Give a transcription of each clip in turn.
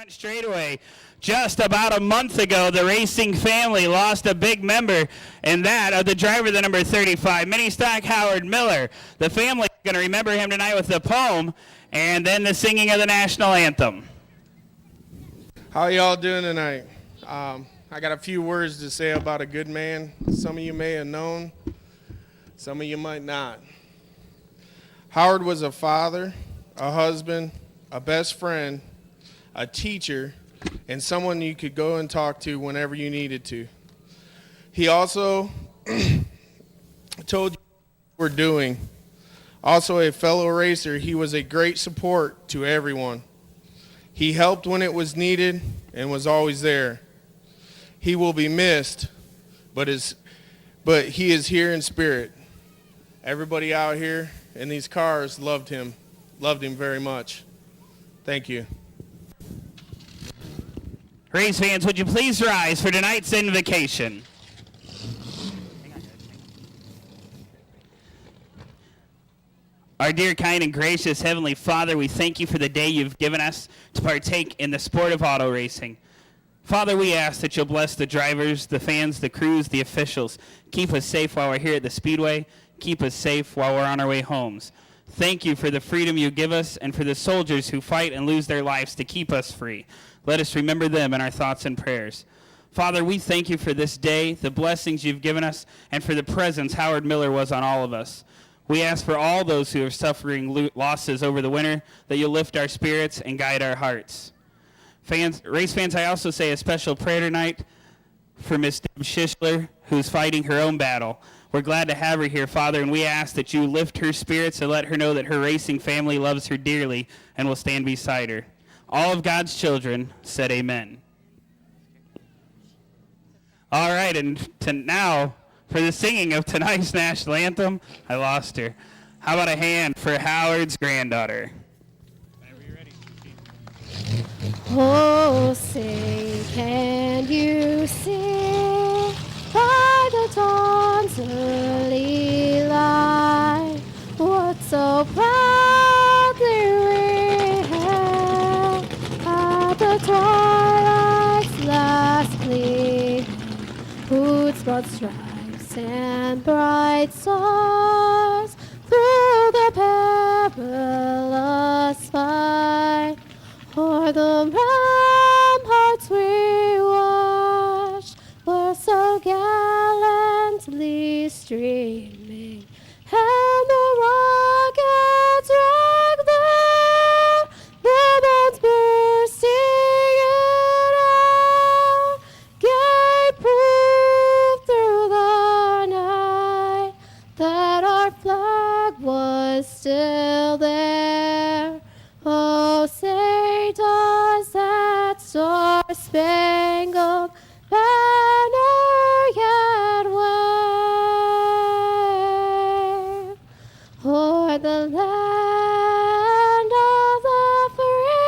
front straightaway. Just about a month ago, the racing family lost a big member, and that of the driver, the number 35, mini stock Howard Miller. The family is going to remember him tonight with the poem and then the singing of the national anthem. How y'all doing tonight? I got a few words to say about a good man. Some of you may have known, some of you might not. Howard was a father, a husband, a best friend, a teacher, and someone you could go and talk to whenever you needed to. He also told you what we're doing. Also a fellow racer, he was a great support to everyone. He helped when it was needed and was always there. He will be missed, but he is here in spirit. Everybody out here in these cars loved him very much. Thank you. Race fans, would you please rise for tonight's invocation? Our dear, kind, and gracious Heavenly Father, we thank you for the day you've given us to partake in the sport of auto racing. Father, we ask that you'll bless the drivers, the fans, the crews, the officials. Keep us safe while we're here at the Speedway. Keep us safe while we're on our way homes. Thank you for the freedom you give us and for the soldiers who fight and lose their lives to keep us free. Let us remember them in our thoughts and prayers. Father, we thank you for this day, the blessings you've given us, and for the presence Howard Miller was on all of us. We ask for all those who are suffering losses over the winter that you'll lift our spirits and guide our hearts. Race fans, I also say a special prayer tonight for Miss Deb Schischler, who's fighting her own battle. We're glad to have her here, Father, and we ask that you lift her spirits and let her know that her racing family loves her dearly and will stand beside her. All of God's children said amen. All right, and now for the singing of tonight's national anthem, I lost her. How about a hand for Howard's granddaughter? Oh, say, can you see by the dawn's early light what so proudly we hailed at the twilight's last gleam, whose broad stripes and bright stars through the perilous fight o'er the ramparts we watched were so gallantly streaming, and the rockets rang their bombs bursting in air, gave proof through the night that our flag was still there. Oh, say does that star-spangled banner yet wave o'er the land of the free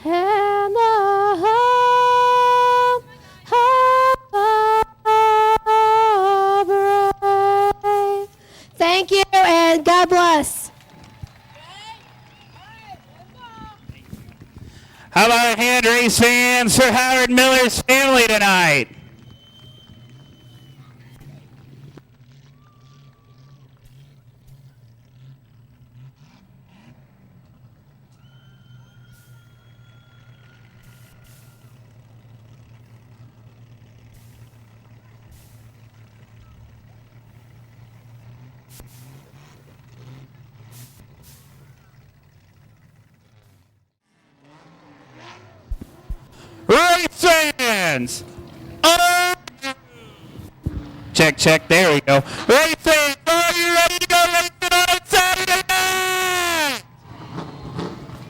and the home of the brave? Thank you, and God bless. How about a hand, race fans, for Howard Miller's family tonight? Race fans! Oh! Check, there we go. Race fans, are you ready to go racing on Saturday night?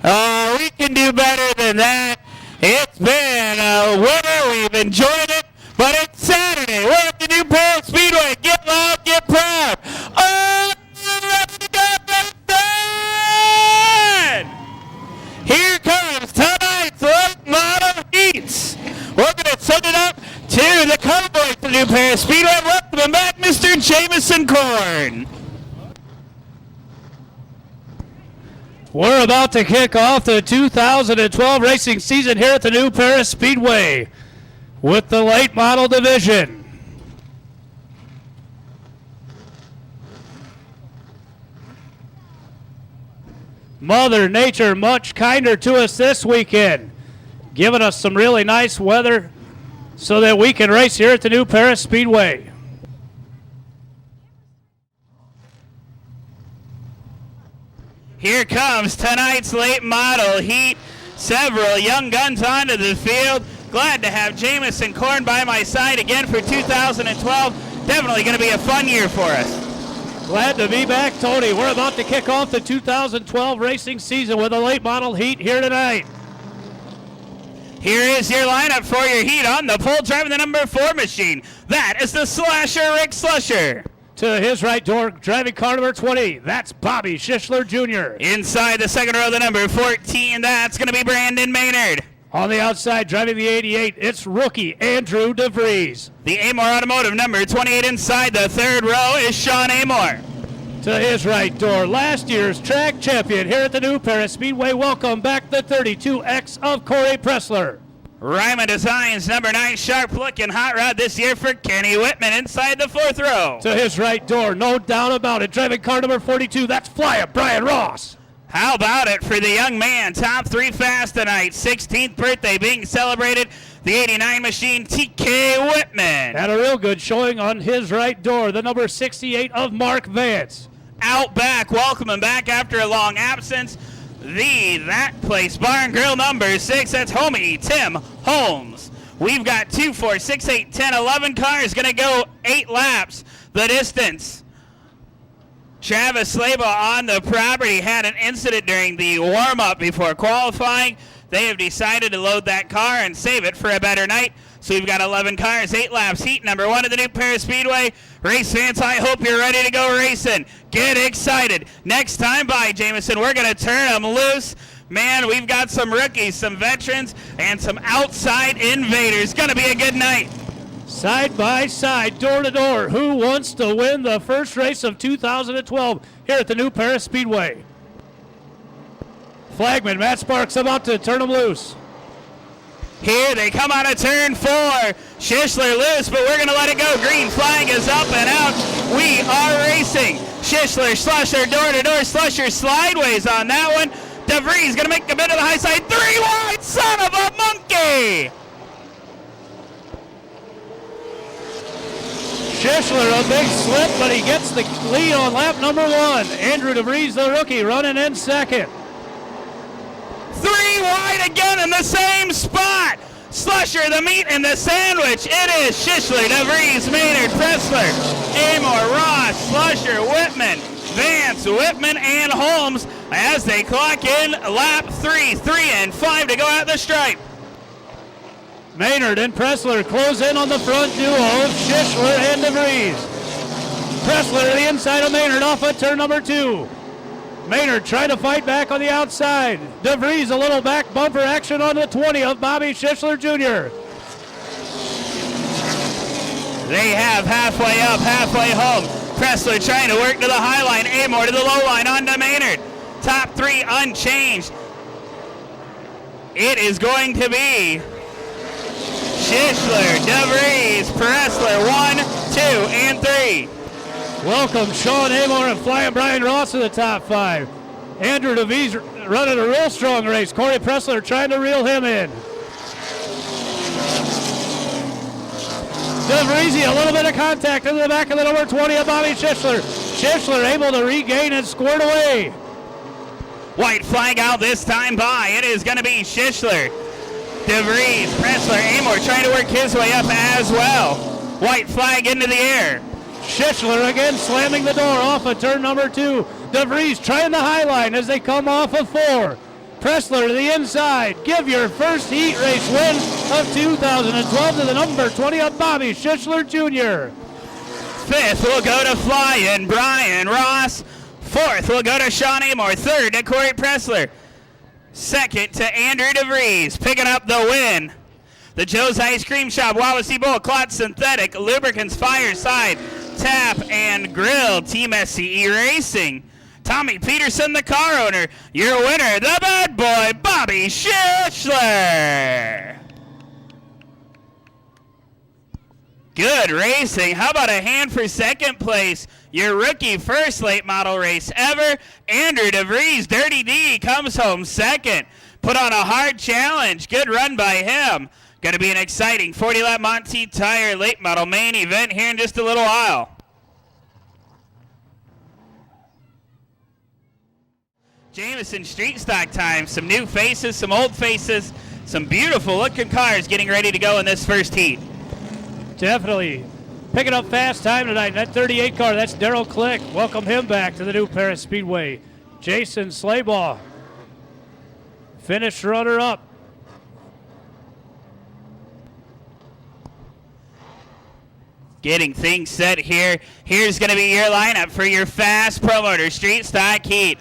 Oh, we can do better than that. It's been a winter, we've enjoyed it, but it's Saturday. We're at the New Paris Speedway. Get loud, get proud. Oh, ready to go racing! Here comes tonight's late model heats. We're going to send it up to the Cowboys to New Paris Speedway. Welcome back, Mr. Jameson Korn. We're about to kick off the 2012 racing season here at the New Paris Speedway with the late model division. Mother Nature much kinder to us this weekend, giving us some really nice weather so that we can race here at the New Paris Speedway. Here comes tonight's late model heat. Several young guns onto the field. Glad to have Jamison Korn by my side again for 2012. Definitely going to be a fun year for us. Glad to be back, Tony. We're about to kick off the 2012 racing season with a late model heat here tonight. Here is your lineup for your heat. On the pole, driving the number 4 machine. That is the Slasher, Rick Slusher. To his right door, driving car number 20, that's Bobby Schischler Jr. Inside the second row, the number 14, that's going to be Brandon Maynard. On the outside, driving the 88, it's rookie Andrew DeVries. The Amor Automotive number 28 inside the third row is Sean Amor. To his right door, last year's track champion here at the New Paris Speedway. Welcome back the 32X of Corey Pressler. Ryman Designs number 9, sharp looking hot rod this year for Kenny Whitman inside the fourth row. To his right door, no doubt about it, driving car number 42, that's Flyer Brian Ross. How about it for the young man? Top 3 fast tonight. 16th birthday being celebrated. The 89 machine, TK Whitman. Had a real good showing on his right door, the number 68 of Mark Vance. Out back, welcoming back after a long absence, That Place Bar and Grill number 6, that's homie Tim Holmes. We've got 2, 4, 6, 8, 10, 11 cars going to go 8 laps the distance. Travis Slaba on the property had an incident during the warm-up before qualifying. They have decided to load that car and save it for a better night. So we've got 11 cars, 8 laps, heat number 1 at the New Paris Speedway. Race fans, I hope you're ready to go racing. Get excited. Next time by, Jamison, we're going to turn them loose. Man, we've got some rookies, some veterans, and some outside invaders. Going to be a good night. Side by side, door to door, who wants to win the first race of 2012 here at the New Paris Speedway? Flagman Matt Sparks about to turn them loose. Here they come out of turn 4. Schischler loose, but we're going to let it go. Green flag is up and out. We are racing. Schischler, Slusher, door to door. Slusher slideways on that one. DeVries going to make a bit of the high side. 3 wide, son of a monkey. Schischler, a big slip, but he gets the lead on lap number 1. Andrew DeVries, the rookie, running in second. 3 wide again in the same spot. Slusher, the meat and the sandwich. It is Schischler, DeVries, Maynard, Pressler, Amor, Ross, Slusher, Whitman, Vance, Whitman, and Holmes as they clock in lap 3. 3 and 5 to go out the stripe. Maynard and Pressler close in on the front duo of Schischler and DeVries. Pressler to the inside of Maynard off at turn number 2. Maynard trying to fight back on the outside. DeVries a little back bumper action on the 20 of Bobby Schischler Jr. They have halfway up, halfway home. Pressler trying to work to the high line. Amor to the low line onto Maynard. Top 3 unchanged. It is going to be Schischler, DeVries, Pressler, 1, 2, and 3. Welcome Sean Amor and Flying Brian Ross to the top 5. Andrew DeVries running a real strong race. Corey Pressler trying to reel him in. DeVries, a little bit of contact in the back of the number 20 of Bobby Schischler. Schischler able to regain and squirt away. White flag out this time by. It is going to be Schischler, DeVries, Pressler, Amor trying to work his way up as well. White flag into the air. Schischler again slamming the door off of turn number 2. DeVries trying the high line as they come off of 4. Pressler to the inside. Give your first heat race win of 2012 to the number 20 of Bobby Schischler Jr. 5th will go to Flying Brian Ross. 4th will go to Sean Amor. 3rd to Corey Pressler. 2nd to Andrew DeVries. Picking up the win. The Joe's Ice Cream Shop, Wawasee Bowl, Clot Synthetic, Lubricants, Fireside, Tap, and Grill. Team SCE Racing. Tommy Peterson, the car owner. Your winner, the bad boy, Bobby Schischler. Good racing. How about a hand for second place? Your rookie first late model race ever, Andrew DeVries, Dirty D, comes home second. Put on a hard challenge. Good run by him. Going to be an exciting 40-lap Monty Tire late model main event here in just a little while. Jameson Street Stock time. Some new faces, some old faces, some beautiful looking cars getting ready to go in this first heat. Definitely picking up fast time tonight. That 38 car, that's Daryl Click. Welcome him back to the New Paris Speedway. Jason Slaybaugh, finished runner-up. Getting things set here. Here's going to be your lineup for your fast promoter street stock heat.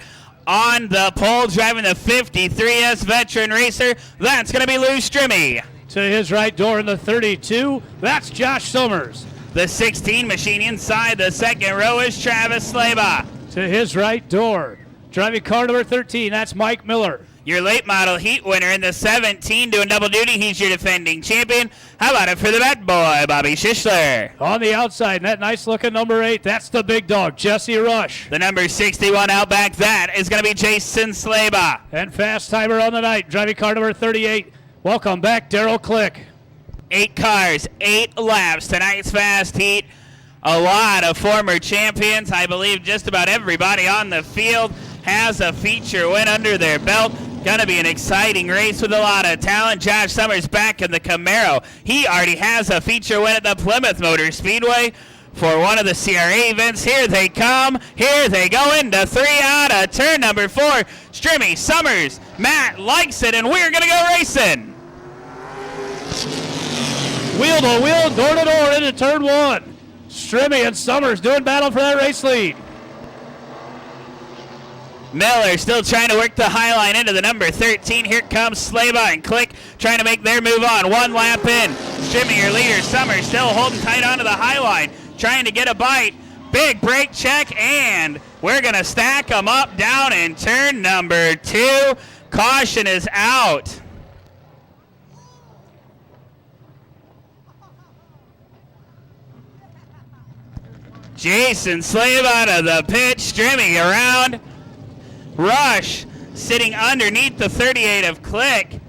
On the pole, driving the 53S veteran racer, that's going to be Lou Strimmy. To his right door in the 32, that's Josh Summers. The 16 machine inside the second row is Travis Slaybaugh. To his right door, driving car number 13, that's Mike Miller. Your late model heat winner in the 17 doing double duty. He's your defending champion. How about it for the bad boy, Bobby Schischler? On the outside, that nice looking number 8, that's the big dog, Jesse Rush. The number 61 out back, that is going to be Jason Slaybaugh. And fast timer on the night, driving car number 38. Welcome back, Daryl Click. 8 cars, 8 laps, tonight's fast heat. A lot of former champions. I believe just about everybody on the field has a feature win under their belt. Going to be an exciting race with a lot of talent. Josh Summers back in the Camaro. He already has a feature win at the Plymouth Motor Speedway for one of the CRA events. Here they come. Here they go into 3 out of turn number 4. Strimmy, Summers, Matt likes it, and we're going to go racing. Wheel to wheel, door to door into turn 1. Strimmy and Summers doing battle for that race lead. Miller still trying to work the high line into the number 13. Here comes Slaybaugh and Click trying to make their move on. 1 lap in. Strimmy, your leader. Summers still holding tight onto the high line, trying to get a bite. Big brake check, and we're going to stack them up down in turn number 2. Caution is out. Jason Slaybaugh to the pitch, Strimmy around. Rush sitting underneath the 38 of Click.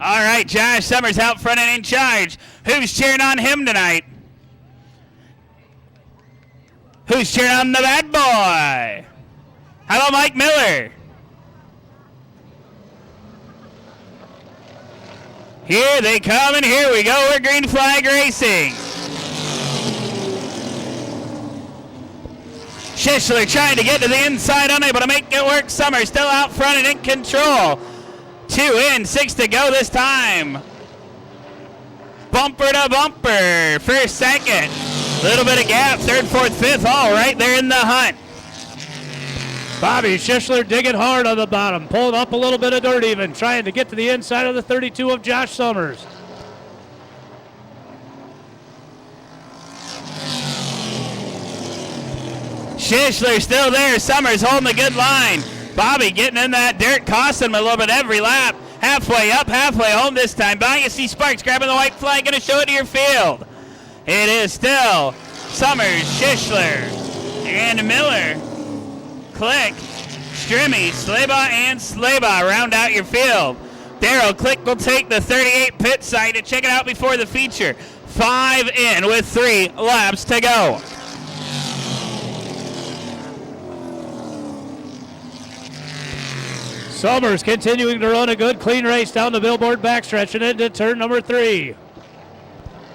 All right, Josh Summers out front and in charge. Who's cheering on him tonight? Who's cheering on the bad boy? How about Mike Miller? Here they come, and here we go. We're green flag racing. Schischler trying to get to the inside, unable to make it work. Summers still out front and in control. 2 in, 6 to go this time. Bumper to bumper. First, second. Little bit of gap. Third, fourth, fifth. All right there in the hunt. Bobby Schischler digging hard on the bottom. Pulling up a little bit of dirt even. Trying to get to the inside of the 32 of Josh Summers. Schischler still there. Summers holding a good line. Bobby getting in that dirt, costing him a little bit every lap. Halfway up, halfway home this time. By you see Sparks grabbing the white flag, going to show it to your field. It is still Summers, Schischler, and Miller. Click, Strimmy, Slaybaugh, and Slaybaugh round out your field. Daryl Click will take the 38 pit side to check it out before the feature. 5 in with 3 laps to go. Summers continuing to run a good, clean race down the Billboard backstretch and into turn number 3.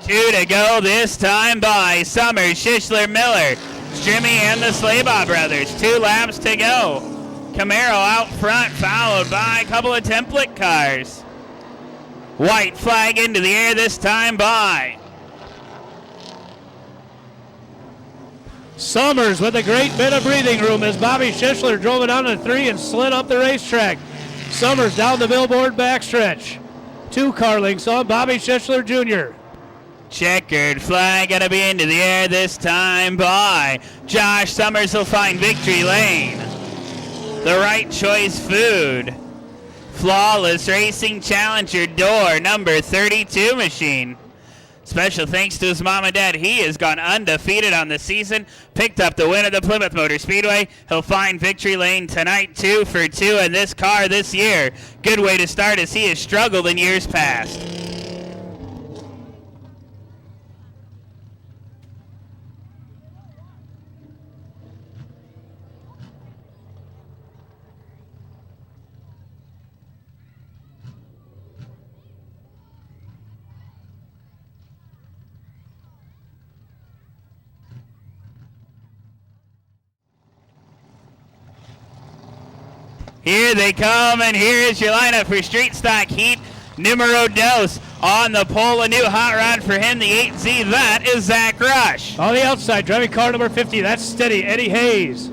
2 to go this time by Summers, Schischler, Miller, Strimmy, and the Slaybaugh brothers. 2 laps to go. Camaro out front, followed by a couple of template cars. White flag into the air this time by Summers with a great bit of breathing room as Bobby Schischler drove it down to 3 and slid up the racetrack. Summers down the Billboard backstretch. 2 car lengths on Bobby Schischler Jr. Checkered flag gonna be into the air this time by Josh Summers will find victory lane. The Right Choice Food. Flawless Racing Challenger door number 32 machine. Special thanks to his mom and dad. He has gone undefeated on the season. Picked up the win at the Plymouth Motor Speedway. He'll find victory lane tonight, 2 for 2 in this car this year. Good way to start as he has struggled in years past. Here they come, and here is your lineup for Street Stock Heat numero dos. On the pole, a new hot rod for him, the 8Z. That is Zach Rush. On the outside, driving car number 50, that's steady, Eddie Hayes.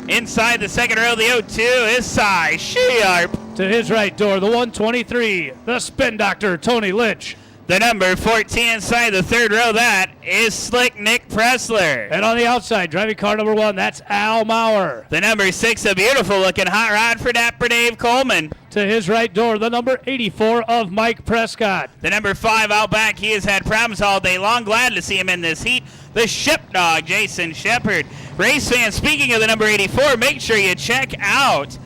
Inside the second row, the 02 is Cy Sharp. To his right door, the 123, the spin doctor, Tony Lynch. The number 14 inside the third row, that is Slick Nick Pressler. And on the outside, driving car number 1, that's Al Maurer. The number 6, a beautiful looking hot rod for Dapper Dave Coleman. To his right door, the number 84 of Mike Prescott. The number 5 out back, he has had problems all day long. Glad to see him in this heat. The Ship Dog, Jason Shepard. Race fans, speaking of the number 84, make sure you check out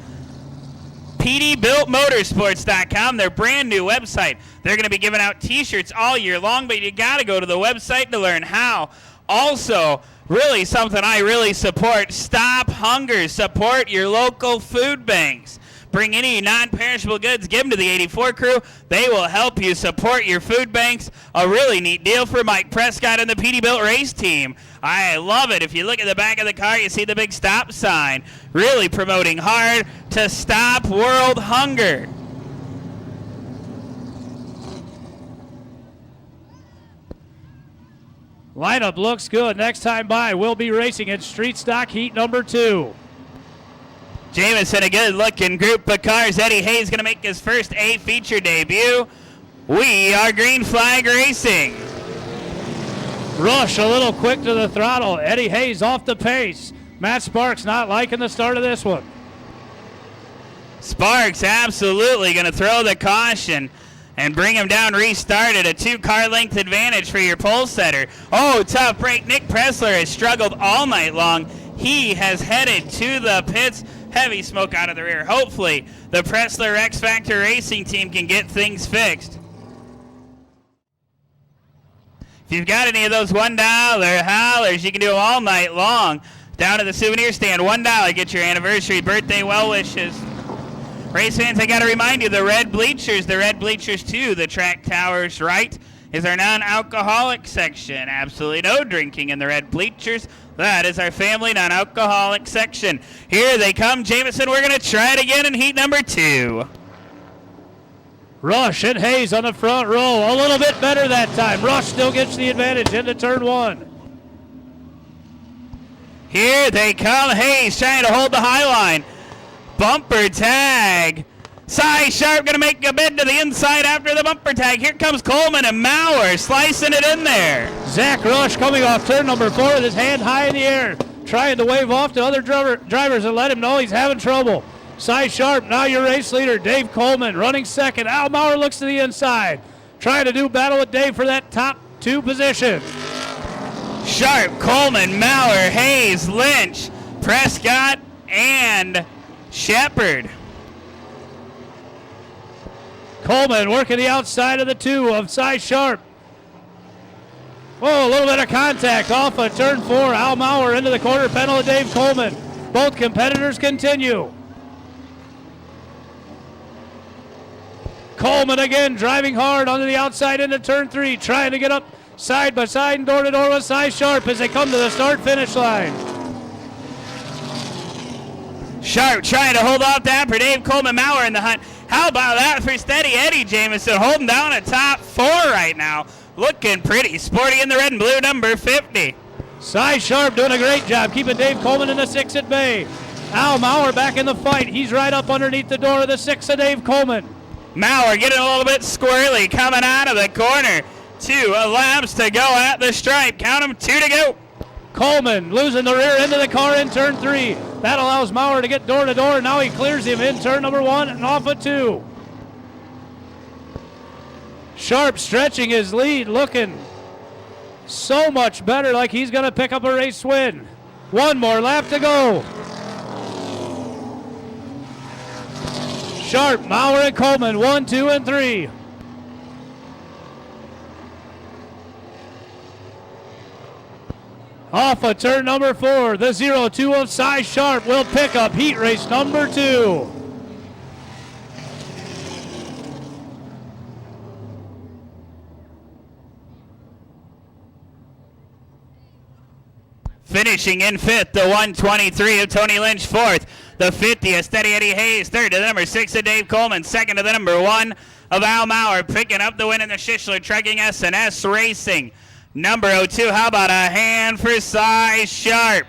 PDBuiltMotorsports.com, their brand new website. They're going to be giving out t-shirts all year long, but you got to go to the website to learn how. Also, really something I really support, Stop Hunger. Support your local food banks. Bring any non-perishable goods, give them to the 84 crew. They will help you support your food banks. A really neat deal for Mike Prescott and the Peterbilt race team. I love it. If you look at the back of the car, you see the big stop sign. Really promoting hard to stop world hunger. Lineup looks good. Next time by, we'll be racing in Street Stock Heat number 2. Jamison, a good-looking group of cars. Eddie Hayes going to make his first A feature debut. We are Green Flag Racing. Rush a little quick to the throttle. Eddie Hayes off the pace. Matt Sparks not liking the start of this one. Sparks absolutely going to throw the caution and bring him down, restarted. A 2-car length advantage for your pole setter. Oh, tough break. Nick Pressler has struggled all night long. He has headed to the pits. Heavy smoke out of the rear. Hopefully, the Pressler X Factor Racing team can get things fixed. If you've got any of those $1 hollers, you can do them all night long. Down at the souvenir stand, $1. Get your anniversary, birthday well wishes. Race fans, I got to remind you, the red bleachers 2, the track towers right, is our non-alcoholic section. Absolutely no drinking in the red bleachers. That is our family non-alcoholic section. Here they come, Jamison. We're going to try it again in heat number 2. Rush and Hayes on the front row. A little bit better that time. Rush still gets the advantage into turn 1. Here they come. Hayes trying to hold the high line. Bumper tag. Cy Sharp going to make a bid to the inside after the bumper tag. Here comes Coleman and Maurer slicing it in there. Zach Rush coming off turn number 4 with his hand high in the air, trying to wave off to other drivers and let him know he's having trouble. Cy Sharp, now your race leader. Dave Coleman running second. Al Maurer looks to the inside, trying to do battle with Dave for that top 2 position. Sharp, Coleman, Maurer, Hayes, Lynch, Prescott, and Shepard. Coleman working the outside of the 2 of Cy Sharp. Oh, a little bit of contact off of turn 4. Al Maurer into the quarter panel of Dave Coleman. Both competitors continue. Coleman again driving hard onto the outside into turn 3, trying to get up side by side and door to door with Cy Sharp as they come to the start-finish line. Sharp trying to hold off that for Dave Coleman. Maurer in the hunt. How about that for Steady Eddie Jamison, holding down a top 4 right now. Looking pretty sporty in the red and blue, number 50. Cy Sharp doing a great job keeping Dave Coleman in the 6 at bay. Al Maurer back in the fight. He's right up underneath the door of the 6 of Dave Coleman. Maurer getting a little bit squirrely, coming out of the corner. 2 laps to go at the stripe. Count them, 2 to go. Coleman losing the rear end of the car in turn 3. That allows Maurer to get door to door. Now he clears him in turn number 1 and off of 2. Sharp stretching his lead, looking so much better, like he's going to pick up a race win. 1 more lap to go. Sharp, Maurer, and Coleman, 1, 2, and 3. Off of turn number 4, the 0-2 of Cy Sharp will pick up heat race number 2. Finishing in 5th, the 123 of Tony Lynch. 4th, the 50 of Steady Eddie Hayes. 3rd to the number 6 of Dave Coleman. 2nd to the number 1 of Al Maurer. Picking up the win in the Schischler Trekking S&S Racing. Number 02, how about a hand for Cy Sharp?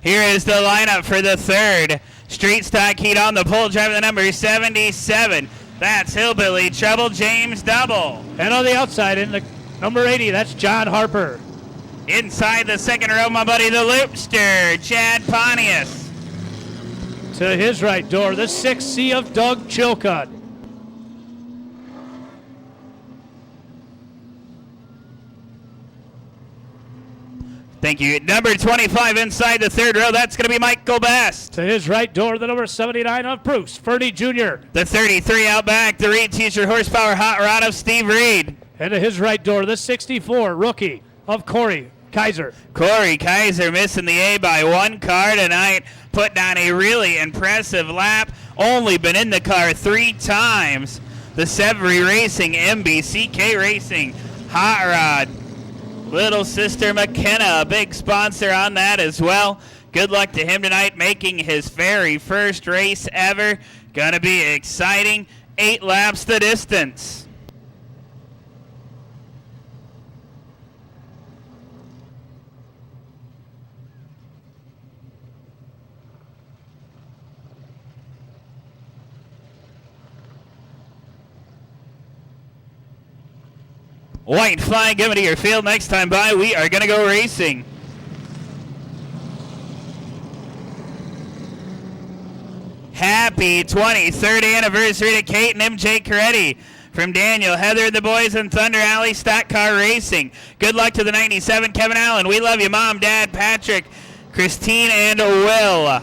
Here is the lineup for the 3rd Street Stock Heat on the pole, driving the number 77. That's Hillbilly Trouble James Double. And on the outside in the number 80, that's John Harper. Inside the 2nd row, my buddy the Loopster, Chad Pontius. To his right door, the 6C of Doug Chilcutt. Thank you. Number 25 inside the 3rd row, that's going to be Michael Best. To his right door, the number 79 of Bruce Ferdy Jr. The 33 out back, the Reed T-shirt horsepower hot rod of Steve Reed. And to his right door, the 64 rookie of Corey Kaiser. Corey Kaiser missing the A by 1 car tonight. Put down a really impressive lap. Only been in the car 3 times. The Severy Racing, MBCK Racing, hot rod. Little Sister McKenna, a big sponsor on that as well. Good luck to him tonight, making his very first race ever. Gonna be exciting. 8 laps the distance. White flag coming to your field next time by. We are going to go racing. Happy 23rd anniversary to Kate and MJ Coretti. From Daniel, Heather, and the boys in Thunder Alley Stock Car Racing. Good luck to the 97, Kevin Allen. We love you, Mom, Dad, Patrick, Christine, and Will.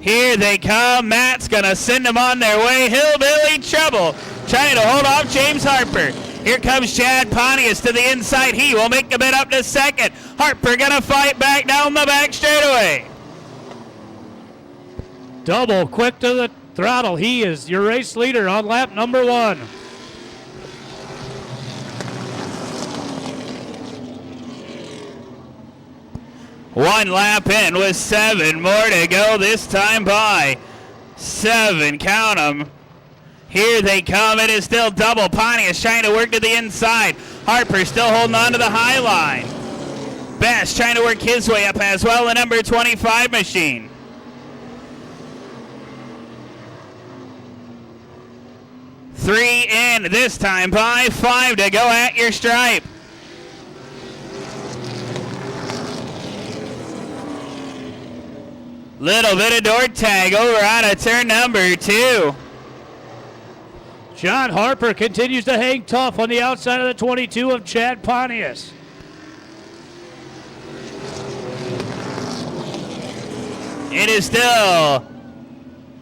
Here they come. Matt's going to send them on their way. Hillbilly Trouble trying to hold off James Harper. Here comes Chad Pontius to the inside. He will make a bit up to 2nd. Harper gonna fight back down the back straightaway. Double quick to the throttle. He is your race leader on lap number 1. One lap in with 7 more to go this time by. 7, count them. Here they come. It is still double. Pontius trying to work to the inside. Harper still holding on to the high line. Best trying to work his way up as well. The number 25 machine. Three in this time by. 5 to go at your stripe. Little bit of door tag over out of turn number 2. John Harper continues to hang tough on the outside of the 22 of Chad Pontius. It is still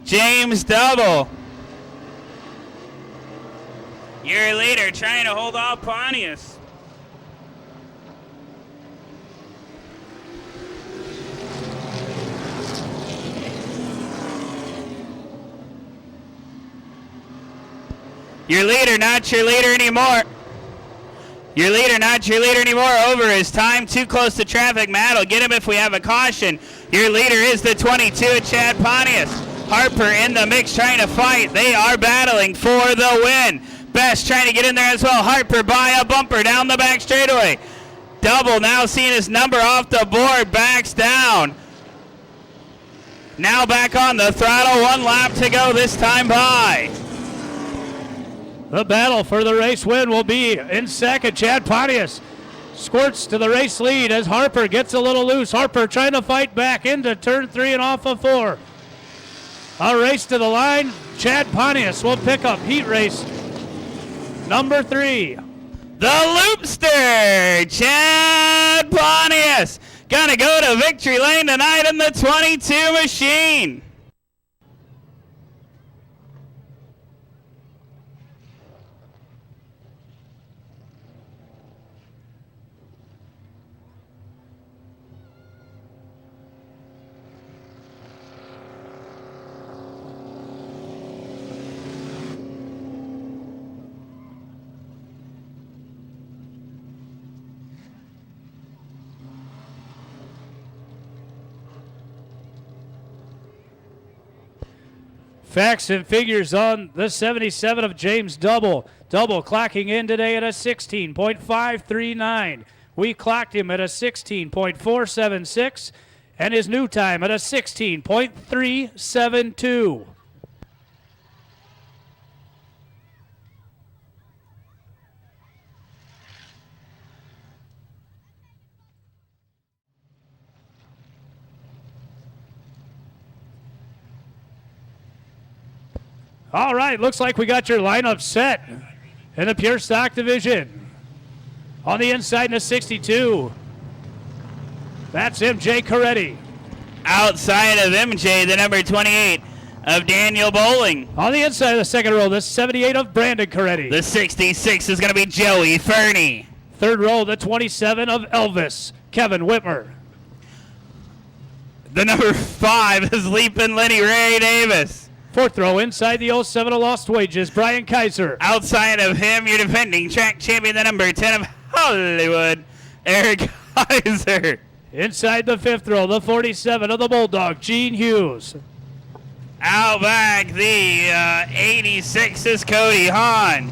James Double, your leader, trying to hold off Pontius. Your leader, not your leader anymore. Your leader, not your leader anymore. Over his time. Too close to traffic. Matt will get him if we have a caution. Your leader is the 22, Chad Pontius. Harper in the mix trying to fight. They are battling for the win. Best trying to get in there as well. Harper by a bumper down the back straightaway. Double now seeing his number off the board. Backs down. Now back on the throttle. 1 lap to go this time by. The battle for the race win will be in second. Chad Pontius squirts to the race lead as Harper gets a little loose. Harper trying to fight back into turn 3 and off of 4. A race to the line. Chad Pontius will pick up heat race number 3. The Loopster, Chad Pontius, gonna go to victory lane tonight in the 22 machine. Facts and figures on the 77 of James Double. Double clocking in today at a 16.539. We clocked him at a 16.476 and his new time at a 16.372. All right, looks like we got your lineup set in the Pure Stock division. On the inside in the 62, that's MJ Coretti. Outside of MJ, the number 28 of Daniel Bowling. On the inside of the second row, the 78 of Brandon Coretti. The 66 is going to be Joey Fernie. Third row, the 27 of Elvis, Kevin Whitmer. The number 5 is Leapin' Lenny Ray Davis. Fourth row, inside the 07 of Lost Wages, Brian Kaiser. Outside of him, your defending track champion, the number 10 of Hollywood, Eric Kaiser. Inside the fifth row, the 47 of the Bulldog, Gene Hughes. Out back, the 86 is Cody Hahn.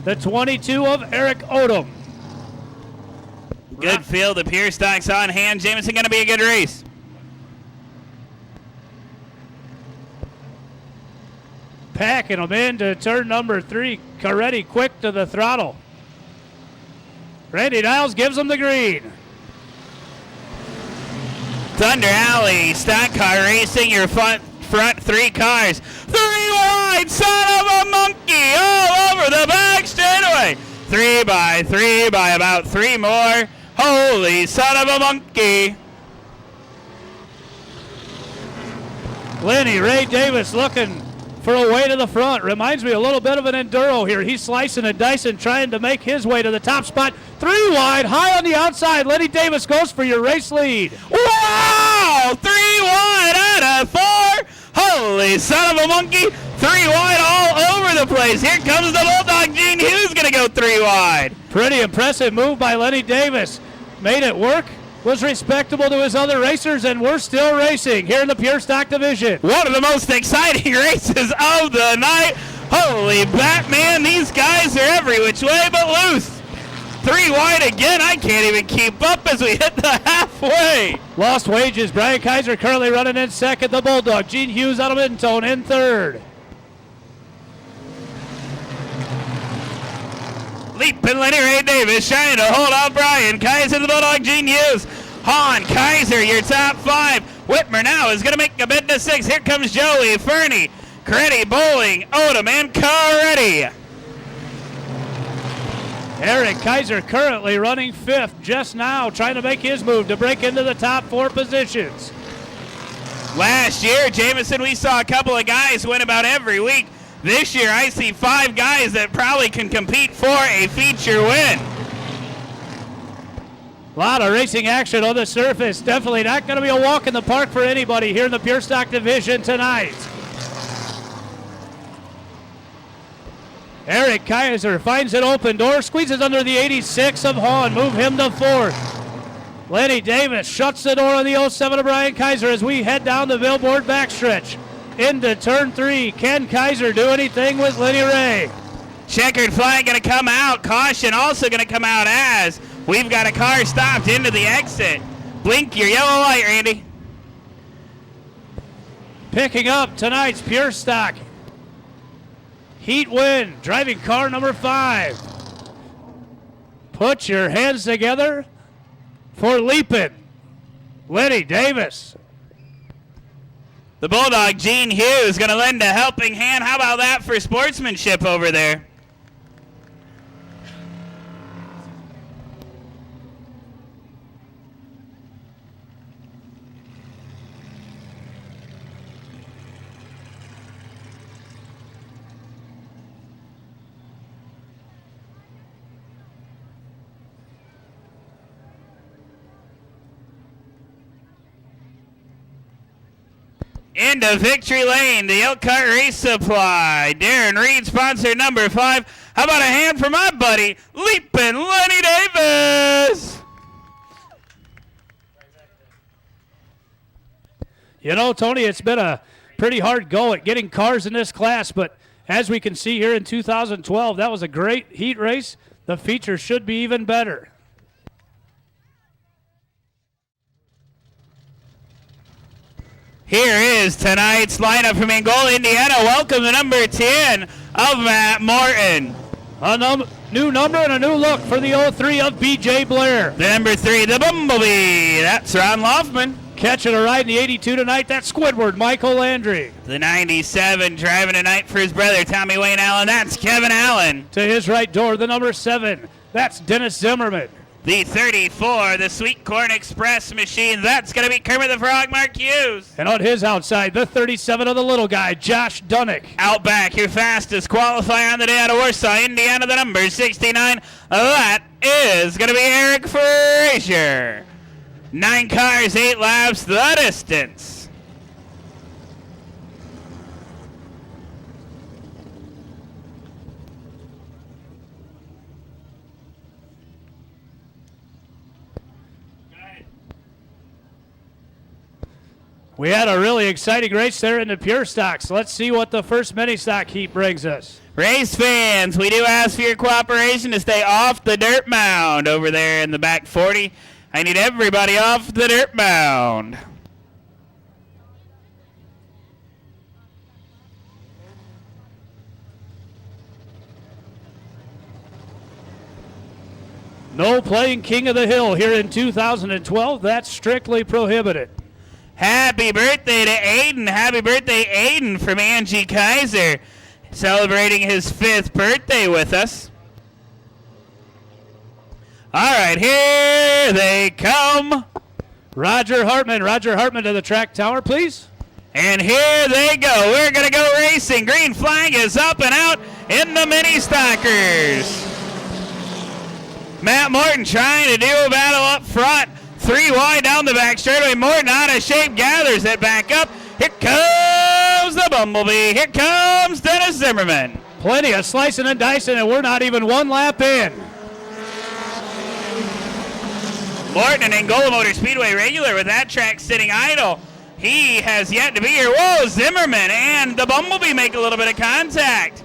The 22 of Eric Odom. Good field, the Pure Stocks on hand. Jameson going to be a good race. Packing them into turn number 3. Coretti quick to the throttle. Randy Niles gives them the green. Thunder Alley, stock car racing, your front 3 cars. 3 wide, son of a monkey, all over the back straightaway. 3 by about 3 more. Holy son of a monkey. Lenny Ray Davis looking for a way to the front. Reminds me a little bit of an enduro here. He's slicing and dicing, trying to make his way to the top spot. 3 wide, high on the outside. Lenny Davis goes for your race lead. Wow! 3 wide out of 4. Holy son of a monkey. 3 wide all over the place. Here comes the Bulldog. Gene Hughes going to go 3 wide. Pretty impressive move by Lenny Davis. Made it work. Was respectable to his other racers, and we're still racing here in the Pure Stock division. One of the most exciting races of the night. Holy Batman, these guys are every which way but loose. 3 wide again. I can't even keep up as we hit the halfway. Lost Wages. Brian Kaiser currently running in second. The Bulldog, Gene Hughes out of Mentone in third. Leapin' Lenny Ray Davis trying to hold out Brian Kaiser, the Bulldog, Gene Hughes. Hahn, Kaiser, your top 5. Whitmer now is going to make a bid to 6. Here comes Joey, Fernie, Coretti, Bowling, Odom, and Coretti. Eric Kaiser currently running 5th just now, trying to make his move to break into the top 4 positions. Last year, Jameson, we saw a couple of guys win about every week. This year, I see 5 guys that probably can compete for a feature win. A lot of racing action on the surface. Definitely not going to be a walk in the park for anybody here in the Pure Stock division tonight. Eric Kaiser finds an open door, squeezes under the 86 of Hahn, move him to fourth. Lenny Davis shuts the door on the 07 of Brian Kaiser as we head down the Billboard backstretch. Into turn 3, can Kaiser do anything with Lenny Ray? Checkered flag going to come out. Caution also going to come out as we've got a car stopped into the exit. Blink your yellow light, Randy. Picking up tonight's Pure Stock Heat win, driving car number 5. Put your hands together for Leapin' Lenny Davis. The Bulldog, Gene Hughes, going to lend a helping hand. How about that for sportsmanship over there? Into victory lane, the Elkhart Race Supply. Darren Reed, sponsor number 5. How about a hand for my buddy, Leapin' Lenny Davis? You know, Tony, it's been a pretty hard go at getting cars in this class, but as we can see here in 2012, that was a great heat race. The feature should be even better. Here is tonight's lineup from Angola, Indiana. Welcome to number 10 of Matt Morton. A new number and a new look for the 03 of B.J. Blair. The number 3, the Bumblebee. That's Ron Loftman. Catching a ride in the 82 tonight, that's Squidward, Michael Landry. The 97 driving tonight for his brother, Tommy Wayne Allen. That's Kevin Allen. To his right door, the number 7, that's Dennis Zimmerman. The 34, the Sweet Corn Express machine. That's going to be Kermit the Frog, Mark Hughes. And on his outside, the 37 of the little guy, Josh Dunnick. Out back, your fastest qualifier on the day out of Warsaw, Indiana, the number 69. That is going to be Eric Frazier. 9 cars, 8 laps, the distance. We had a really exciting race there in the Pure Stocks. Let's see what the first mini stock heat brings us. Race fans, we do ask for your cooperation to stay off the dirt mound over there in the back 40. I need everybody off the dirt mound. No playing King of the Hill here in 2012. That's strictly prohibited. Happy birthday to Aiden. Happy birthday, Aiden, from Angie Kaiser, celebrating his 5th birthday with us. All right, here they come. Roger Hartman to the track tower, please. And here they go. We're going to go racing. Green flag is up and out in the mini stockers. Matt Morton trying to do a battle up front. 3 wide down the back straightaway. Morton out of shape, gathers it back up. Here comes the Bumblebee. Here comes Dennis Zimmerman. Plenty of slicing and dicing, and we're not even 1 lap in. Morton, an Angola Motor Speedway regular with that track sitting idle. He has yet to be here. Whoa, Zimmerman and the Bumblebee make a little bit of contact.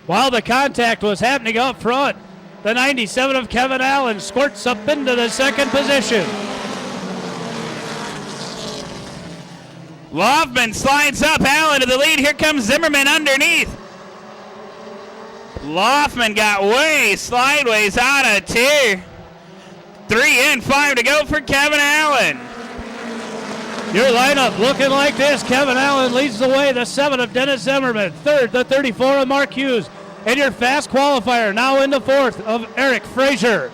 While the contact was happening up front, the 97 of Kevin Allen squirts up into the 2nd position. Loftman slides up, Allen to the lead. Here comes Zimmerman underneath. Loftman got way slideways out of 2. 3 in, 5 to go for Kevin Allen. Your lineup looking like this. Kevin Allen leads the way. The 7 of Dennis Zimmerman. 3rd, the 34 of Mark Hughes. And your fast qualifier now in the 4th of Eric Frazier.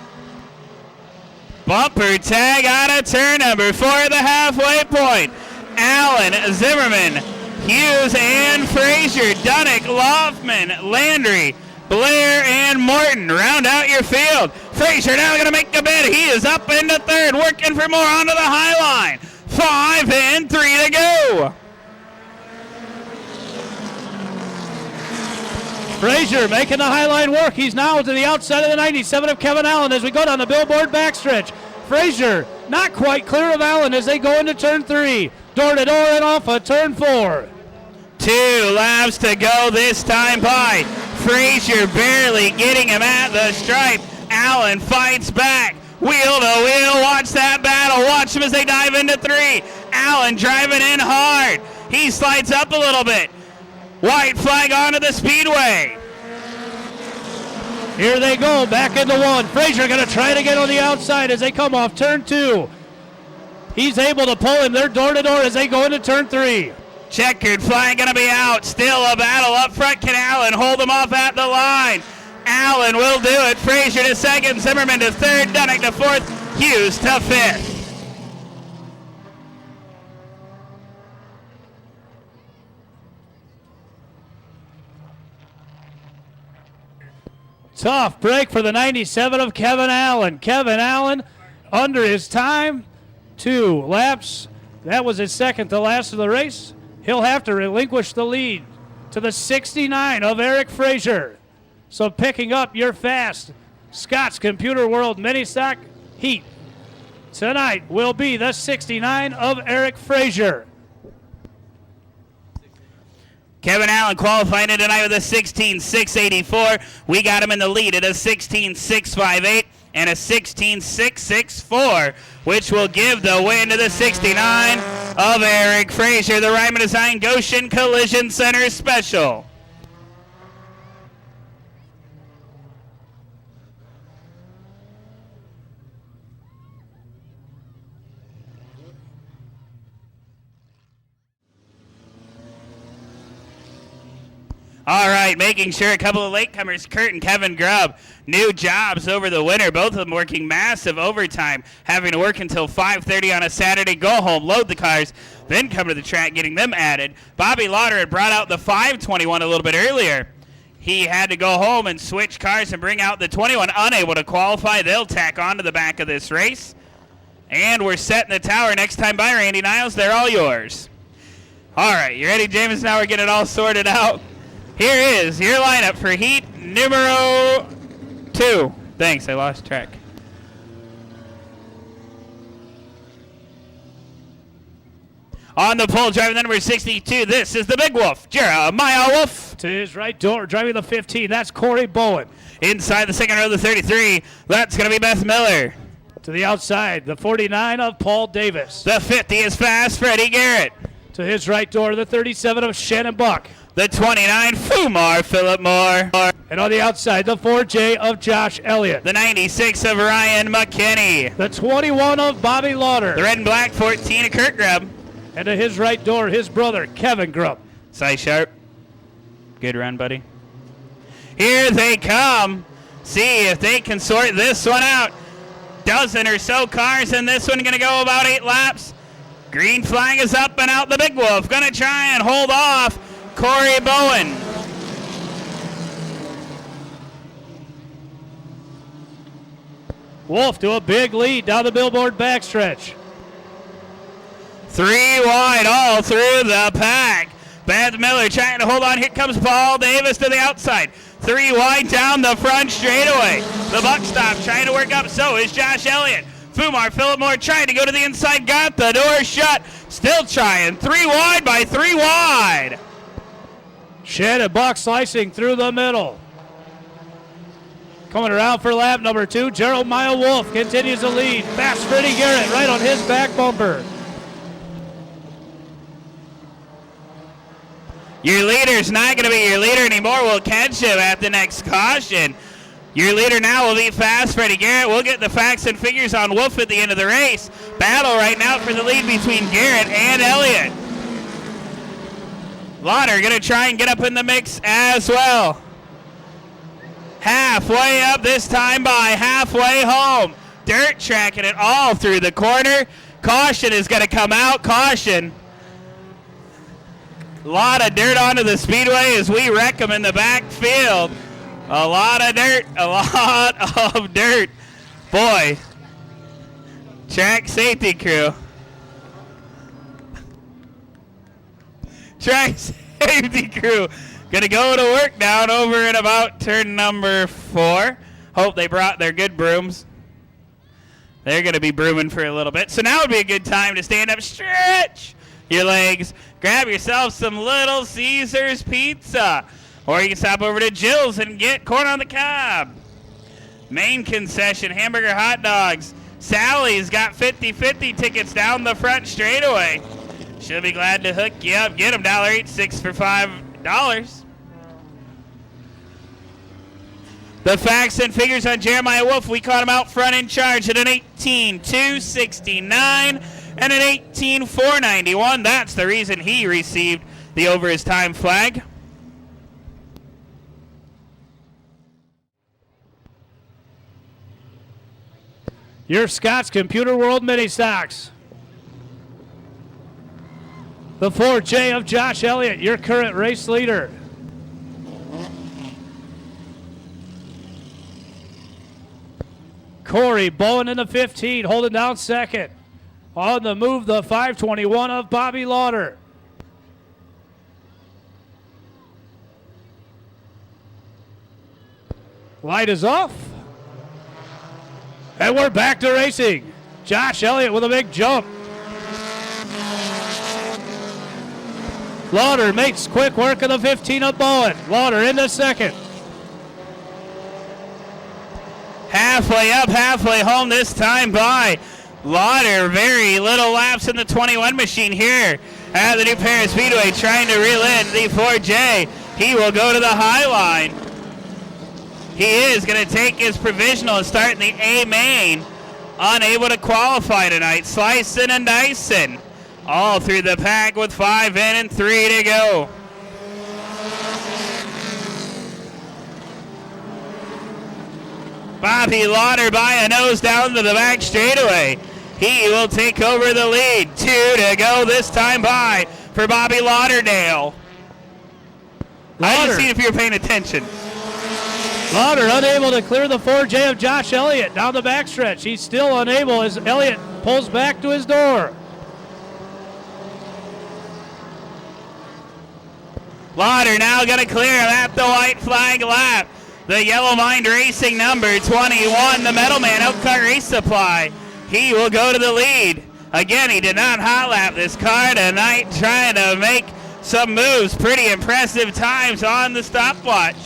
Bumper tag out of turn number 4 at the halfway point. Allen, Zimmerman, Hughes, and Frazier. Dunnick, Loftman, Landry, Blair, and Morton round out your field. Frazier now going to make a bid. He is up into 3rd, working for more onto the high line. 5 and 3 to go. Frazier making the high line work. He's now to the outside of the 97 of Kevin Allen as we go down the Billboard backstretch. Frazier not quite clear of Allen as they go into turn 3. Door to door and off of turn 4. 2 laps to go this time by. Frazier barely getting him at the stripe. Allen fights back. Wheel to wheel. Watch that battle. Watch them as they dive into 3. Allen driving in hard. He slides up a little bit. White flag onto the speedway. Here they go, back into 1. Frazier going to try it again on the outside as they come off turn 2. He's able to pull him. They're door to door as they go into turn 3. Checkered flag going to be out. Still a battle up front. Can Allen hold him off at the line? Allen will do it. Frazier to second. Zimmerman to third. Dunnick to fourth. Hughes to fifth. Tough break for the 97 of Kevin Allen. Kevin Allen under his time. 2 laps. That was his second to last of the race. He'll have to relinquish the lead to the 69 of Eric Frazier. So picking up your fast Scott's Computer World Mini Stock Heat tonight will be the 69 of Eric Frazier. Kevin Allen qualifying in tonight with a 16.684. We got him in the lead at a 16.658 and a 16.664, which will give the win to the 69 of Eric Frazier, the Ryman Design Goshen Collision Center Special. All right, making sure a couple of latecomers, Kurt and Kevin Grubb, new jobs over the winter, both of them working massive overtime, having to work until 5:30 on a Saturday, go home, load the cars, then come to the track, getting them added. Bobby Lauder had brought out the 521 a little bit earlier. He had to go home and switch cars and bring out the 21, unable to qualify. They'll tack on to the back of this race. And we're setting the tower next time by, Randy Niles. They're all yours. All right, you ready, James? Now we're getting it all sorted out. Here is your lineup for heat numero 2. Thanks, I lost track. On the pole, driving the number 62, this is the Big Wolf, Jeremiah Wolf. To his right door, driving the 15, that's Corey Bowen. Inside the second row, the 33, that's going to be Beth Miller. To the outside, the 49 of Paul Davis. The 50 is fast, Freddie Garrett. To his right door, the 37 of Shannon Buck. The 29, Fumar Philip Moore. And on the outside, the 4J of Josh Elliott. The 96 of Ryan McKinney. The 21 of Bobby Lauder. The red and black 14 of Kurt Grubb. And to his right door, his brother, Kevin Grubb. Cy Sharp. Good run, buddy. Here they come. See if they can sort this one out. Dozen or so cars in this one, going to go about 8 laps. Green flag is up and out the Big Wolf. Going to try and hold off Corey Bowen. Wolf to a big lead down the Billboard backstretch. 3 wide all through the pack. Beth Miller trying to hold on. Here comes Paul Davis to the outside. 3 wide down the front straightaway. The buck stop trying to work up. So is Josh Elliott. Fumar Philip Moore trying to go to the inside. Got the door shut. Still trying. 3 wide by 3 wide. Shannon Buck slicing through the middle. Coming around for lap number 2, Jeremiah Wolf continues to lead. Fast Freddie Garrett right on his back bumper. Your leader's not going to be your leader anymore. We'll catch him at the next caution. Your leader now will be Fast Freddie Garrett. We'll get the facts and figures on Wolf at the end of the race. Battle right now for the lead between Garrett and Elliott. Lauder going to try and get up in the mix as well. Halfway up this time by, halfway home. Dirt tracking it all through the corner. Caution is going to come out. Caution. A lot of dirt onto the speedway as we wreck them in the backfield. A lot of dirt. A lot of dirt. Boy. Track safety crew. Track safety crew Gonna go to work down over and about turn number 4. Hope they brought their good brooms. They're gonna be brooming for a little bit. So now would be a good time to stand up, stretch your legs, grab yourself some Little Caesars pizza. Or you can stop over to Jill's and get corn on the cob. Main concession, hamburger hot dogs. Sally's got 50-50 tickets down the front straightaway. She'll be glad to hook you up. Get them $1.86 for $5. The facts and figures on Jeremiah Wolf, we caught him out front in charge at an 18.269 and an 18.491. That's the reason he received the over his time flag. Your Scott's Computer World Mini Stocks. The 4J of Josh Elliott, your current race leader. Corey Bowen in the 15, holding down second. On the move, the 521 of Bobby Lauder. Light is off. And we're back to racing. Josh Elliott with a big jump. Lauder makes quick work of the 15 of Bowen. Lauder into second. Halfway up, halfway home this time by Lauder. Very little laps in the 21 machine here at the New Paris Speedway, trying to reel in the 4J. He will go to the high line. He is going to take his provisional and start in the A main. Unable to qualify tonight. Slicing and dicing all through the pack with 5 in and 3 to go. Bobby Lauder by a nose down to the back straightaway. He will take over the lead. 2 to go this time by for Bobby Lauderdale. I just seen if you were paying attention. Lauder unable to clear the 4J of Josh Elliott down the backstretch. He's still unable as Elliott pulls back to his door. Lauder now going to clear at the white flag lap. The Yellow Mind Racing number 21, the Metal Man Elkhart Race Supply. He will go to the lead. Again, he did not hot lap this car tonight, trying to make some moves. Pretty impressive times on the stopwatch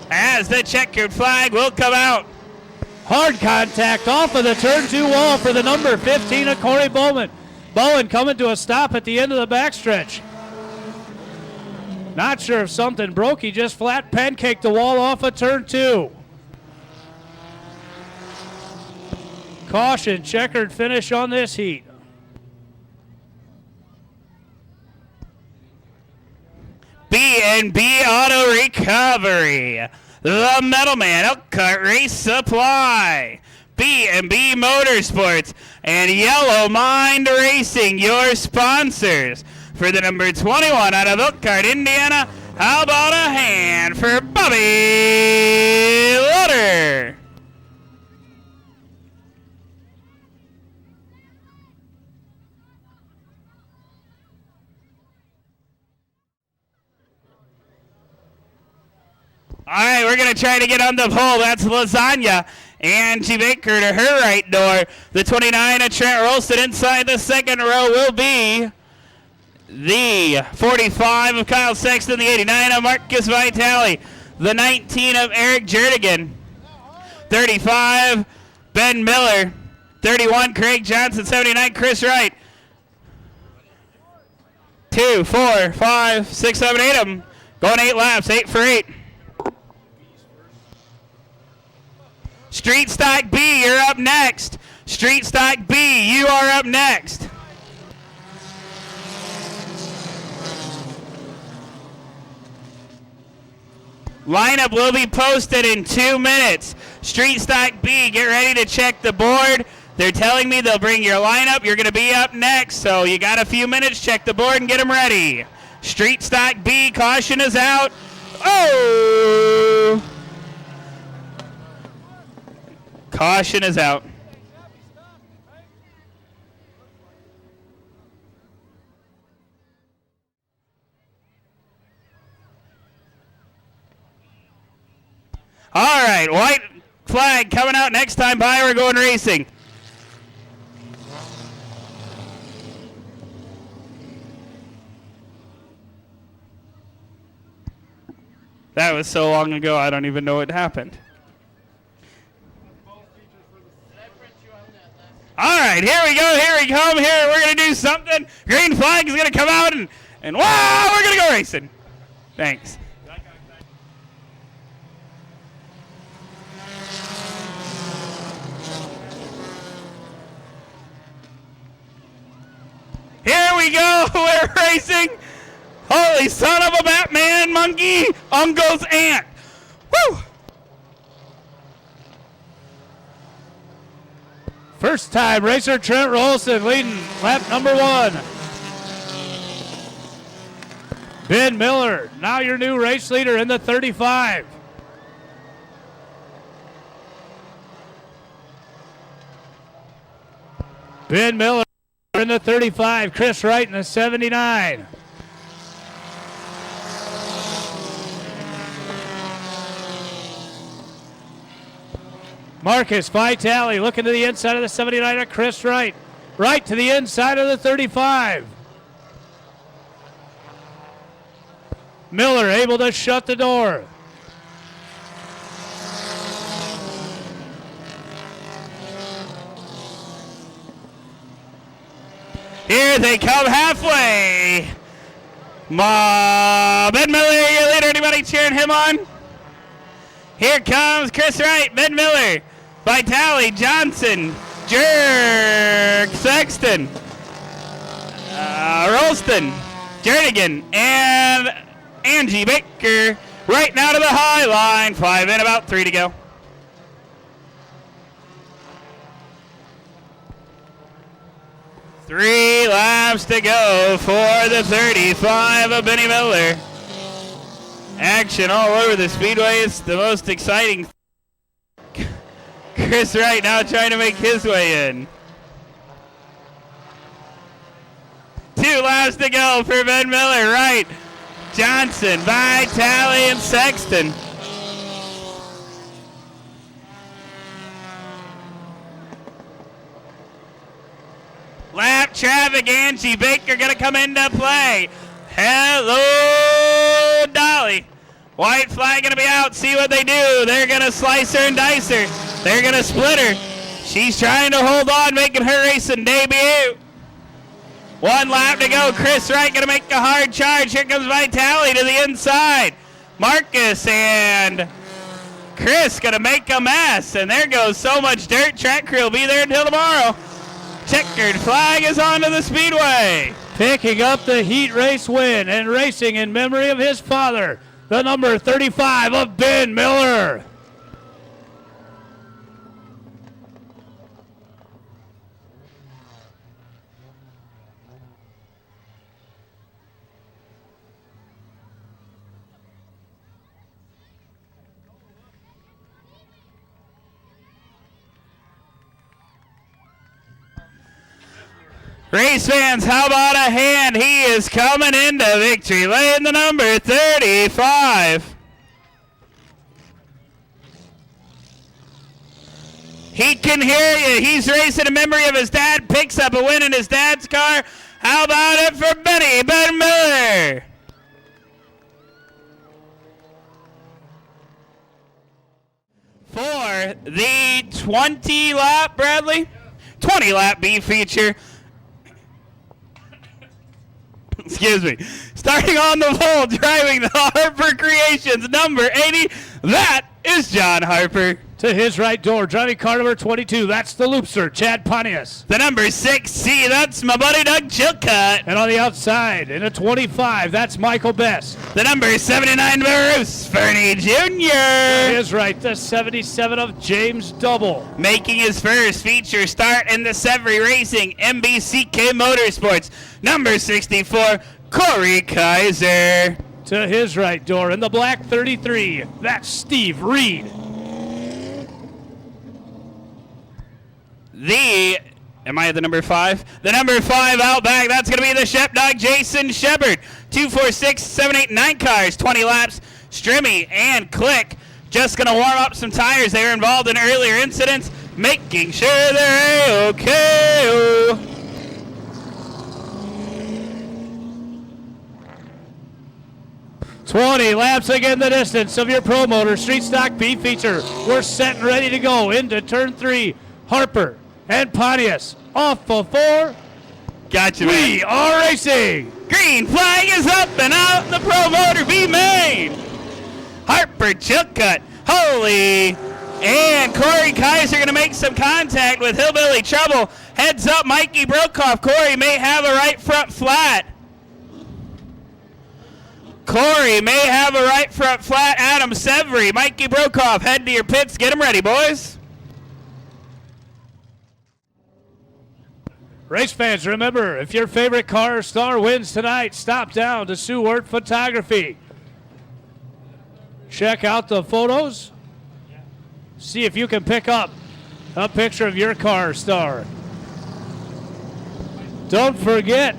as the checkered flag will come out. Hard contact off of the turn 2 wall for the number 15 of Corey Bowman. Bowen coming to a stop at the end of the backstretch. Not sure if something broke. He just flat pancaked the wall off of turn 2. Caution, checkered finish on this heat. B&B Auto Recovery, the Metal Man Elkhart Race Supply, B&B Motorsports, and Yellow Mind Racing, your sponsors. For the number 21 out of Elkhart, Indiana, how about a hand for Bobby Lauder? All right, we're going to try to get on the pole. That's Lasagna. Angie Baker to her right door. The 29 of Trent Rolston inside the second row will be the 45 of Kyle Sexton, the 89 of Marcus Vitale, the 19 of Eric Jernigan, 35 Ben Miller, 31 Craig Johnson, 79 Chris Wright. 2, 4, 5, 6, 7, 8 of them. Going 8 laps, 8 for 8. Street Stock B, you're up next. Street Stock B, you are up next. Lineup will be posted in 2 minutes. Street Stock B, get ready to check the board. They're telling me they'll bring your lineup. You're going to be up next, so you got a few minutes. Check the board and get them ready. Street Stock B, caution is out. Oh! Caution is out. right, white flag coming out next time by. We're going racing. That was so long ago, I don't even know what happened. All right, here we go. Here we come. Here, we're going to do something. Green flag is going to come out, and wow, we're going to go racing. Thanks. Here we go. We're racing. Holy son of a Batman, monkey, uncle's aunt. Woo! First time racer Trent Rolston leading lap number 1. Ben Miller, now your new race leader in the 35. Ben Miller in the 35, Chris Wright in the 79. Marcus Vitale looking to the inside of the 79 at Chris Wright. Right to the inside of the 35. Miller able to shut the door. Here they come halfway. Ben Miller, your leader. Anybody cheering him on? Here comes Chris Wright, Ben Miller, Vitale, Johnson, Jerk, Sexton, Rolston, Jernigan, and Angie Baker. Right now to the high line. 5 in, about 3 to go. Three laps to go for the 35 of Benny Miller. Action all over the speedway. It's the most exciting. Chris Wright now trying to make his way in. 2 laps to go for Ben Miller. Wright, Johnson, Vitale, and Sexton. Lap traffic, Angie Baker going to come into play. Hello, Dolly. White flag going to be out. See what they do. They're going to slice her and dice her. They're going to split her. She's trying to hold on, making her racing debut. 1 lap to go. Chris Wright going to make a hard charge. Here comes Vitale to the inside. Marcus and Chris going to make a mess. And there goes so much dirt. Track crew will be there until tomorrow. Checkered flag is onto the speedway. Picking up the heat race win and racing in memory of his father, the number 35 of Ben Miller. Race fans, how about a hand? He is coming into victory lane, the number 35. He can hear you. He's racing in memory of his dad. Picks up a win in his dad's car. How about it for Ben Miller? For the 20-lap, Bradley? 20-lap B feature. Excuse me. Starting on the pole, driving the Harper Creations, number 80. That is John Harper. To his right door, driving car number 22. That's the Loopster, Chad Pontius. The number 6C, that's my buddy Doug Chilcutt. And on the outside, in a 25, that's Michael Best. The number 79, Bruce Fernie To Jr. his right, the 77 of James Double. Making his first feature start in the Severy Racing MBCK Motorsports, number 64, Corey Kaiser. To his right door, in the black 33, that's Steve Reed. Am I at the number 5? The number 5 out back, that's going to be the Shep Dog, Jason Shepard. 2, 4, 6, 7, 8, 9 cars, 20 laps. Strimmy and Click Just going to warm up some tires. They were involved in earlier incidents, making sure they're A-okay. 20 laps again the distance of your Pro Motor Street Stock B feature. We're set and ready to go into turn 3. Harper and Pontius off of 4. Gotcha, man. We are racing. Green flag is up and out in the Pro Motor B main. Harper Chilcutt, Holy, and Corey Kaiser going to make some contact with Hillbilly Trouble. Heads up, Mikey Brokoff. Corey may have a right front flat. Corey may have a right front flat. Adam Severy, Mikey Brokoff, head to your pits. Get them ready, boys. Race fans, remember, if your favorite car or star wins tonight, stop down to Seward Photography. Check out the photos. See if you can pick up a picture of your car or star. Don't forget,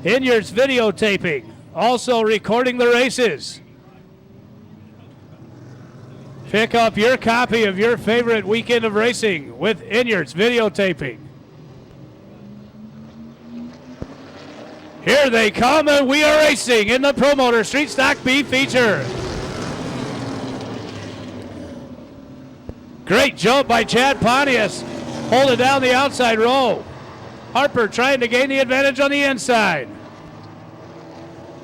Inyard's videotaping. Also recording the races. Pick up your copy of your favorite weekend of racing with Inyard's videotaping. Here they come, and we are racing in the Pro Motor Street Stock B feature. Great jump by Chad Pontius, holding down the outside row. Harper trying to gain the advantage on the inside.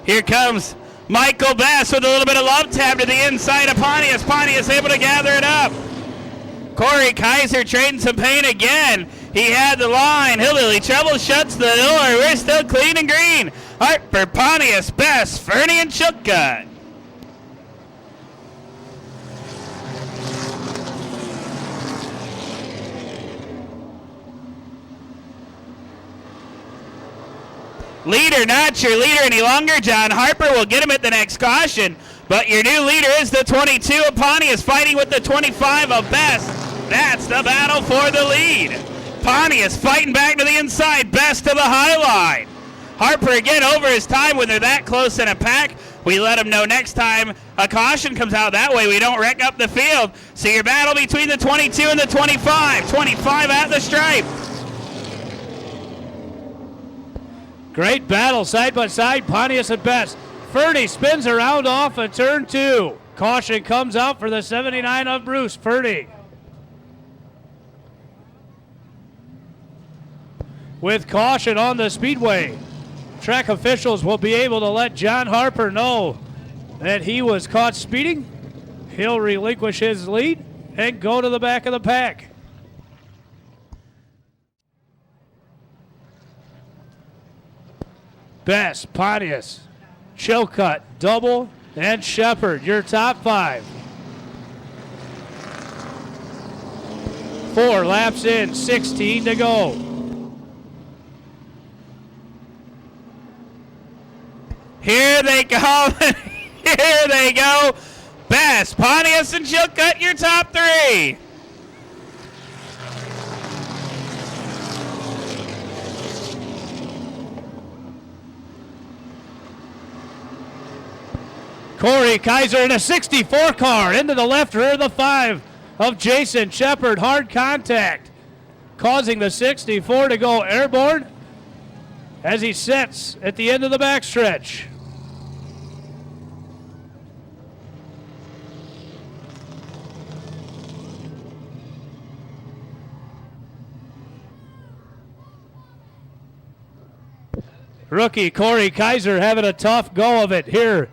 Here comes Michael Bass with a little bit of love tap to the inside of Pontius. Pontius able to gather it up. Corey Kaiser trading some paint again. He had the line. Hillbilly Trouble shuts the door. We're still clean and green. Harper, Pontius, Bass, Fernie, and Chilcutt. Leader, not your leader any longer. John Harper will get him at the next caution. But your new leader is the 22 of Pontius, fighting with the 25 of Best. That's the battle for the lead. Pontius fighting back to the inside. Best to the high line. Harper again over his time when they're that close in a pack. We let him know next time a caution comes out. That way we don't wreck up the field. So your battle between the 22 and the 25. 25 at the stripe. Great battle side by side, Pontius and Best. Fernie spins around off of turn 2. Caution comes out for the 79 of Bruce Fernie. With caution on the speedway, track officials will be able to let John Harper know that he was caught speeding. He'll relinquish his lead and go to the back of the pack. Best, Pontius, Chilcutt, Double, and Shepard, your top 5. 4 laps in, 16 to go. Here they go. Here they go. Best, Pontius, and Chilcutt, your top 3. Corey Kaiser in a 64 car into the left rear of the 5 of Jason Shepard. Hard contact, causing the 64 to go airborne as he sets at the end of the backstretch. Rookie Corey Kaiser having a tough go of it here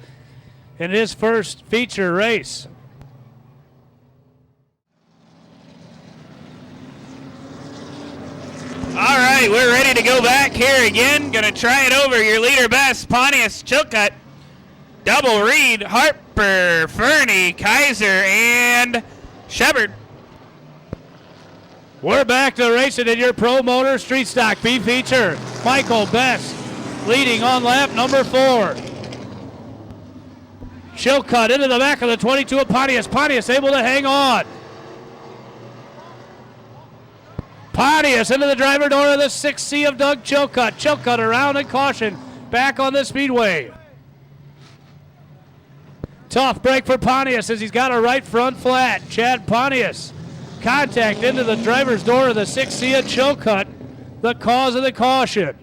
in his first feature race. All right, we're ready to go back here again. Gonna try it over. Your leader, Best, Pontius, Chilcutt, Double, Reed, Harper, Fernie, Kaiser, and Shepard. We're back to racing in your Pro Motor Street Stock B feature. Michael Best leading on lap number 4. Chilcutt into the back of the 22 of Pontius. Pontius able to hang on. Pontius into the driver door of the 6C of Doug Chilcutt. Chilcutt around and caution back on the speedway. Tough break for Pontius as he's got a right front flat. Chad Pontius. Contact into the driver's door of the 6 Sia Chilcutt, the cause of the caution.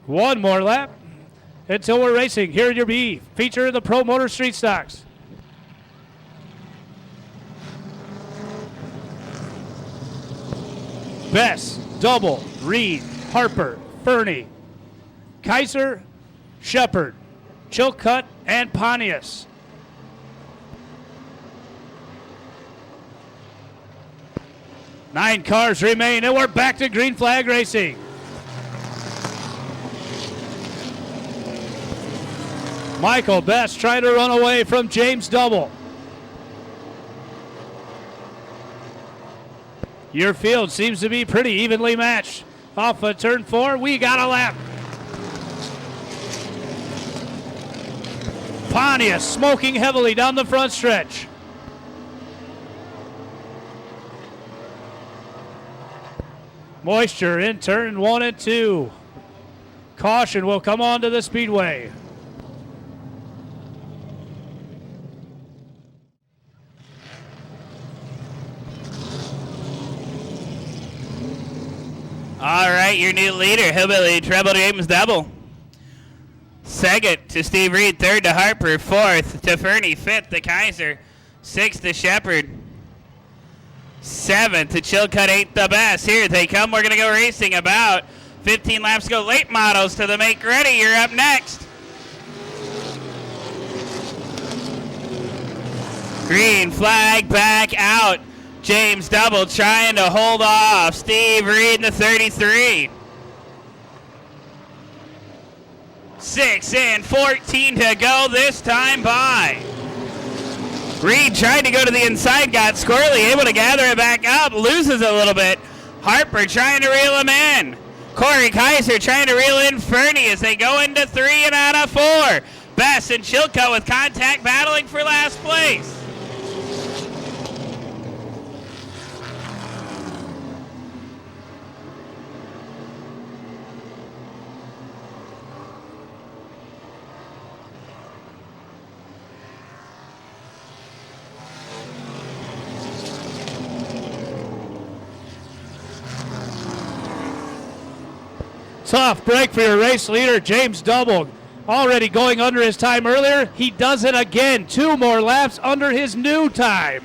One more lap until we're racing. Here at your B, feature of the Pro Motor Street Stocks. Bess, Double, Reed, Harper, Fernie, Kaiser, Shepard, Chilcutt, and Pontius. Nine cars remain, and we're back to green flag racing. Michael Bess trying to run away from James Double. Your field seems to be pretty evenly matched. Off of turn 4, we got a lap. Pontius smoking heavily down the front stretch. Moisture in turn 1 and 2. Caution will come onto the speedway. All right, your new leader, Hillbilly Treble James Double. Second to Steve Reed, third to Harper, fourth to Fernie, fifth to Kaiser, sixth to Shepard, seventh to Chilcutt, eighth to Bess. Here they come. We're going to go racing about 15 laps to go. Late models to the make ready. You're up next. Green flag back out. James Double trying to hold off Steve Reed in the 33. 6 in, 14 to go this time by. Reed tried to go to the inside, got squirrely, able to gather it back up, loses a little bit. Harper trying to reel him in. Corey Kaiser trying to reel in Fernie as they go into 3 and out of 4. Bess and Chilcutt with contact battling for last place. Tough break for your race leader, James Double. Already going under his time earlier. He does it again. 2 more laps under his new time.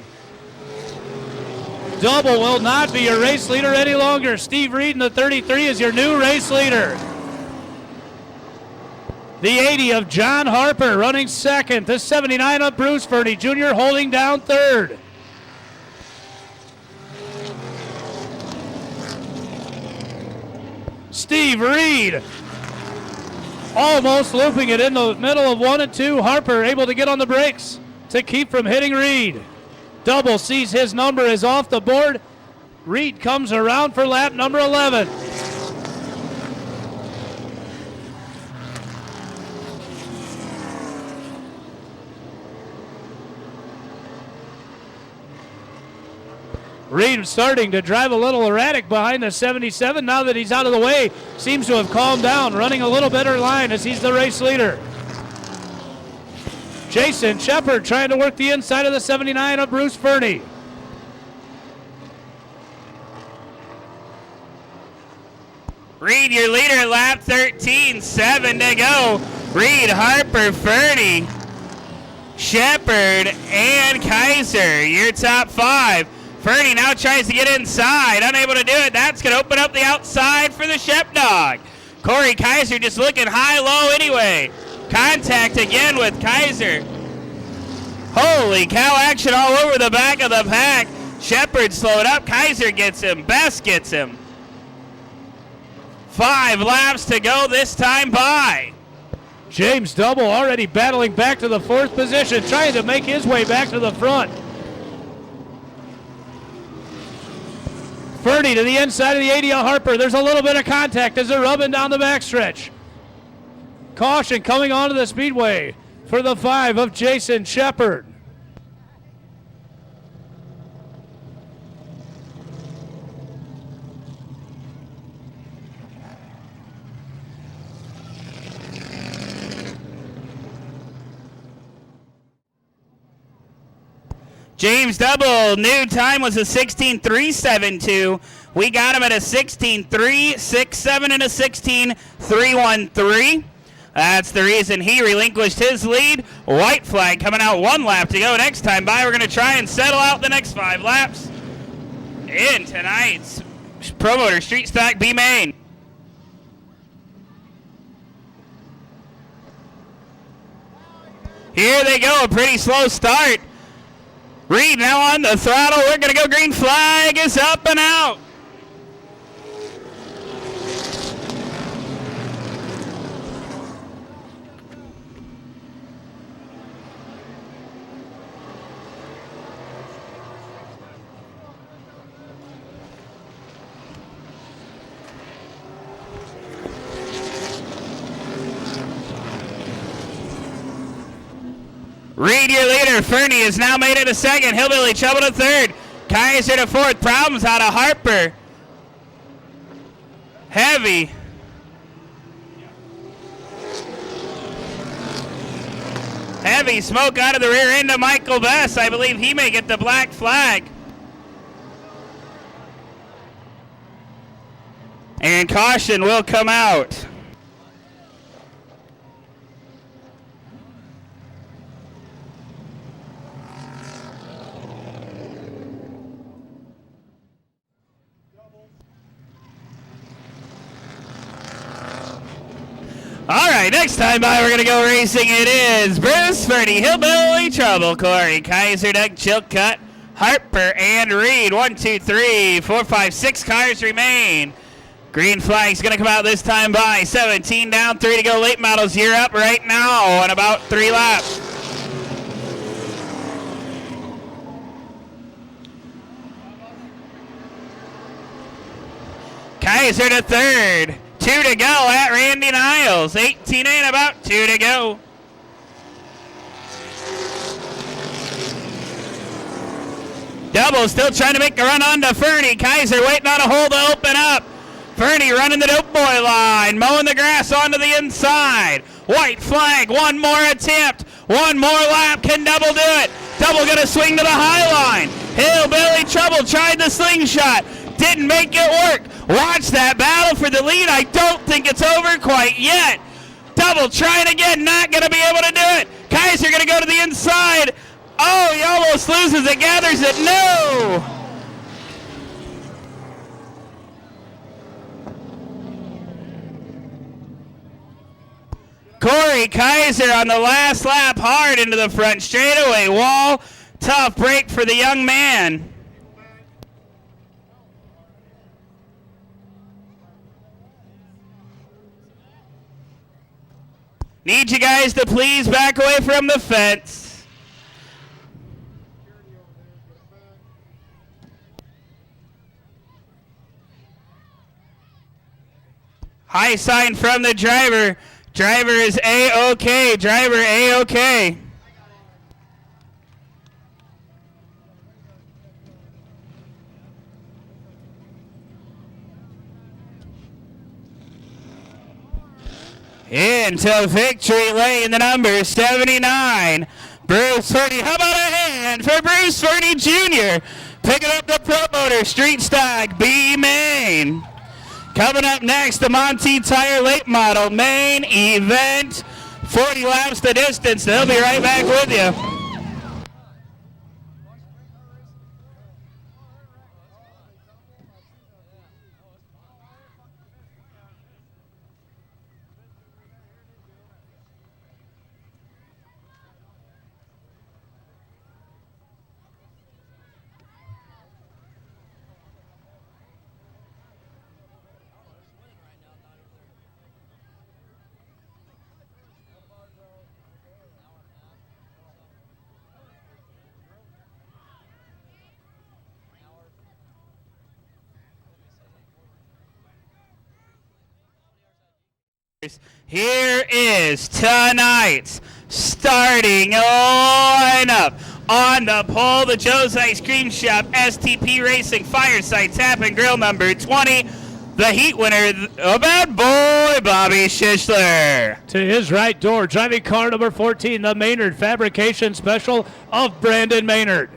Double will not be your race leader any longer. Steve Reed in the 33 is your new race leader. The 80 of John Harper running second. The 79 of Bruce Fernie Jr. holding down third. Steve Reed almost looping it in the middle of 1 and 2. Harper able to get on the brakes to keep from hitting Reed. Double sees his number is off the board. Reed comes around for lap number 11. Reed starting to drive a little erratic behind the 77. Now that he's out of the way, seems to have calmed down, running a little better line as he's the race leader. Jason Shepard trying to work the inside of the 79 of Bruce Fernie. Reed, your leader, lap 13, 7 to go. Reed, Harper, Fernie, Shepard, and Kaiser, your top 5. Fernie now tries to get inside, unable to do it. That's going to open up the outside for the Shep Dog. Corey Kaiser just looking high-low anyway. Contact again with Kaiser. Holy cow, action all over the back of the pack. Shepard slowed up. Kaiser gets him. Bess gets him. 5 laps to go this time by. James Double already battling back to the 4th position, trying to make his way back to the front. Fernie to the inside of the 80 of Harper. There's a little bit of contact as they're rubbing down the backstretch. Caution coming onto the speedway for the 5 of Jason Shepard. James Double, new time was a 16.372. We got him at a 16.367 and a 16.313. That's the reason he relinquished his lead. White flag coming out 1 lap to go. Next time by, we're going to try and settle out the next 5 laps in tonight's Promoter Street Stock B Main. Here they go, a pretty slow start. Reed now on the throttle. We're going to go. Green flag is up and out. Reed, your leader. Fernie has now made it a second. Hillbilly Trouble to third. Kaiser to fourth. Problems out of Harper. Heavy. Heavy smoke out of the rear end of Michael Bess. I believe he may get the black flag. And caution will come out. All right, next time by, we're going to go racing. It is Bruce Fernie, Hillbilly Trouble, Corey Kaiser, Doug Chilcutt, Harper, and Reed. 1, 2, 3, 4, 5, 6 cars remain. Green flag's going to come out this time by. 17 down, 3 to go. Late models, you're up right now on about 3 laps. Kaiser to third. 2 to go at Randy Niles. 18 in, about 2 to go. Double still trying to make a run on to Fernie. Kaiser waiting on a hole to open up. Fernie running the dope boy line, mowing the grass onto the inside. White flag, 1 more attempt. 1 more lap, can Double do it? Double gonna swing to the high line. Hillbilly Trouble tried the slingshot. Didn't make it work. Watch that battle for the lead. I don't think it's over quite yet. Double trying again, not going to be able to do it. Kaiser going to go to the inside. Oh, he almost loses it, gathers it. No! Corey Kaiser on the last lap, hard into the front straightaway wall. Tough break for the young man. Need you guys to please back away from the fence. High sign from the driver. Driver is A-OK. Driver A-OK. Into victory lane, the number 79, Bruce Fernie. How about a hand for Bruce Fernie Jr. picking up the Promoter Street Stock B Main. Coming up next, the Monty Tire Late Model main event. 40 laps the distance. They'll be right back with you. Here is tonight's starting lineup. On the pole, the Joe's Ice Cream Shop, STP Racing, Fireside Tap and Grill number 20. The heat winner, a bad boy, Bobby Schischler. To his right door, driving car number 14, the Maynard Fabrication Special of Brandon Maynard.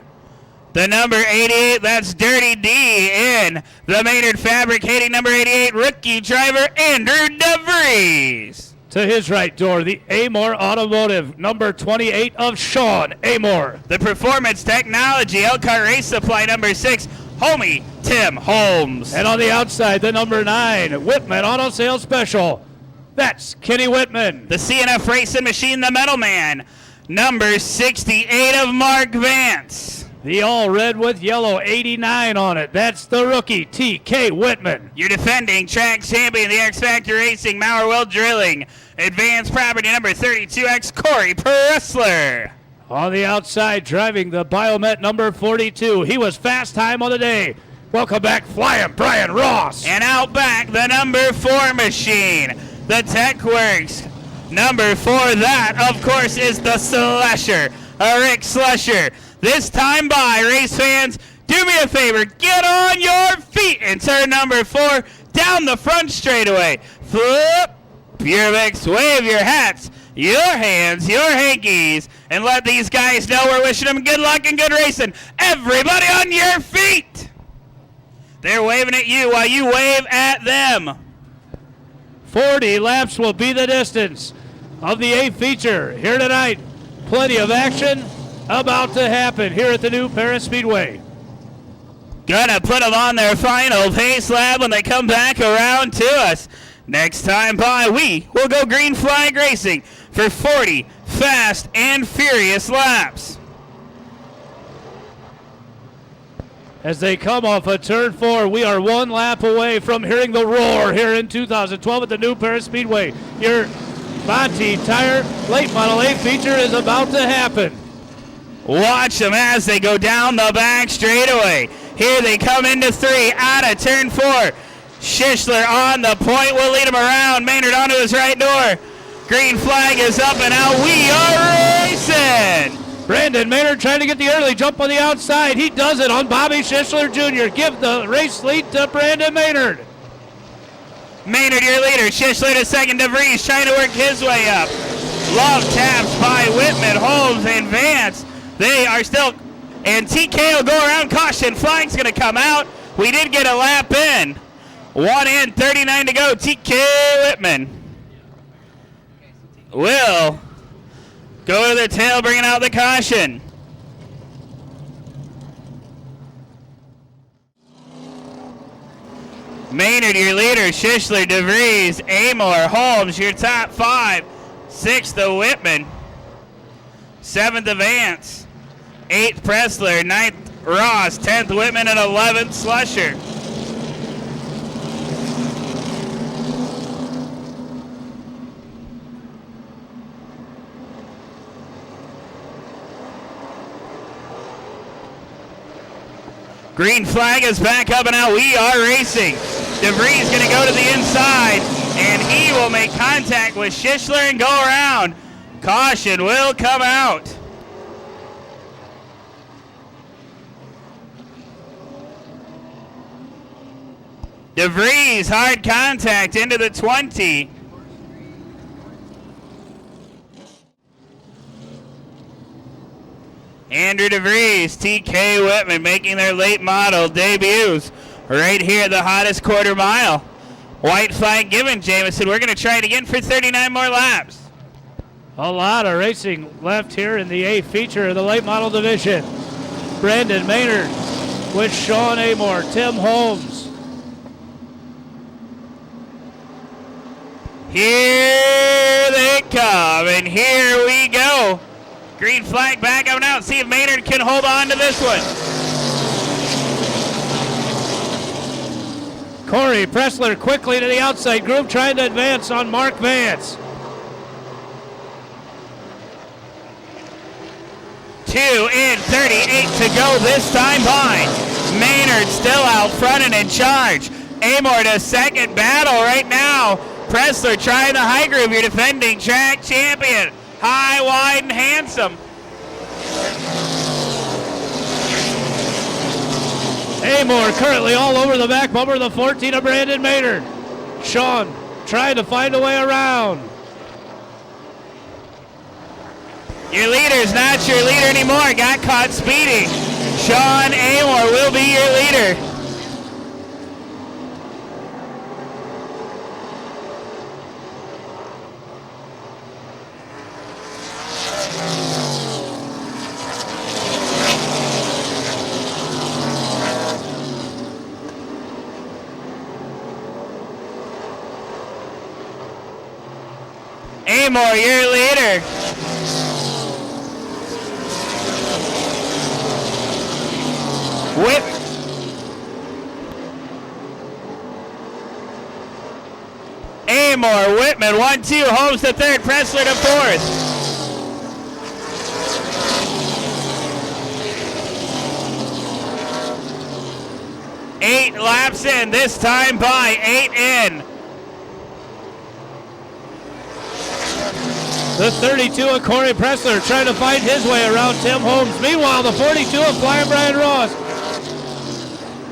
The number 88, that's Dirty D in the Maynard Fabricating number 88 rookie driver Andrew DeVries. To his right door, the Amor Automotive, number 28 of Sean Amor. The Performance Technology Elkhart Race Supply number 6, Homie Tim Holmes. And on the outside, the number 9, Whitman Auto Sales Special. That's Kenny Whitman. The CNF Racing Machine, the Metal Man, number 68 of Mark Vance. The all red with yellow, 89 on it. That's the rookie, T.K. Whitman. Your defending track champion, the X Factor Racing, Mauer Well Drilling, Advanced Property number 32X, Corey Pressler. On the outside, driving the Biomet number 42. He was fast time on the day. Welcome back, flying Brian Ross. And out back, the number 4 machine, the TechWorks. Number 4, that, of course, is the Slusher, Rick Slusher. This time by, race fans, do me a favor, get on your feet and turn number 4 down the front straightaway. Flip your mix, wave your hats, your hands, your hankies, and let these guys know we're wishing them good luck and good racing. Everybody on your feet. They're waving at you while you wave at them. 40 laps will be the distance of the A feature here tonight. Plenty of action about to happen here at the new Paris Speedway. Gonna put them on their final pace lap when they come back around to us. Next time by, we will go green flag racing for 40 fast and furious laps. As they come off of turn 4, we are 1 lap away from hearing the roar here in 2012 at the new Paris Speedway. Your Monty Tire late model A feature is about to happen. Watch them as they go down the back straightaway. Here they come into 3, out of turn 4. Schischler on the point will lead him around. Maynard onto his right door. Green flag is up and out. We are racing. Brandon Maynard trying to get the early jump on the outside. He does it on Bobby Schischler Jr. Give the race lead to Brandon Maynard. Maynard, your leader. Schischler to second. DeVries trying to work his way up. Love taps by Whitman, Holmes, and Vance. They are still, and TK will go around. Caution, flag's going to come out. We did get a lap in. 1 in, 39 to go. TK Whitman will go to the tail, bringing out the caution. Maynard, your leader. Schischler, DeVries, Amor, Holmes, your top 5. 6th to Whitman. 7th to Vance. 8th Pressler. 9th Ross. 10th Whitman, and 11th Slusher. Green flag is back up and out. We are racing. DeVries going to go to the inside, and he will make contact with Schischler and go around. Caution will come out. DeVries, hard contact into the 20. Andrew DeVries, TK Whitman making their late model debuts right here at the hottest quarter mile. White flag given, Jamison. We're going to try it again for 39 more laps. A lot of racing left here in the A feature of the late model division. Brandon Maynard with Sean Amor, Tim Holmes. Here they come, and here we go. Green flag back up now. See if Maynard can hold on to this one. Corey Pressler quickly to the outside group, trying to advance on Mark Vance. 2 in, 38 to go this time by. Maynard still out front and in charge. Amor to second battle right now. Pressler trying the high groove, your defending track champion. High, wide, and handsome. Amor currently all over the back bumper of the 14 of Brandon Maynard. Sean trying to find a way around. Your leader's not your leader anymore. Got caught speeding. Sean Amor will be your leader. Amor, your leader. Whip. Amor, Whitman, 1-2. Holmes to third, Pressler to fourth. Eight laps in, this time by 8 in. The 32 of Corey Pressler trying to find his way around Tim Holmes. Meanwhile, the 42 of Flying Brian Ross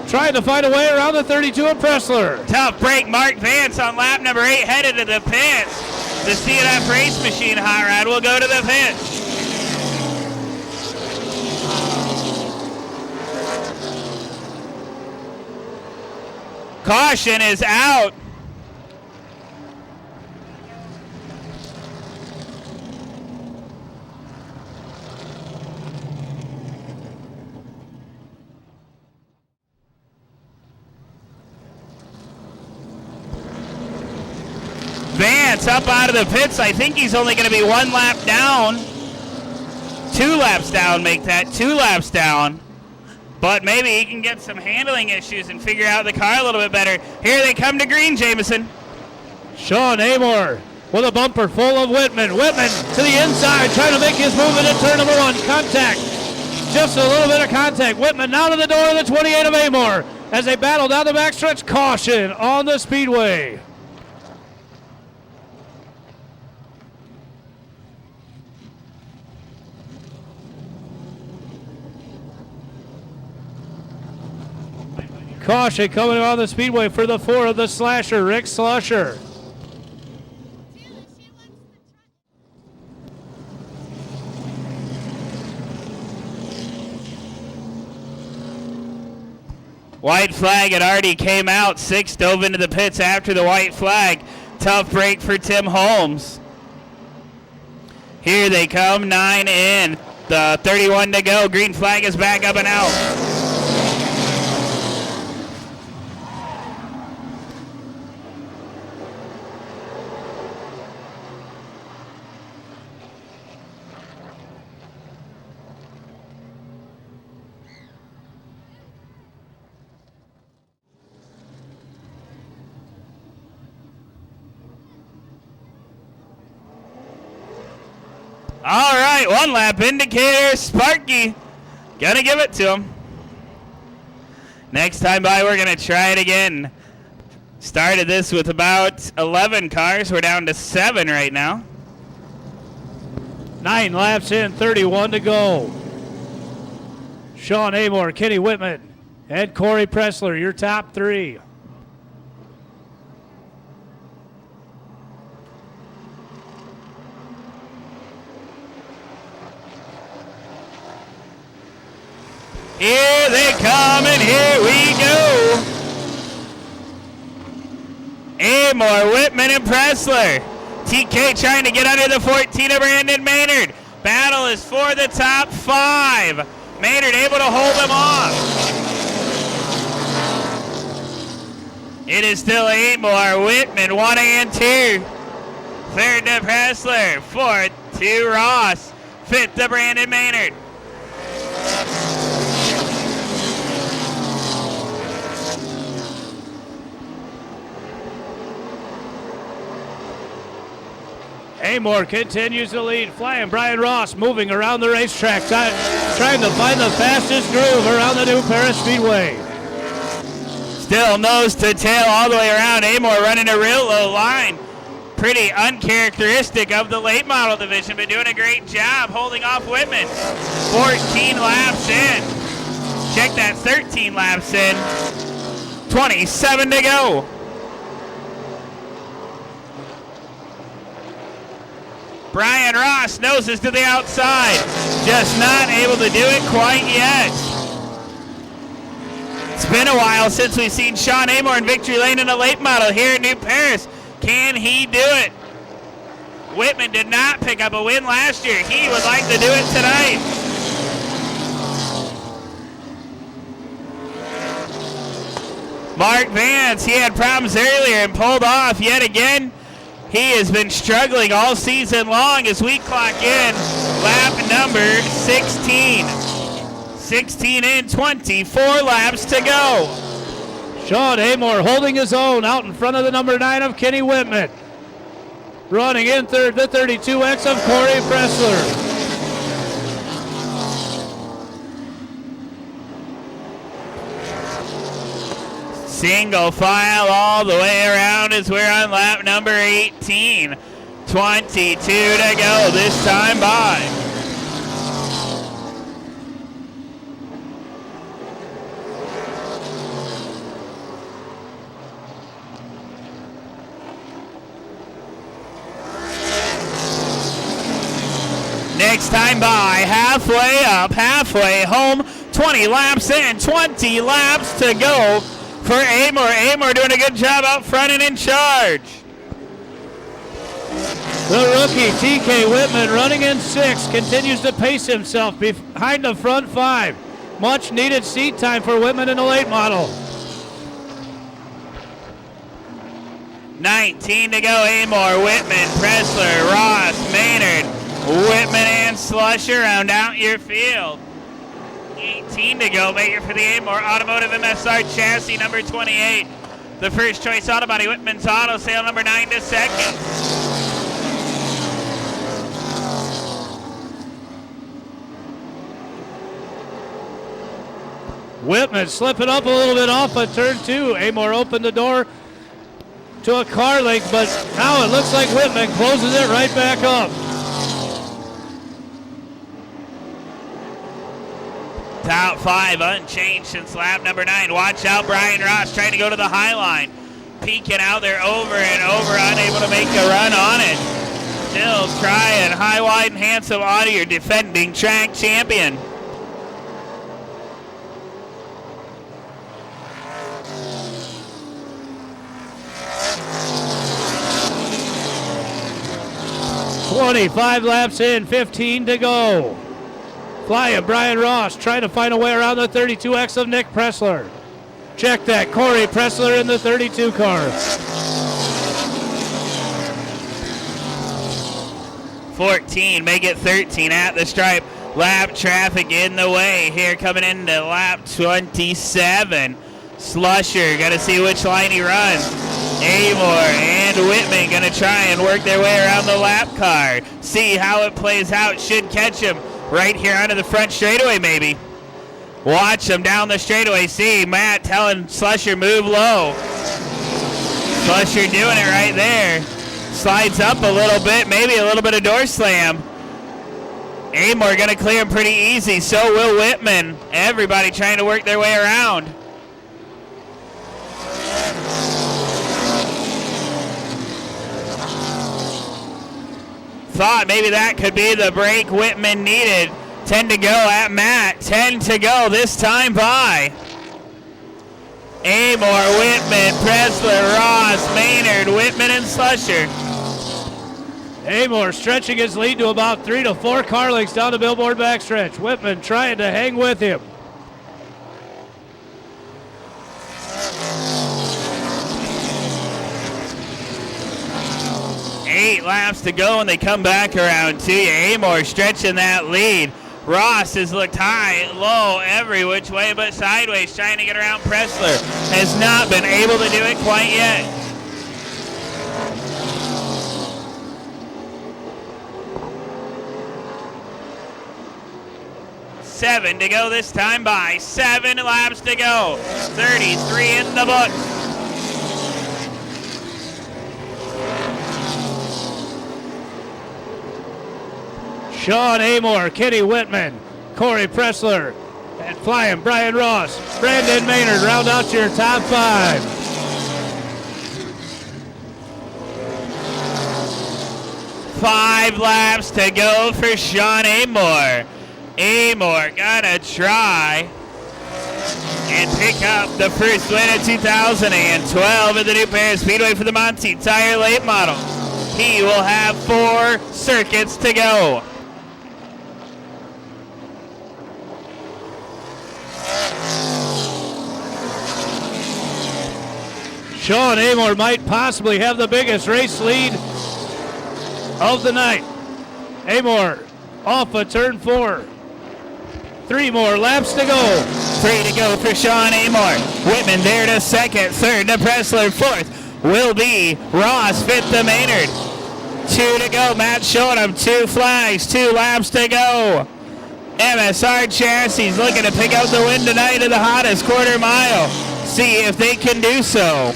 trying to find a way around the 32 of Pressler. Tough break, Mark Vance on lap number 8 headed to the pits. The CNF Race Machine Hot Rod will go to the pits. Caution is out. Vance up out of the pits. I think he's only going to be 1 lap down. 2 laps down, make that 2 laps down. But maybe he can get some handling issues and figure out the car a little bit better. Here they come to green, Jameson. Sean Amor with a bumper full of Whitman. Whitman to the inside, trying to make his move into turn number 1. Contact. Just a little bit of contact. Whitman now to the door of the 28 of Amor as they battle down the backstretch. Caution on the speedway. Caution coming on the speedway for the 4 of the Slasher, Rick Slusher. White flag had already came out. 6 dove into the pits after the white flag. Tough break for Tim Holmes. Here they come, 9 in. The 31 to go. Green flag is back up and out. All right, 1 lap indicator, Sparky. Gonna give it to him. Next time by, we're gonna try it again. Started this with about 11 cars. We're down to 7 right now. 9 laps in, 31 to go. Sean Amor, Kenny Whitman, and Corey Pressler, your top 3. Here they come, and here we go. Amor, Whitman, and Pressler. TK trying to get under the 14 of Brandon Maynard. Battle is for the top 5. Maynard able to hold him off. It is still Amor, Whitman, 1 and 2. 3rd to Pressler. 4th to Ross. 5th to Brandon Maynard. Amor continues to lead. Flying Brian Ross moving around the racetrack, trying to find the fastest groove around the new Paris Speedway. Still nose to tail all the way around. Amor running a real low line. Pretty uncharacteristic of the late model division, but doing a great job holding off Whitman. 14 laps in. Check that, 13 laps in. 27 to go. Brian Ross noses to the outside. Just not able to do it quite yet. It's been a while since we've seen Sean Amor in victory lane in a late model here in New Paris. Can he do it? Whitman did not pick up a win last year. He would like to do it tonight. Mark Vance, he had problems earlier and pulled off yet again. He has been struggling all season long as we clock in lap number 16. 16 in, 24 laps to go. Sean Amor holding his own out in front of the number 9 of Kenny Whitman. Running in third, the 32X of Corey Pressler. Single file all the way around as we're on lap number 18. 22 to go this time by. Next time by, halfway up, halfway home, 20 laps in, 20 laps to go for Amor. Amor doing a good job out front and in charge. The rookie TK Whitman running in 6th continues to pace himself behind the front 5. Much needed seat time for Whitman in the late model. 19 to go, Amor, Whitman, Pressler, Ross, Maynard, Whitman and Slusher round out your field. 18 to go, Maker for the Amor Automotive MSR chassis number 28. The first choice auto body, Whitman's Auto Sale number 9 to second. Whitman slipping up a little bit off of turn 2. Amor opened the door to a car link, but now it looks like Whitman closes it right back up. Top 5 unchanged since lap number 9. Watch out, Brian Ross trying to go to the high line. Peeking out there over and over, unable to make a run on it. Still trying. High, wide, and handsome auto, your defending track champion. "25 laps in, 15 to go. Flying Brian Ross trying to find a way around the 32X of Nick Pressler. Check that, Corey Pressler in the 32 car. 14, make it 13 at the stripe. Lap traffic in the way here coming into lap 27. Slusher, got to see which line he runs. Amor and Whitman going to try and work their way around the lap car. See how it plays out. Should catch him right here onto the front straightaway maybe. Watch him down the straightaway. See Matt telling Slusher move low. Slusher doing it right there. Slides up a little bit, maybe a little bit of door slam. Amor going to clear him pretty easy. So will Whitman. Everybody trying to work their way around. Thought maybe that could be the break Whitman needed. 10 to go at Matt. 10 to go this time by. Amor, Whitman, Pressler, Ross, Maynard, Whitman, and Slusher. Amor stretching his lead to about 3 to 4 car lengths down the Billboard backstretch. Whitman trying to hang with him. Eight laps to go and they come back around to you. Amor stretching that lead. Ross has looked high, low, every which way but sideways, trying to get around Pressler. Has not been able to do it quite yet. Seven to go this time by. 7 laps to go. 33 in the book. Sean Amor, Kenny Whitman, Corey Pressler, and flying Brian Ross, Brandon Maynard round out your top 5. 5 laps to go for Sean Amor. Amor gonna try and pick up the first win of 2012 at the New Paris Speedway for the Monty Tire Late Model. He will have 4 circuits to go. Sean Amor might possibly have the biggest race lead of the night. Amor off of turn 4. 3 more laps to go. 3 to go for Sean Amor. Whitman there to second. Third to Pressler. Fourth will be Ross. Fifth to Maynard. 2 to go. Matt showing him 2 flags. 2 laps to go. MSR Chassis looking to pick out the win tonight of the hottest quarter mile. See if they can do so.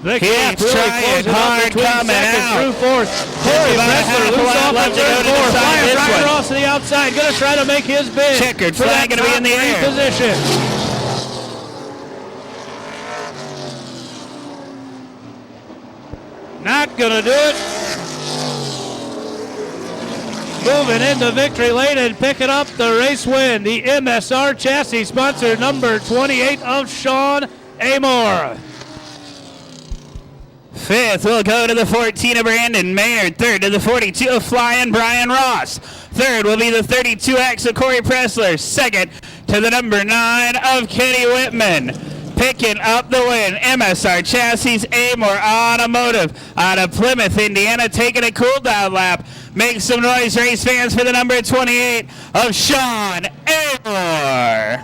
The Keeps gap really trying closing hard, up between coming second out. through fourth. Corey about a Pressler half loose lap off left of to go turn to 4. decide Flying this Brian one. Ross to the outside, going to try to make his bid. Checkered for flag that gonna be in the top 3 air. position. Not going to do it. Moving into victory lane and picking up the race win. The MSR Chassis sponsor number 28 of Sean Amor. Fifth will go to the 14 of Brandon Maynard. Third to the 42 of Flying Brian Ross. Third will be the 32X of Corey Pressler. Second to the number 9 of Kenny Whitman. Picking up the win, MSR Chassis Amor Automotive out of Plymouth, Indiana, taking a cool down lap. Make some noise, race fans, for the number 28 of Sean Amor.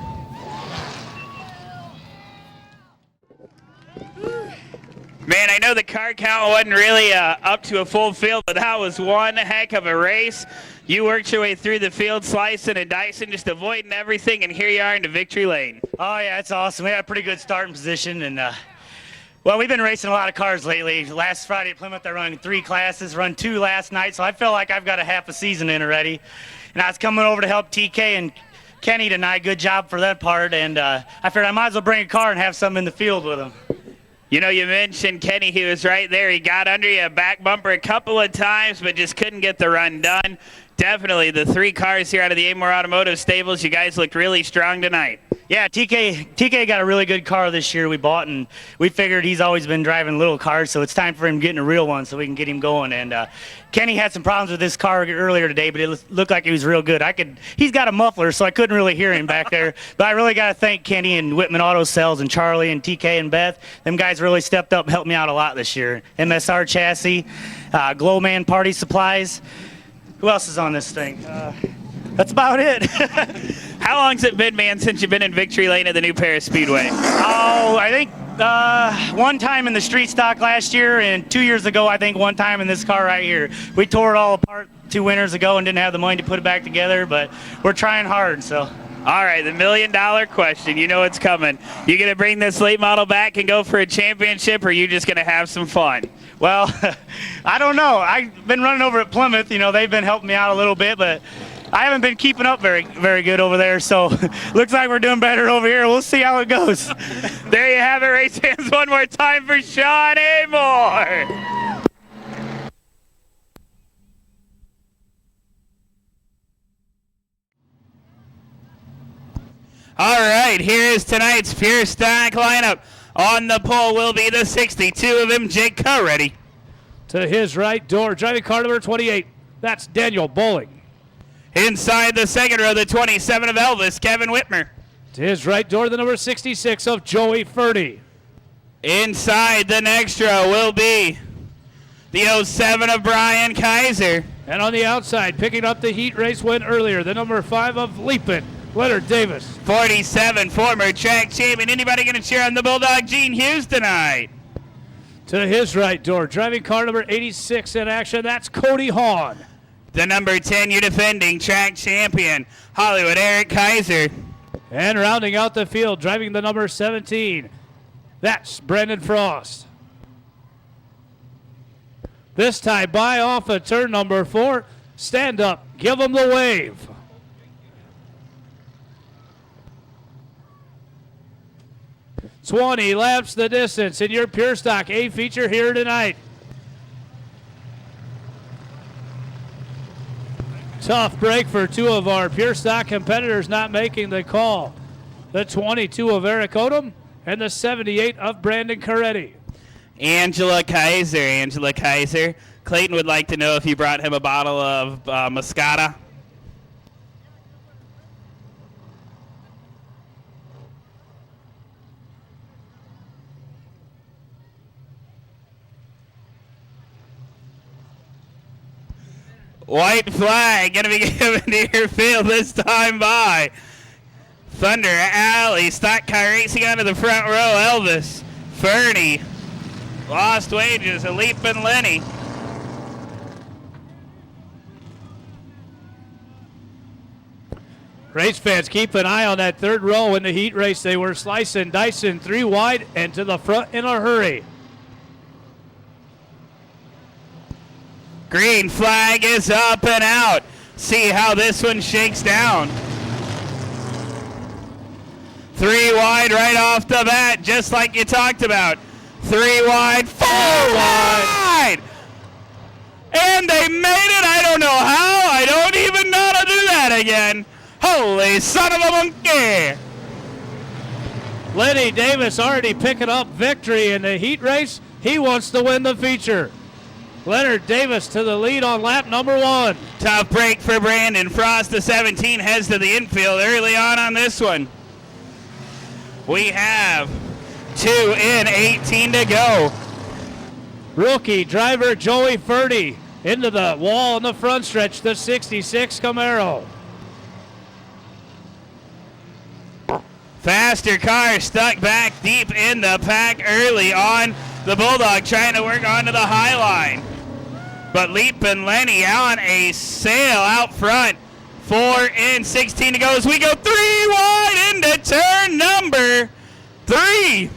Man, I know the car count wasn't really up to a full field, but that was one heck of a race. You worked your way through the field, slicing and dicing, just avoiding everything, and here you are into victory lane. Oh, yeah, it's awesome. We had a pretty good starting position, and, well, we've been racing a lot of cars lately. Last Friday at Plymouth, I run 3 classes, run 2 last night, so I feel like I've got a half a season in already. And I was coming over to help TK and Kenny tonight. Good job for that part, and I figured I might as well bring a car and have some in the field with them. You know, you mentioned Kenny. He was right there. He got under you, back bumper a couple of times, but just couldn't get the run done. Definitely the 3 cars here out of the Amor Automotive stables. You guys looked really strong tonight. Yeah, TK got a really good car this year we bought, and we figured he's always been driving little cars, so it's time for him getting a real one so we can get him going. And Kenny had some problems with this car earlier today, but it looked like he was real good. He's got a muffler, so I couldn't really hear him back there. But I really got to thank Kenny and Whitman Auto Sales and Charlie and TK and Beth. Them guys really stepped up and helped me out a lot this year. MSR Chassis, Glowman Party Supplies. Who else is on this thing? That's about it. How long's it been, man, since you've been in victory lane at the New Paris Speedway? Oh, I think one time in the street stock last year, and 2 years ago, I think one time in this car right here. We tore it all apart 2 winters ago and didn't have the money to put it back together, but we're trying hard, so. All right, the $1 million question. You know it's coming. You going to bring this late model back and go for a championship, or are you just going to have some fun? Well, I don't know. I've been running over at Plymouth. You know, they've been helping me out a little bit, but I haven't been keeping up very good over there, so looks like we're doing better over here. We'll see how it goes. There you have it, race fans. One more time for Sean Amor. All right, here is tonight's Pure Stock lineup. On the pole will be the 62 of him, Jake Ready. To his right door, driving car number 28. That's Daniel Bowling. Inside the second row, the 27 of Elvis, Kevin Whitmer. To his right door, the number 66 of Joey Ferdy. Inside the next row will be the 07 of Brian Kaiser. And on the outside, picking up the heat race win earlier, the number 5 of Leapin, Leonard Davis. 47, former track champion. Anybody going to cheer on the Bulldog, Gene Hughes, tonight? To his right door, driving car number 86 in action, that's Cody Hahn. The number 10, your defending track champion, Hollywood Eric Kaiser. And rounding out the field, driving the number 17, that's Brendan Frost. This time by off of turn number 4. Stand up, give them the wave. 20 laps the distance in your Pure Stock A feature here tonight. Tough break for two of our Pure Stock competitors not making the call. The 22 of Eric Odom and the 78 of Brandon Coretti. Angela Kaiser. Clayton would like to know if you brought him a bottle of Moscata. White flag going to be given to your field this time by Thunder Alley. Stock car racing onto the front row. Elvis, Fernie, Lost Wages, Elite and Lenny. Race fans, keep an eye on that third row in the heat race. They were slicing, dicing 3 wide and to the front in a hurry. Green flag is up and out. See how this one shakes down. 3 wide right off the bat, just like you talked about. 3 wide, 4 wide. And they made it. I don't know how. I don't even know how to do that again. Holy son of a monkey. Lenny Davis already picking up victory in the heat race. He wants to win the feature. Leonard Davis to the lead on lap number 1. Tough break for Brandon Frost. The 17 heads to the infield early on this one. We have 2 in, 18 to go. Rookie driver Joey Ferdy into the wall in the front stretch, the 66 Camaro. Faster car stuck back deep in the pack early on. The Bulldog trying to work onto the high line. But Leap and Lenny on a sail out front. 4 in, 16 to go as we go 3 wide into turn number 3.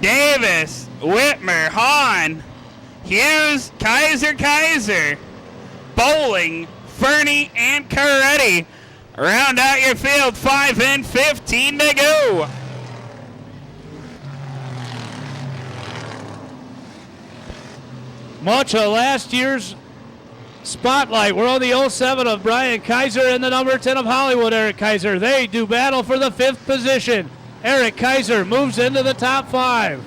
Davis, Whitmer, Hahn, Hughes, Kaiser, Bowling, Fernie, and Coretti. Round out your field, 5 in, 15 to go. Much of last year's spotlight. We're on the 07 of Brian Kaiser and the number 10 of Hollywood, Eric Kaiser. They do battle for the 5th position. Eric Kaiser moves into the top 5.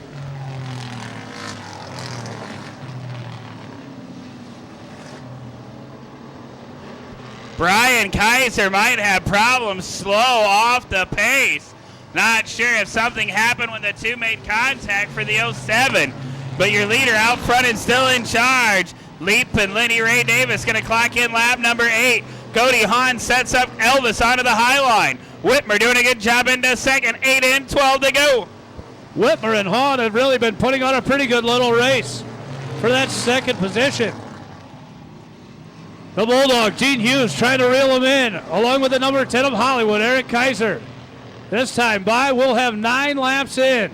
Brian Kaiser might have problems slow off the pace. Not sure if something happened when the two made contact for the 07. But your leader out front is still in charge. Leap and Lenny Ray Davis going to clock in lap number 8. Cody Hahn sets up Elvis onto the high line. Whitmer doing a good job into second. 8 in, 12 to go. Whitmer and Hahn have really been putting on a pretty good little race for that second position. The Bulldog, Gene Hughes, trying to reel him in, along with the number 10 of Hollywood, Eric Kaiser. This time by, we'll have 9 laps in.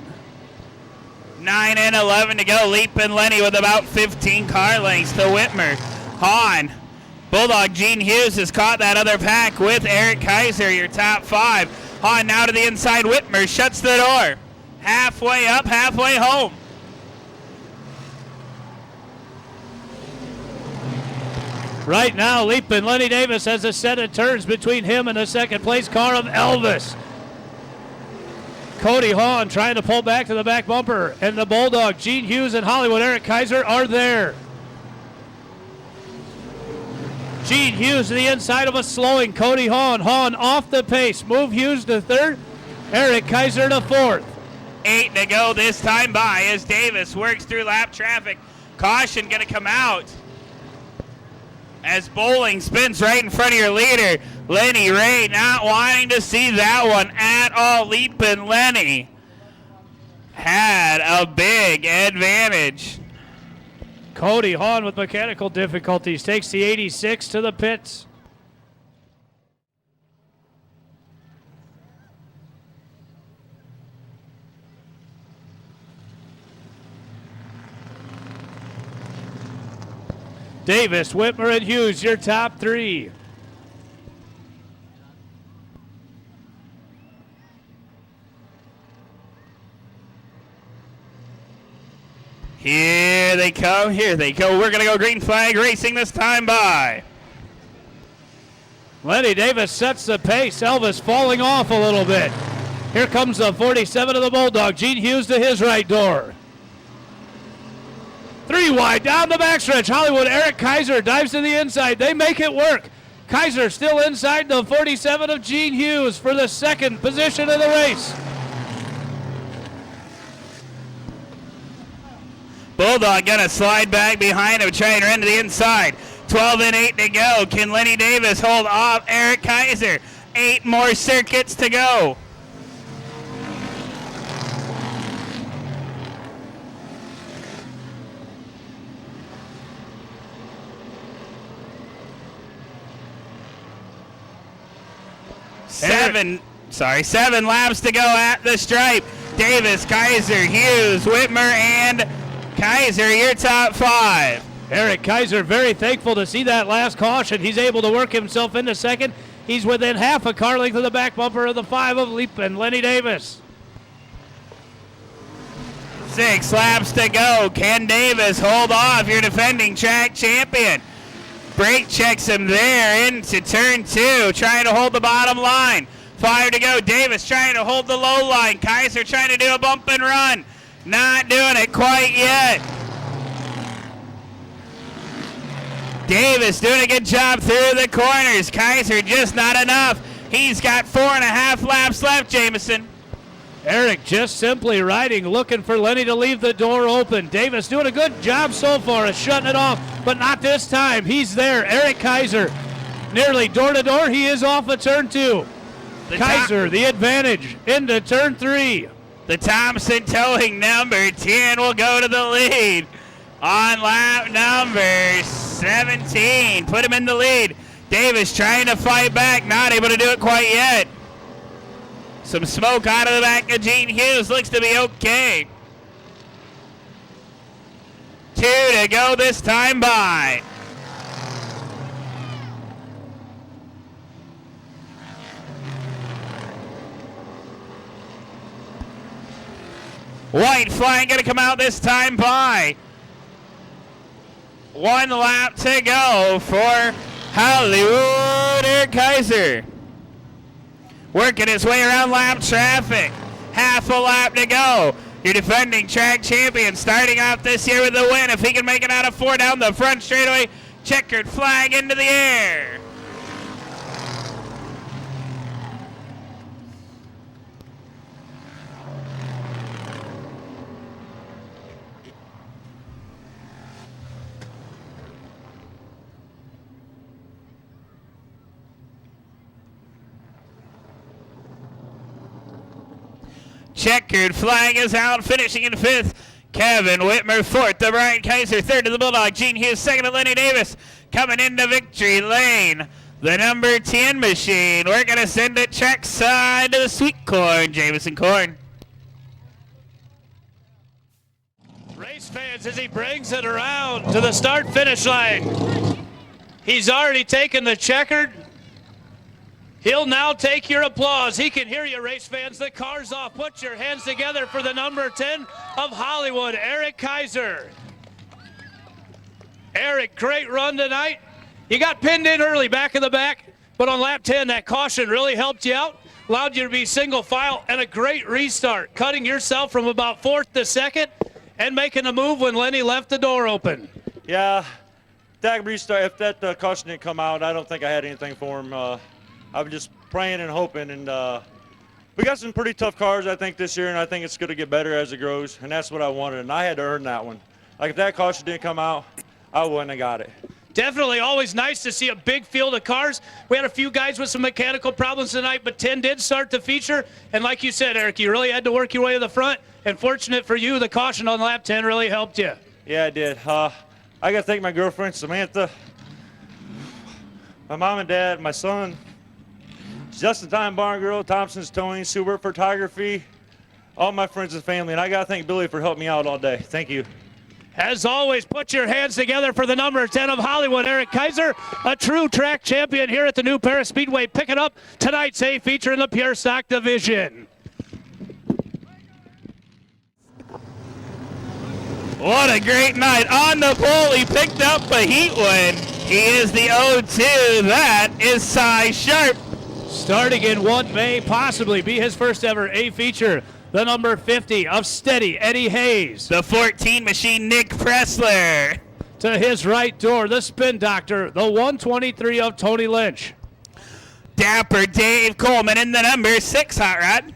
9 in, 11 to go. Leap and Lenny with about 15 car lengths to Whitmer. Hahn. Bulldog Gene Hughes has caught that other pack with Eric Kaiser, your top 5. Hahn now to the inside. Whitmer shuts the door. Halfway up, halfway home. Right now, Leap and Lenny Davis has a set of turns between him and the second place car of Elvis. Cody Hahn trying to pull back to the back bumper, and the Bulldog, Gene Hughes and Hollywood Eric Kaiser are there. Gene Hughes to the inside of a slowing Cody Hahn. Hahn off the pace. Move Hughes to third. Eric Kaiser to fourth. 8 to go this time by as Davis works through lap traffic. Caution going to come out as Bowling spins right in front of your leader. Lenny Ray not wanting to see that one at all. Leap and Lenny had a big advantage. Cody Hahn with mechanical difficulties takes the 86 to the pits. Davis, Whitmer, and Hughes, your top 3. Here they come, here they go. We're going to go green flag racing this time by. Lenny Davis sets the pace. Elvis falling off a little bit. Here comes the 47 of the Bulldog. Gene Hughes to his right door. 3 wide down the backstretch. Hollywood, Eric Kaiser dives to the inside. They make it work. Kaiser still inside the 47 of Gene Hughes for the second position of the race. Bulldog going to slide back behind him, trying to run to the inside. 12 and 8 to go. Can Lenny Davis hold off Eric Kaiser? 8 more circuits to go. Seven laps to go at the stripe. Davis, Kaiser, Hughes, Whitmer, and Kaiser, your top 5. Eric Kaiser very thankful to see that last caution. He's able to work himself into second. He's within half a car length of the back bumper of the 5 of Leap and Lenny Davis. 6 laps to go. Can Davis hold off your defending track champion? Brake checks him there into turn 2, trying to hold the bottom line. 5 to go. Davis trying to hold the low line. Kaiser trying to do a bump and run. Not doing it quite yet. Davis doing a good job through the corners. Kaiser just not enough. He's got 4.5 laps left, Jameson. Eric just simply riding, looking for Lenny to leave the door open. Davis doing a good job so far of shutting it off, but not this time. He's there. Eric Kaiser nearly door to door. He is off of turn 2. Kaiser, the advantage into turn 3. The Thompson Towing number 10 will go to the lead on lap number 17. Put him in the lead. Davis trying to fight back, not able to do it quite yet. Some smoke out of the back of Gene Hughes. Looks to be okay. 2 to go this time by. White flag going to come out this time by. 1 lap to go for Hollywood Eric Kaiser. Working his way around lap traffic. Half a lap to go. Your defending track champion starting off this year with a win. If he can make it out of 4 down the front straightaway, checkered flag into the air. Checkered flag is out, finishing in 5th. Kevin Whitmer 4th to Brian Kaiser, 3rd to the Bulldog. Gene Hughes 2nd to Lenny Davis. Coming into victory lane, the number 10 machine. We're going to send it track side to the Sweet Corn, Jameson Corn. Race fans, as he brings it around to the start-finish line. He's already taken the checkered. He'll now take your applause. He can hear you, race fans. The car's off. Put your hands together for the number 10 of Hollywood, Eric Kaiser. Eric, great run tonight. You got pinned in early, back in the back, but on lap 10, that caution really helped you out, allowed you to be single file, and a great restart, cutting yourself from about 4th to 2nd and making a move when Lenny left the door open. Yeah, that restart, if that caution didn't come out, I don't think I had anything for him. I was just praying and hoping, and we got some pretty tough cars, I think, this year, and I think it's going to get better as it grows, and that's what I wanted, and I had to earn that one. Like, if that caution didn't come out, I wouldn't have got it. Definitely always nice to see a big field of cars. We had a few guys with some mechanical problems tonight, but 10 did start to feature, and like you said, Eric, you really had to work your way to the front, and fortunate for you, the caution on lap 10 really helped you. Yeah, I did. I got to thank my girlfriend, Samantha, my mom and dad, my son, Justin Time Barn Girl, Thompson's Towing, Super Photography, all my friends and family, and I got to thank Billy for helping me out all day. Thank you. As always, put your hands together for the number 10 of Hollywood, Eric Kaiser, a true track champion here at the New Paris Speedway, picking up tonight's A feature in the Pure Stock Division. What a great night. On the pole, he picked up a heat win. He is the 0-2. That is Cy Sharp. Starting in what may possibly be his first ever A feature, the number 50 of Steady Eddie Hayes. The 14 machine, Nick Pressler. To his right door, the Spin Doctor, the 123 of Tony Lynch. Dapper Dave Coleman in the number 6 hot rod.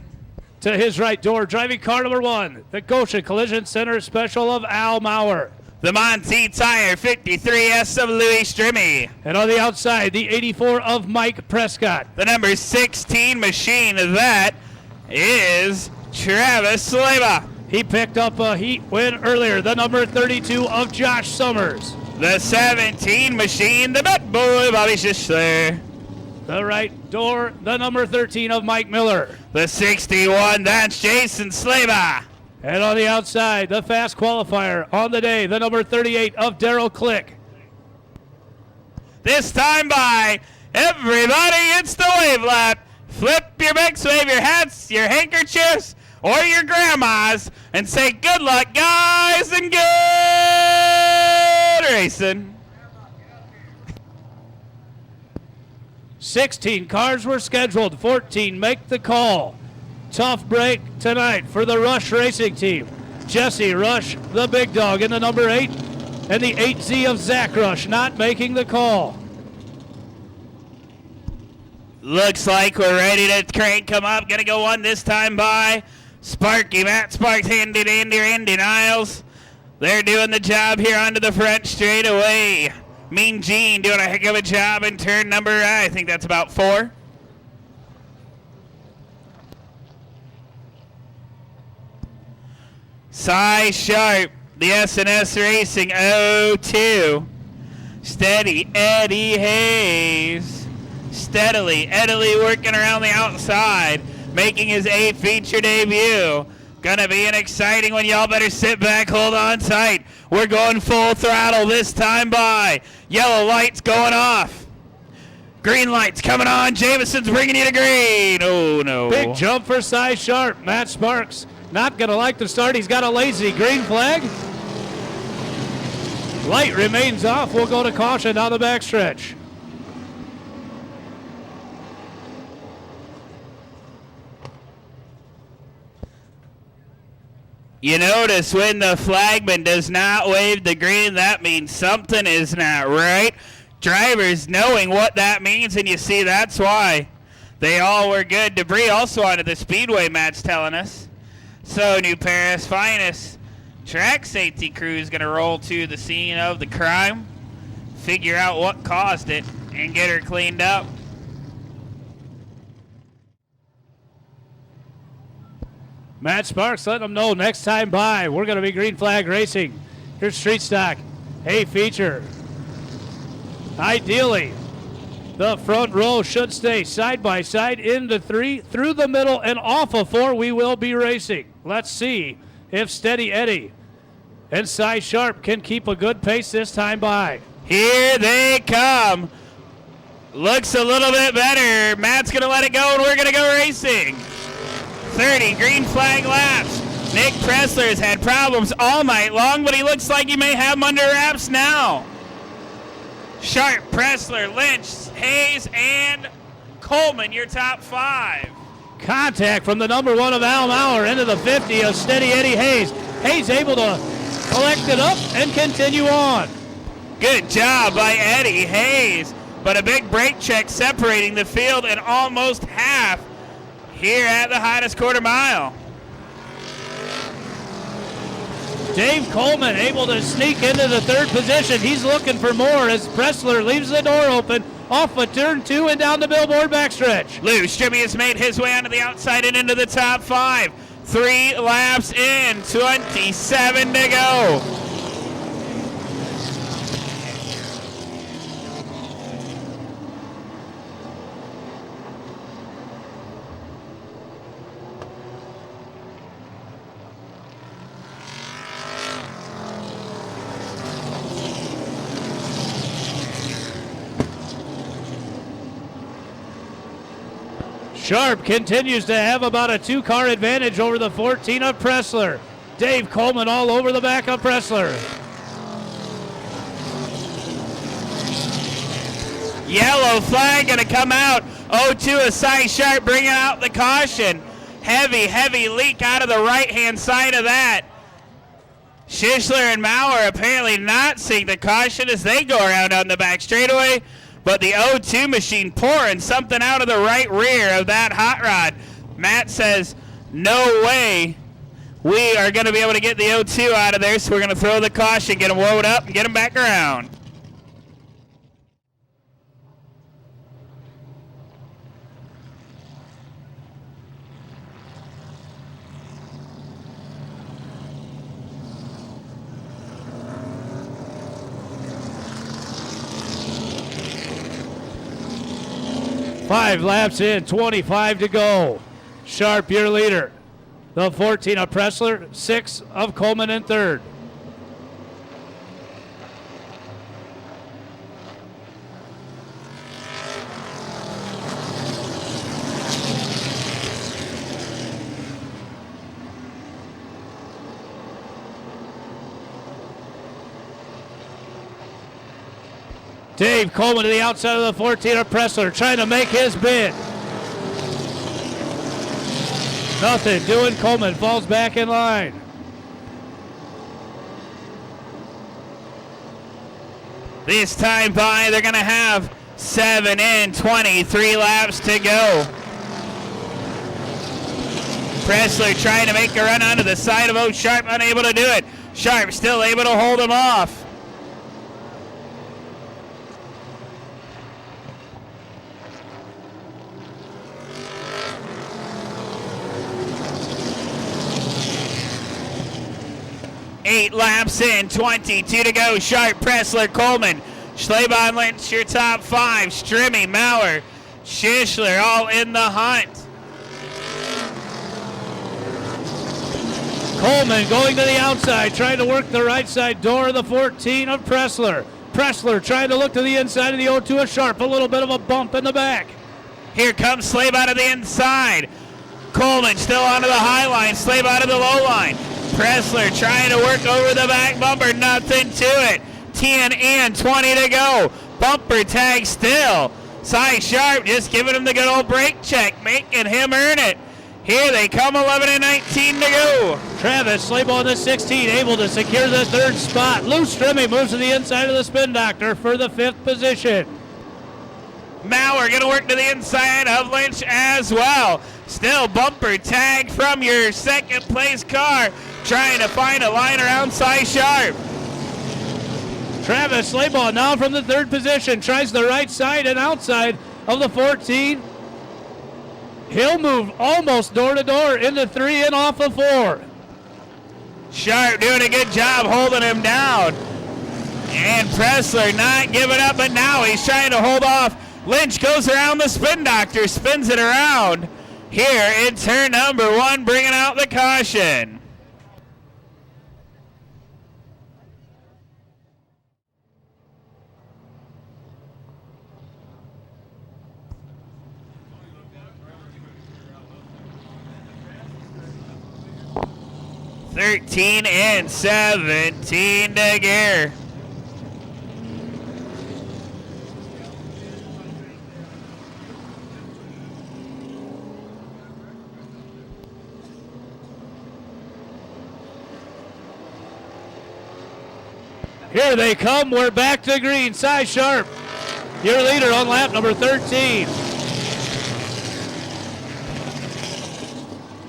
To his right door, driving car number 1, the Goshen Collision Center Special of Al Maurer. The Monty Tire 53S of Louis Strimmy. And on the outside, the 84 of Mike Prescott. The number 16 machine, that is Travis Slava. He picked up a heat win earlier, the number 32 of Josh Summers. The 17 machine, the bad boy Bobby Schischler. The right door, the number 13 of Mike Miller. The 61, that's Jason Slava. And on the outside, the fast qualifier on the day, the number 38 of Daryl Click. This time by everybody, it's the wave lap. Flip your bicks, wave your hats, your handkerchiefs, or your grandmas, and say good luck, guys, and good racing. 16 cars were scheduled, 14 make the call. Tough break tonight for the Rush Racing team. Jesse Rush, the big dog, in the number 8, and the 8Z of Zach Rush not making the call. Looks like we're ready to crank them up. Gonna go one this time by Sparky, Matt Sparks, Andy Dandy, Randy Niles. They're doing the job here onto the front straightaway. Mean Gene doing a heck of a job in turn number, I think that's about 4. Cy Sharp, the S&S Racing 0-2. Steady Eddie Hayes. Steadily working around the outside, making his A feature debut. Gonna be an exciting one. Y'all better sit back, hold on tight. We're going full throttle this time by. Yellow lights going off. Green lights coming on. Jameson's bringing you to green. Oh, no. Big jump for Cy Sharp. Matt Sparks not going to like the start. He's got a lazy green flag. Light remains off. We'll go to caution down the backstretch. You notice when the flagman does not wave the green, that means something is not right. Drivers knowing what that means, and you see that's why they all were good. Debris also onto the speedway, Matt's telling us. So New Paris finest track safety crew is going to roll to the scene of the crime, figure out what caused it, and get her cleaned up. Matt Sparks letting them know next time by, we're going to be green flag racing. Here's Street Stock, A feature. Ideally, the front row should stay side by side into 3, through the middle, and off of 4 we will be racing. Let's see if Steady Eddie and Cy Sharp can keep a good pace this time by. Here they come. Looks a little bit better. Matt's going to let it go, and we're going to go racing. 30 green flag laps. Nick Pressler's had problems all night long, but he looks like he may have them under wraps now. Sharp, Pressler, Lynch, Hayes, and Coleman, your top 5. Contact from the number 1 of Al Maurer into the 50 of Steady Eddie Hayes. Hayes able to collect it up and continue on. Good job by Eddie Hayes, but a big brake check separating the field and almost half here at the hottest quarter mile. Dave Coleman able to sneak into the 3rd position. He's looking for more as Pressler leaves the door open off of turn 2 and down the billboard backstretch. Lou Stribby has made his way onto the outside and into the top 5. 3 laps in, 27 to go. Sharp continues to have about a 2-car advantage over the 14 of Pressler. Dave Coleman all over the back of Pressler. Yellow flag going to come out. 0-2 of Cy Sharp bringing out the caution. Heavy leak out of the right-hand side of that. Schischler and Maurer apparently not seeing the caution as they go around on the back straightaway. But the 0-2 machine pouring something out of the right rear of that hot rod. Matt says, no way we are going to be able to get the 0-2 out of there, so we're going to throw the caution, get them wound up, and get them back around. Five laps in, 25 to go. Sharp, your leader. The 14 of Pressler, 6 of Coleman in third. Dave Coleman to the outside of the 14 of Pressler, trying to make his bid. Nothing doing. Coleman falls back in line. This time by, they're going to have 7 in, 23 laps to go. Pressler trying to make a run onto the side of Sharp, unable to do it. Sharp still able to hold him off. Eight laps in, 22 to go. Sharp, Pressler, Coleman, Schlebon, Lynch, your top 5. Strimmy, Maurer, Schischler, all in the hunt. Coleman going to the outside, trying to work the right side door of the 14 of Pressler. Pressler trying to look to the inside of the 0-2 of Sharp. A little bit of a bump in the back. Here comes Schlebon to the inside. Coleman still onto the high line, Schlebon to the low line. Pressler trying to work over the back bumper, nothing to it. 10 in, 20 to go. Bumper tag still. Cy Sharp just giving him the good old brake check, making him earn it. Here they come, 11 and 19 to go. Travis Schlebon, the 16, able to secure the third spot. Lou Strimmy moves to the inside of the Spin Doctor for the 5th position. Maurer going to work to the inside of Lynch as well. Still bumper tag from your second place car, trying to find a line around Cy Sharp. Travis Schlebon now from the 3rd position, tries the right side and outside of the 14. He'll move almost door to door into 3 and off of 4. Sharp doing a good job holding him down. And Pressler not giving up, but now he's trying to hold off. Lynch goes around the Spin Doctor, spins it around. Here in turn number 1, bringing out the caution. $13 and $17 to gear. Here they come. We're back to green. Cy Sharp, your leader on lap number 13.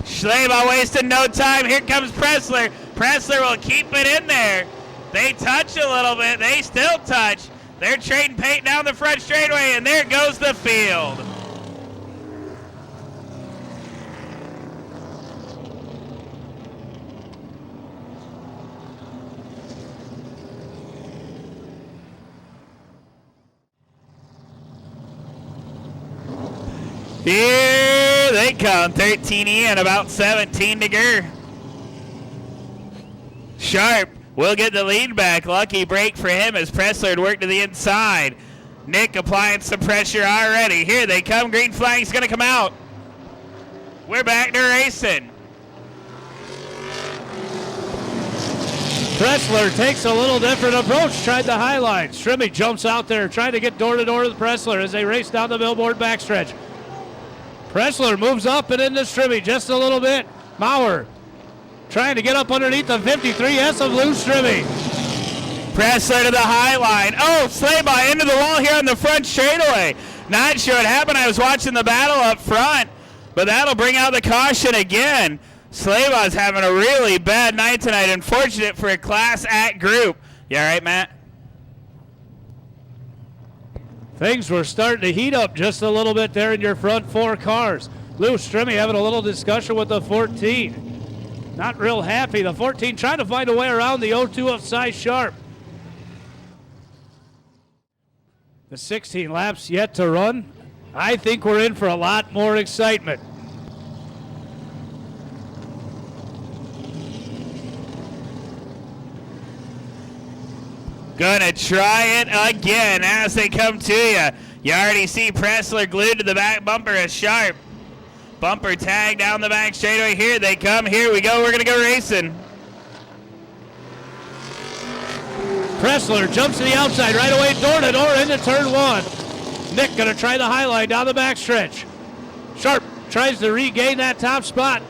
Schlebon wasting no time. Here comes Pressler. Pressler will keep it in there. They touch a little bit. They still touch. They're trading paint down the front straightaway, and there goes the field. Here they come, 13 in, about 17 to go. Sharp will get the lead back. Lucky break for him as Pressler had worked to the inside. Nick applying some pressure already. Here they come, green flag's gonna come out. We're back to racing. Pressler takes a little different approach, tried the high line. Strimmy jumps out there, trying to get door-to-door with Pressler as they race down the Billboard backstretch. Pressler moves up and into Strimmy just a little bit. Maurer trying to get up underneath the 53S of Lou Strimmy. Pressler to the high line. Oh, Slaybaugh into the wall here on the front straightaway. Not sure what happened. I was watching the battle up front, but that'll bring out the caution again. Slaybaugh's having a really bad night tonight. Unfortunate for a Class Act group. You all right, Matt? Things were starting to heat up just a little bit there in your front four cars. Lou Strimmy having a little discussion with the 14. Not real happy. The 14 trying to find a way around the 0-2 of Cy Sharp. The 16 laps yet to run. I think we're in for a lot more excitement. Gonna try it again as they come to you. You already see Pressler glued to the back bumper of Sharp. Bumper tag down the back straightaway. Here they come. Here we go. We're gonna go racing. Pressler jumps to the outside right away, door to door into turn one. Nick gonna try the high line down the backstretch. Sharp tries to regain that top spot.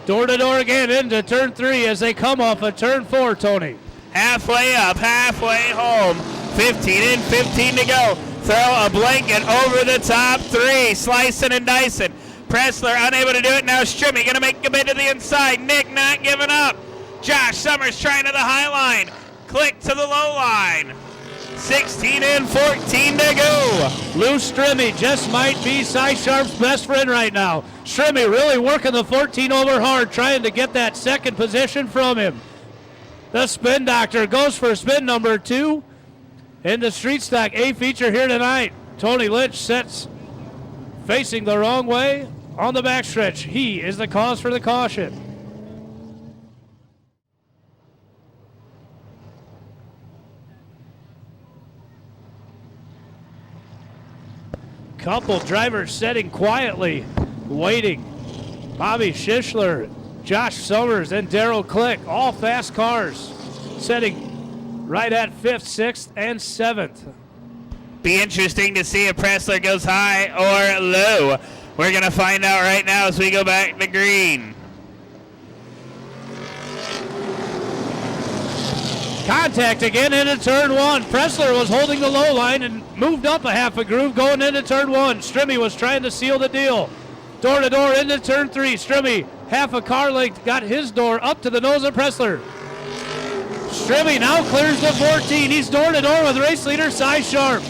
Door to door again into turn three as they come off of turn four, Tony. Halfway up, halfway home. 15 in, 15 to go. Throw a blanket over the top three. Slicing and dicing. Pressler unable to do it. Now Strimmy gonna make a bit to the inside. Nick not giving up. Josh Summers trying to the high line. Click to the low line. 16 in, 14 to go. Lou Strimmy just might be Cy Sharp's best friend right now. Strimmy really working the 14 over hard, trying to get that second position from him. The Spin Doctor goes for spin number 2 in the Street Stock A feature here tonight. Tony Lynch sets facing the wrong way on the backstretch. He is the cause for the caution. Couple drivers sitting quietly, waiting. Bobby Schischler, Josh Summers, and Daryl Click, all fast cars, sitting right at 5th, 6th, and 7th. Be interesting to see if Pressler goes high or low. We're going to find out right now as we go back to green. Contact again into turn one. Pressler was holding the low line and moved up a half a groove going into turn one. Strimmy was trying to seal the deal. Door to door into turn three. Strimmy, half a car length, got his door up to the nose of Pressler. Strimmy now clears the 14. He's door to door with race leader Cy Sharp.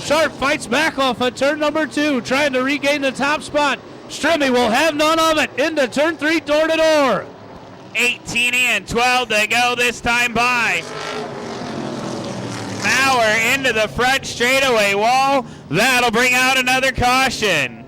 Sharp fights back off of turn number 2, trying to regain the top spot. Strimmy will have none of it. Into turn 3, door to door. 18 in, 12 to go this time by. Maurer into the front straightaway wall. That'll bring out another caution.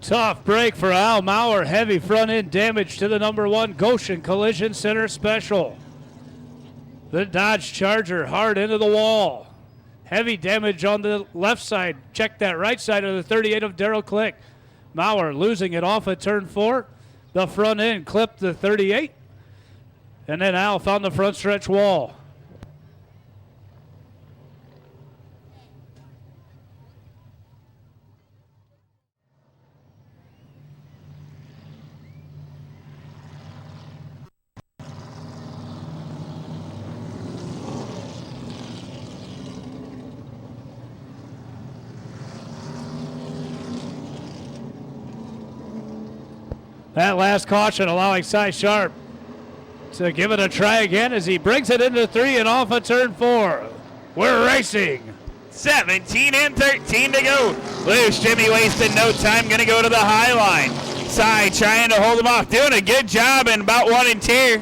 Tough break for Al Maurer. Heavy front end damage to the number 1 Goshen Collision Center Special. The Dodge Charger hard into the wall. Heavy damage on the left side. Check that right side of the 38 of Daryl Click. Maurer losing it off at turn 4. The front end clipped the 38. And then Al found the front stretch wall. That last caution allowing Cy Sharp to give it a try again as he brings it into 3 and off of turn 4. We're racing. 17 and 13 to go. Lou Strimmy wasting no time, going to go to the high line. Cy trying to hold him off, doing a good job in about 1 and 2.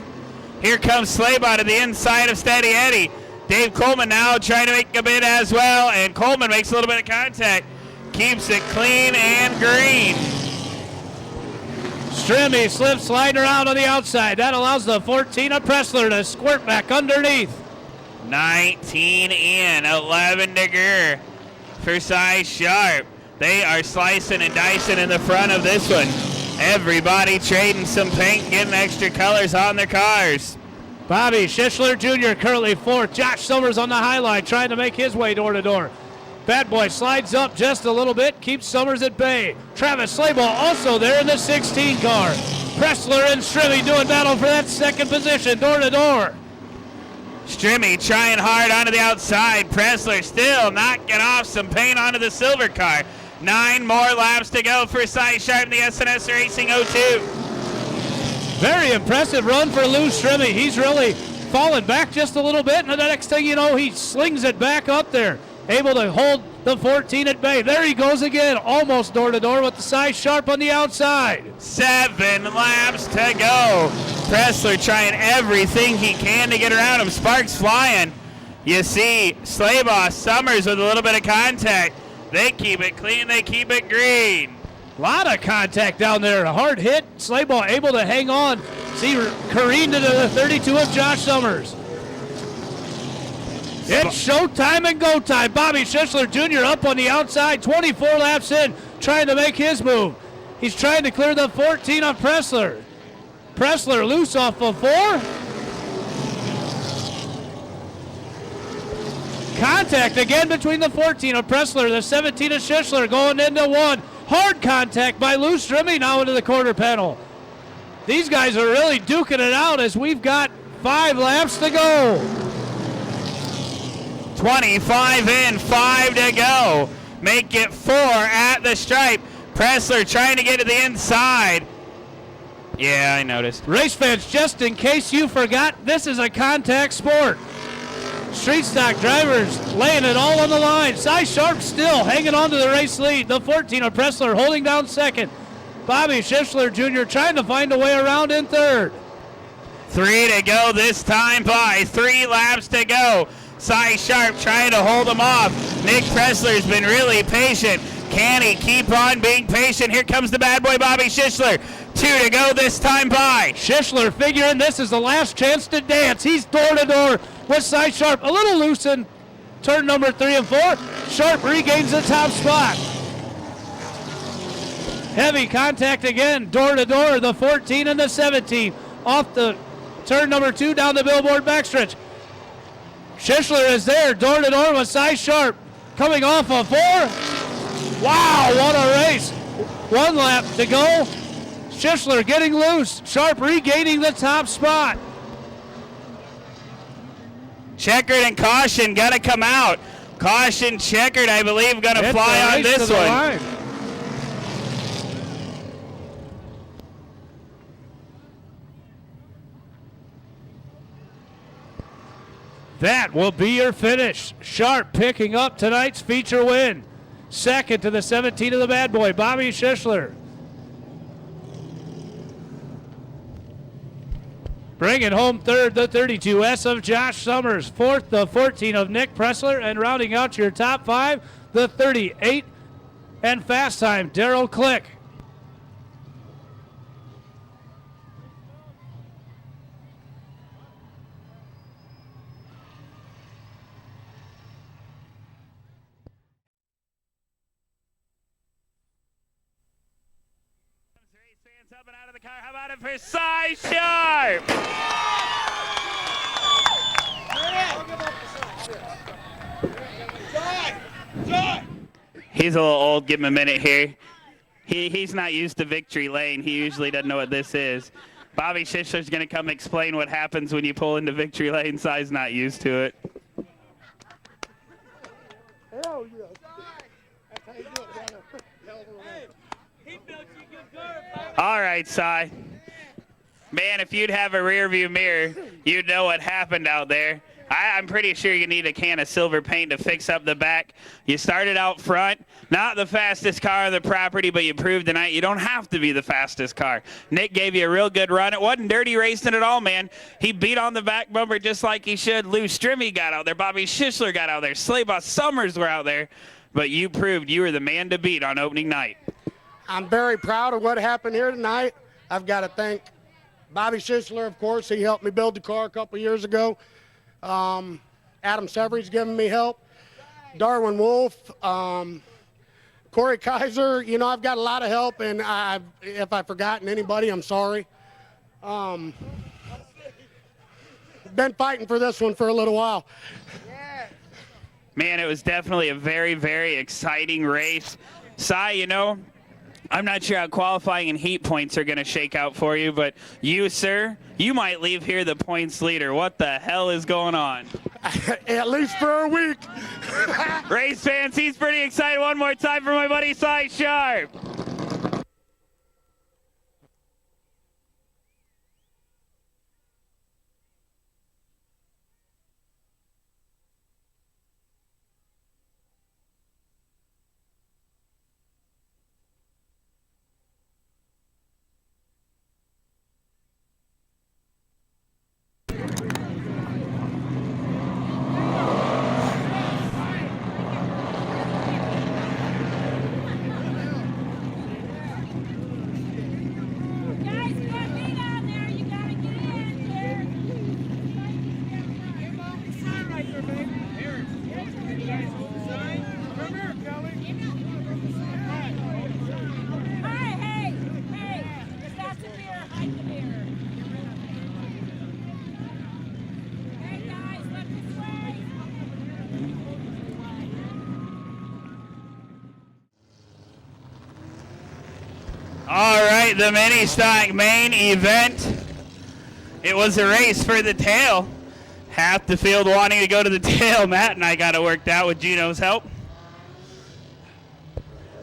Here comes Slaybot to the inside of Steady Eddie. Dave Coleman now trying to make a bid as well, and Coleman makes a little bit of contact. Keeps it clean and green. Strimmy slips sliding around on the outside. That allows the 14 of Pressler to squirt back underneath. 19 in, 11 to go for Cy Sharp. They are slicing and dicing in the front of this one. Everybody trading some paint, getting extra colors on their cars. Bobby Schischler Jr. currently fourth. Josh Summers on the high line trying to make his way door to door. Bad Boy slides up just a little bit, keeps Summers at bay. Travis Slayball also there in the 16 car. Pressler and Strimmy doing battle for that second position, door to door. Strimmy trying hard onto the outside. Pressler still knocking off some paint onto the silver car. 9 more laps to go for Cy Sharp in the SNS Racing 02. Very impressive run for Lou Strimmy. He's really fallen back just a little bit, and the next thing you know, he slings it back up there. Able to hold the 14 at bay. There he goes again, almost door to door with the Cy Sharp on the outside. 7 laps to go. Pressler trying everything he can to get around him. Sparks flying. You see Slaybaugh, Summers with a little bit of contact. They keep it clean, they keep it green. A lot of contact down there. A hard hit. Slayball able to hang on. See, careened into the 32 of Josh Summers. It's showtime and go time. Bobby Schischler Jr. up on the outside, 24 laps in, trying to make his move. He's trying to clear the 14 on Pressler. Pressler loose off of 4. Contact again between the 14 of Pressler, the 17 of Schischler going into 1. Hard contact by Lou Strimmy now into the quarter panel. These guys are really duking it out as we've got 5 laps to go. 25 in, 5 to go. Make it 4 at the stripe. Pressler trying to get to the inside. Yeah, I noticed. Race fans, just in case you forgot, this is a contact sport. Street stock drivers laying it all on the line. Cy Sharp still hanging on to the race lead. The 14 of Pressler holding down second. Bobby Schischler Jr. trying to find a way around in third. 3 to go this time by. 3 laps to go. Cy Sharp trying to hold him off. Nick Pressler's been really patient. Can he keep on being patient? Here comes the bad boy Bobby Schischler. 2 to go this time by. Schischler figuring this is the last chance to dance. He's door to door with Cy Sharp. A little loose in turn number 3 and 4. Sharp regains the top spot. Heavy contact again, door to door, the 14 and the 17. Off the turn number 2 down the billboard backstretch. Schischler is there, door to door with Cy Sharp. Coming off of 4. Wow, what a race. 1 lap to go. Schischler getting loose. Sharp regaining the top spot. Checkered and caution gonna come out. Caution checkered, I believe, gonna fly on this one. Line. That will be your finish. Sharp picking up tonight's feature win. Second to the 17 of the bad boy, Bobby Schischler. Bringing home third, the 32S of Josh Summers. Fourth, the 14 of Nick Pressler. And rounding out your top 5, the 38 and fast time, Daryl Click. Up and out of the car. How about it for Cy Sharp? He's a little old. Give him a minute here. He's not used to victory lane. He usually doesn't know what this is. Bobby Schischler's going to come explain what happens when you pull into victory lane. Cy's not used to it. Hell yeah. That's how you do it, brother. All right, Cy. Man, if you'd have a rear view mirror, you'd know what happened out there. I'm pretty sure you need a can of silver paint to fix up the back. You started out front, not the fastest car on the property, but you proved tonight you don't have to be the fastest car. Nick gave you a real good run. It wasn't dirty racing at all, man. He beat on the back bumper just like he should. Lou Strimmy got out there. Bobby Schischler got out there. Sleigh Boss Summers were out there. But you proved you were the man to beat on opening night. I'm very proud of what happened here tonight. I've got to thank Bobby Schischler, of course. He helped me build the car a couple years ago. Adam Severy's given me help. Darwin Wolf, Corey Kaiser. You know, I've got a lot of help, and if I've forgotten anybody, I'm sorry. Been fighting for this one for a little while. Man, it was definitely a very, very exciting race. Cy, you know, I'm not sure how qualifying and heat points are going to shake out for you, but you, sir, you might leave here the points leader. What the hell is going on? At least for a week. Race fans, he's pretty excited. One more time for my buddy Cy Sharp. Guys, you got me down there. You gotta get in here. Sign right there, baby. Here. You guys hold the sign. Come here, Kelly. Hey. If that's a beer, hide the beer. Hey, guys, look this way. All right, the mini stock main event. It was a race for the tail. Half the field wanting to go to the tail. Matt and I got it worked out with Gino's help.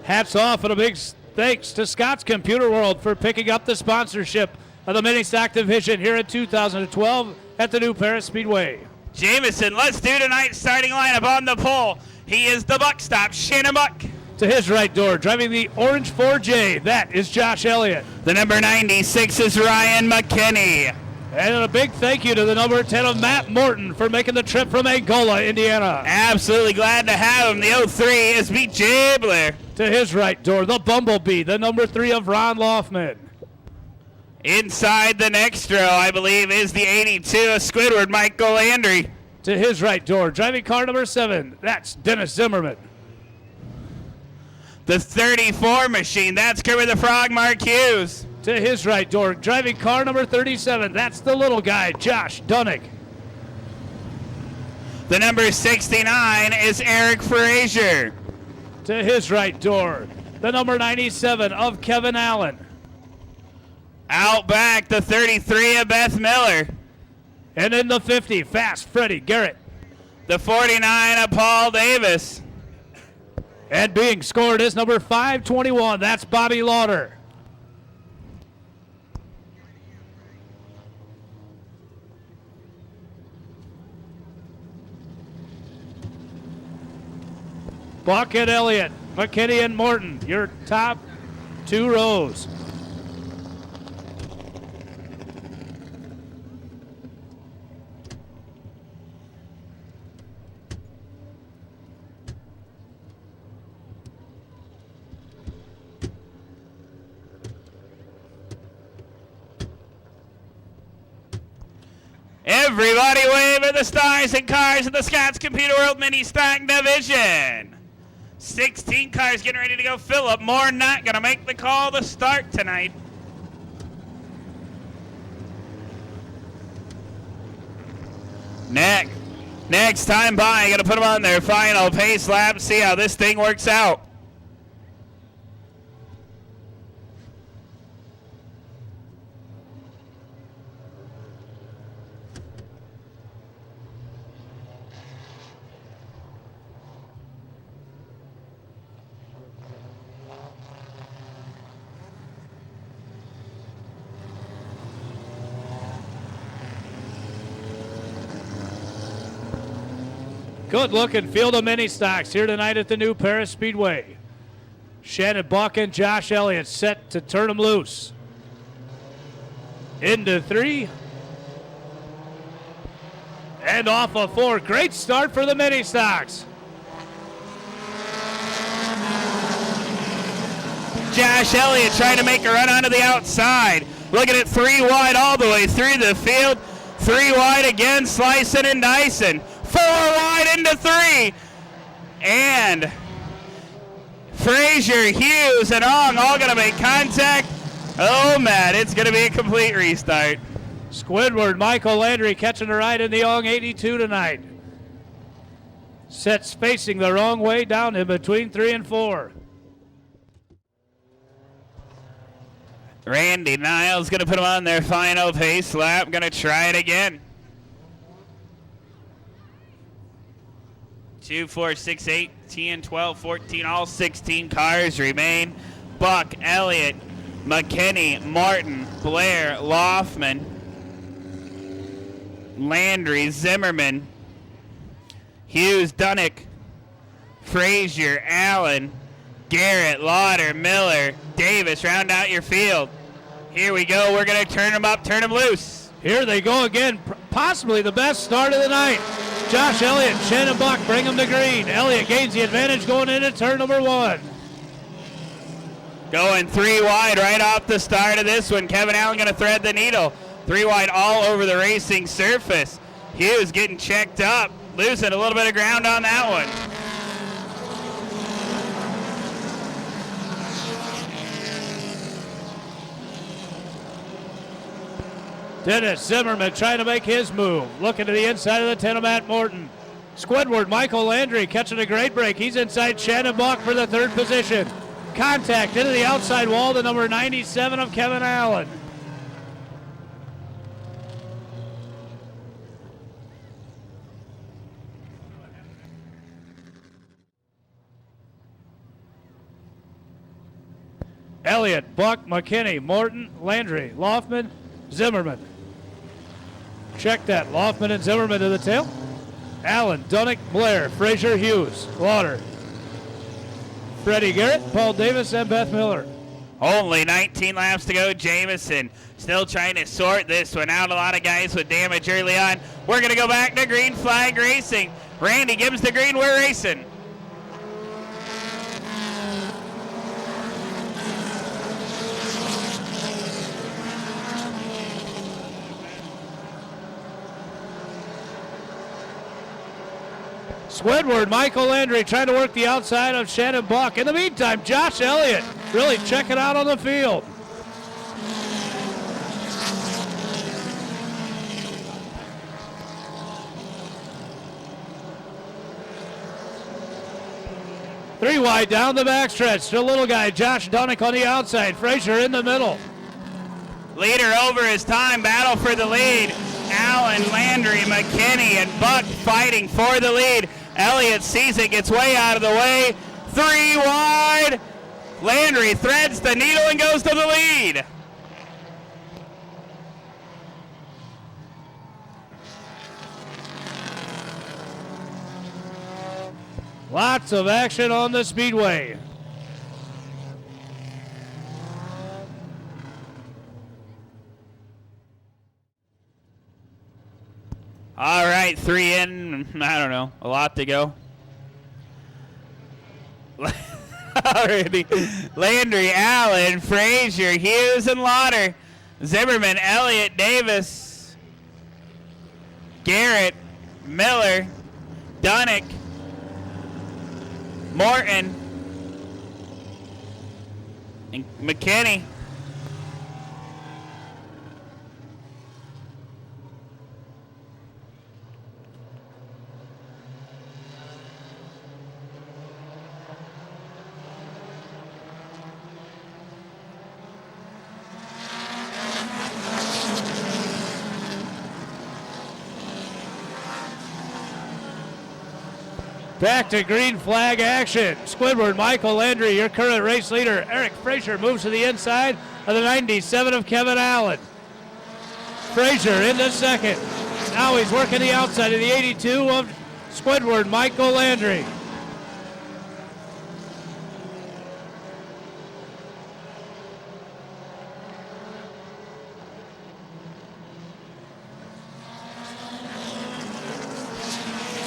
Hats off and a big thanks to Scott's Computer World for picking up the sponsorship of the mini stock division here in 2012 at the New Paris Speedway. Jameson, let's do tonight's starting lineup on the pole. He is the buck stop, Shannon Buck. To his right door, driving the orange 4J, that is Josh Elliott. The number 96 is Ryan McKinney. And a big thank you to the number 10 of Matt Morton for making the trip from Angola, Indiana. Absolutely glad to have him. The 03 is BJ Blair. To his right door, the Bumblebee, the number 3 of Ron Laufman. Inside the next row, I believe, is the 82 of Squidward, Michael Landry. To his right door, driving car number 7, that's Dennis Zimmerman. The 34 machine, that's Kermit the Frog, Mark Hughes. To his right door, driving car number 37, that's the little guy, Josh Dunnick. The number 69 is Eric Frazier. To his right door, the number 97 of Kevin Allen. Out back, the 33 of Beth Miller. And in the 50, fast Freddie Garrett. The 49 of Paul Davis. And being scored is number 521, that's Bobby Lauder. Buck and Elliott, McKinney and Morton, your top 2 rows. Everybody wave at the stars and cars of the Scott's Computer World Mini Stock Division. 16 cars getting ready to go. Philip Moore not going to make the call to start tonight. Next time by, going to put them on their final pace lap, see how this thing works out. Good-looking field of mini stocks here tonight at the new Paris Speedway. Shannon Buck and Josh Elliott set to turn them loose. Into 3. And off of 4. Great start for the mini stocks. Josh Elliott trying to make a run onto the outside. Looking at 3 wide all the way through the field. 3 wide again, slicing and dicing. 4 wide into 3. And Frazier, Hughes, and Ong all going to make contact. Oh, man, it's going to be a complete restart. Squidward, Michael Landry catching a ride in the Ong 82 tonight. Sets facing the wrong way down in between 3 and 4. Randy Niles going to put them on their final pace lap. Going to try it again. 2, 4, 6, 8, 10, 12, 14, all 16 cars remain. Buck, Elliott, McKinney, Martin, Blair, Laufman, Landry, Zimmerman, Hughes, Dunick, Frazier, Allen, Garrett, Lauder, Miller, Davis, round out your field. Here we go. We're going to turn them up, turn them loose. Here they go again. Possibly the best start of the night. Josh Elliott, Shannon Buck bring them to green. Elliott gains the advantage going into turn number 1. Going 3 wide right off the start of this one. Kevin Allen going to thread the needle. 3 wide all over the racing surface. Hughes getting checked up. Losing a little bit of ground on that one. Dennis Zimmerman trying to make his move. Looking to the inside of the 10 of Matt Morton. Squidward, Michael Landry catching a great break. He's inside Shannon Buck for the 3rd position. Contact into the outside wall to number 97 of Kevin Allen. Elliott, Buck, McKinney, Morton, Landry, Laufman, Zimmerman. Check that. Laufman and Zimmerman to the tail. Allen, Dunick, Blair, Frazier, Hughes, Lauder, Freddie Garrett, Paul Davis, and Beth Miller. Only 19 laps to go. Jamison still trying to sort this one out. A lot of guys with damage early on. We're going to go back to green flag racing. Randy gives the green. We're racing. Squidward, Michael Landry trying to work the outside of Shannon Buck. In the meantime, Josh Elliott really checking out on the field. Three wide down the backstretch. The little guy, Josh Dunick on the outside. Frazier in the middle. Leader over his time. Battle for the lead. Allen, Landry, McKinney, and Buck fighting for the lead. Elliott sees it, gets way out of the way. 3 wide. Landry threads the needle and goes to the lead. Lots of action on the speedway. All right, 3 in. I don't know, a lot to go. Already. Landry, Allen, Frazier, Hughes, and Lauder. Zimmerman, Elliott, Davis, Garrett, Miller, Dunick, Morton, and McKinney. Back to green flag action. Squidward, Michael Landry, your current race leader. Eric Frazier moves to the inside of the 97 of Kevin Allen. Frazier into second. Now he's working the outside of the 82 of Squidward, Michael Landry.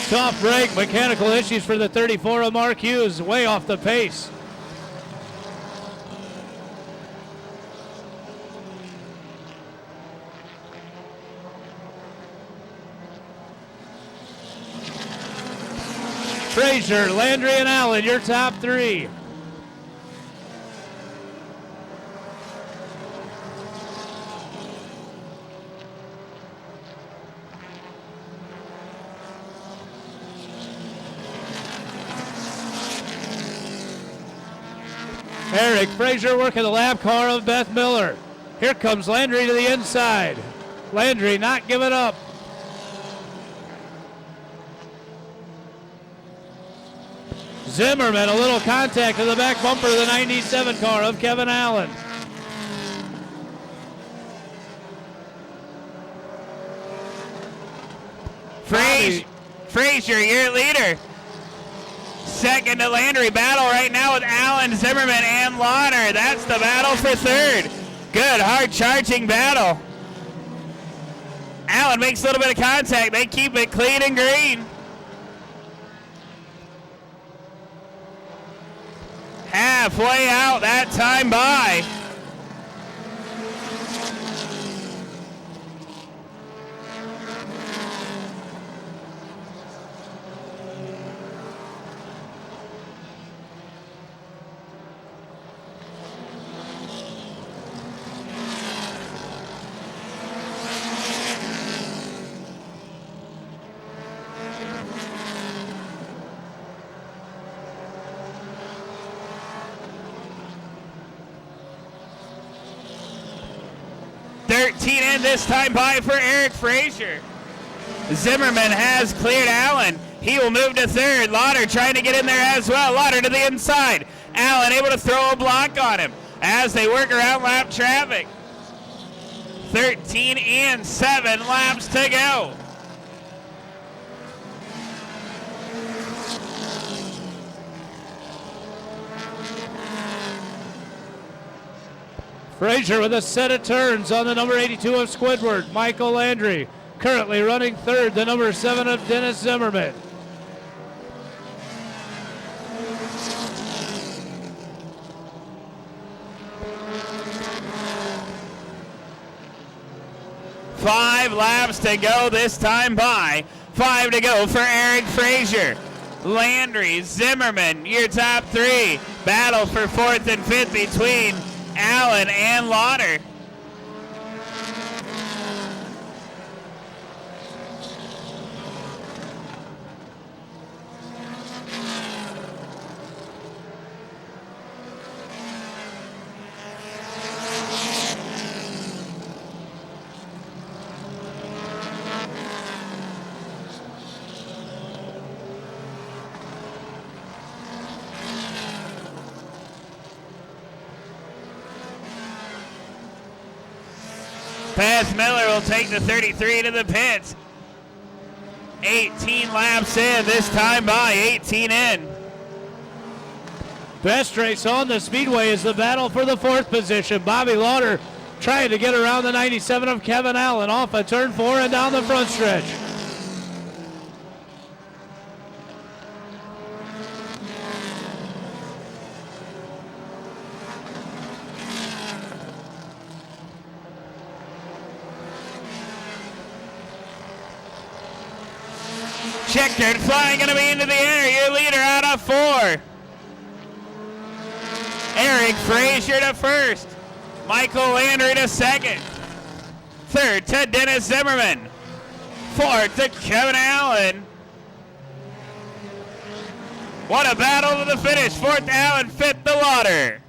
Tough break, mechanical issues for the 34 of Mark Hughes, way off the pace. Frazier, Landry, and Allen, your top three. Eric Frazier working the lap car of Beth Miller. Here comes Landry to the inside. Landry not giving up. Zimmerman, a little contact to the back bumper of the 97 car of Kevin Allen. Frazier, your leader. Second to Landry. Battle right now with Allen, Zimmerman, and Lauder. That's the battle for third. Good, hard charging battle. Allen makes a little bit of contact. They keep it clean and green. Halfway out that time by. In this time by for Eric Frazier. Zimmerman has cleared Allen. He will move to third. Lauder trying to get in there as well. Lauder to the inside. Allen able to throw a block on him as they work around lap traffic. 13 and 7 laps to go. Frazier with a set of turns on the number 82 of Squidward, Michael Landry. Currently running third, the number 7 of Dennis Zimmerman. Five laps to go this time by. 5 to go for Eric Frazier. Landry, Zimmerman, your top three. Battle for fourth and fifth between Allen and Lauder. Beth Miller will take the 33 to the pits. 18 laps in, this time by 18 in. Best race on the speedway is the battle for the fourth position. Bobby Lauder trying to get around the 97 of Kevin Allen off of turn 4 and down the front stretch. Checkered flying going to be into the air. Your leader out of 4. Eric Frazier to first. Michael Landry to second. Third to Dennis Zimmerman. Fourth to Kevin Allen. What a battle to the finish. Fourth Allen, fifth to Lauder.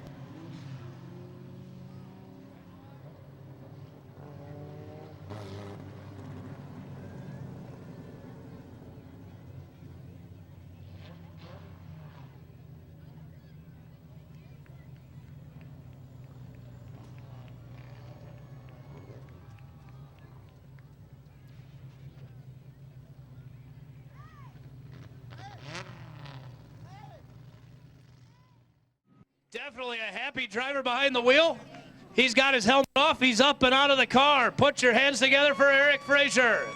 Definitely a happy driver behind the wheel. He's got his helmet off. He's up and out of the car. Put your hands together for Eric Frazier.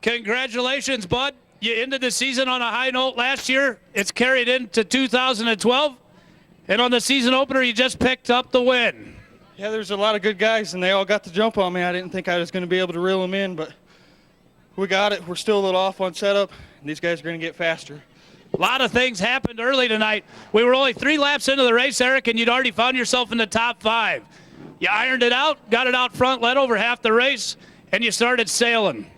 Congratulations, bud. You ended the season on a high note last year. It's carried into 2012. And on the season opener, you just picked up the win. Yeah, there's a lot of good guys, and they all got the jump on me. I didn't think I was going to be able to reel them in, but we got it. We're still a little off on setup, and these guys are going to get faster. A lot of things happened early tonight. We were only 3 laps into the race, Eric, and you'd already found yourself in the top 5. You ironed it out, got it out front, led over half the race, and you started sailing.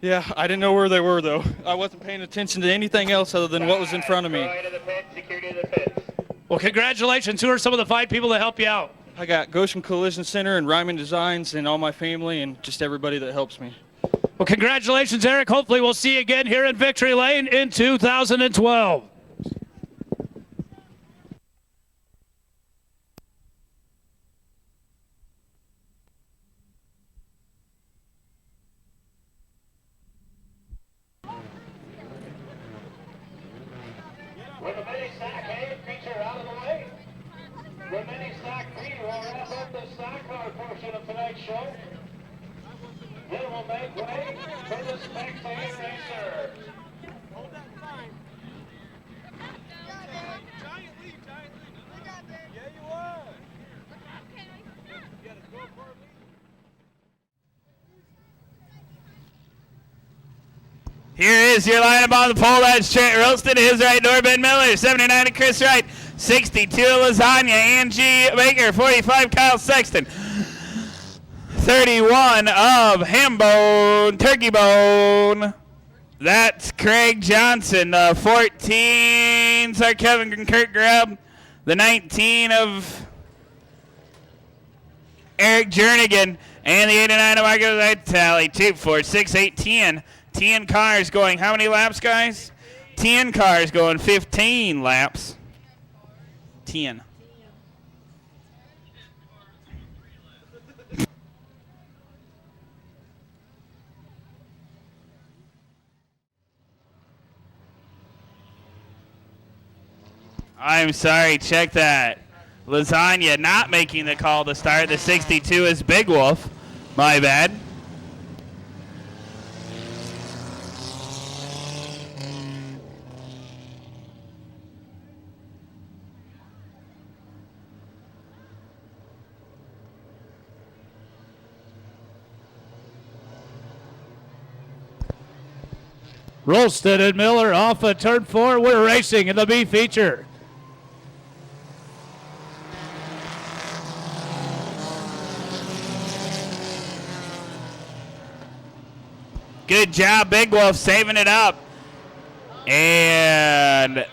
Yeah, I didn't know where they were, though. I wasn't paying attention to anything else other than what was in front of me. Well, congratulations. Who are some of the 5 people that help you out? I got Goshen Collision Center and Ryman Designs and all my family and just everybody that helps me. Well, congratulations, Eric. Hopefully we'll see you again here in Victory Lane in 2012. With the mini stock hay feature out of the way, the mini stock B will wrap up the stock car portion of tonight's show. Then we'll make way for the spectator racer. Hold that line. Giant lead. You got that. Yeah, you are. You got a 12-car lead. Here is your lineup on the pole. That's Trent Ralston to his right, Norbin Miller, 79 to Chris Wright, 62 Lasagna, Angie Baker, 45 Kyle Sexton, 31 of Hambone, Turkey Bone. That's Craig Johnson. The 14s are Kevin and Kurt Grubb. The 19 of Eric Jernigan. And the 89 of Marcus Vitale. 2, 4, 6, 8, 10. 10 cars going how many laps, guys? 10 cars going 15 laps. 10. I'm sorry, check that. Lasagna not making the call to start. The 62 is Big Wolf. My bad. Rolston and Miller off of turn 4. We're racing in the B feature. Good job, Big Wolf, saving it up. And,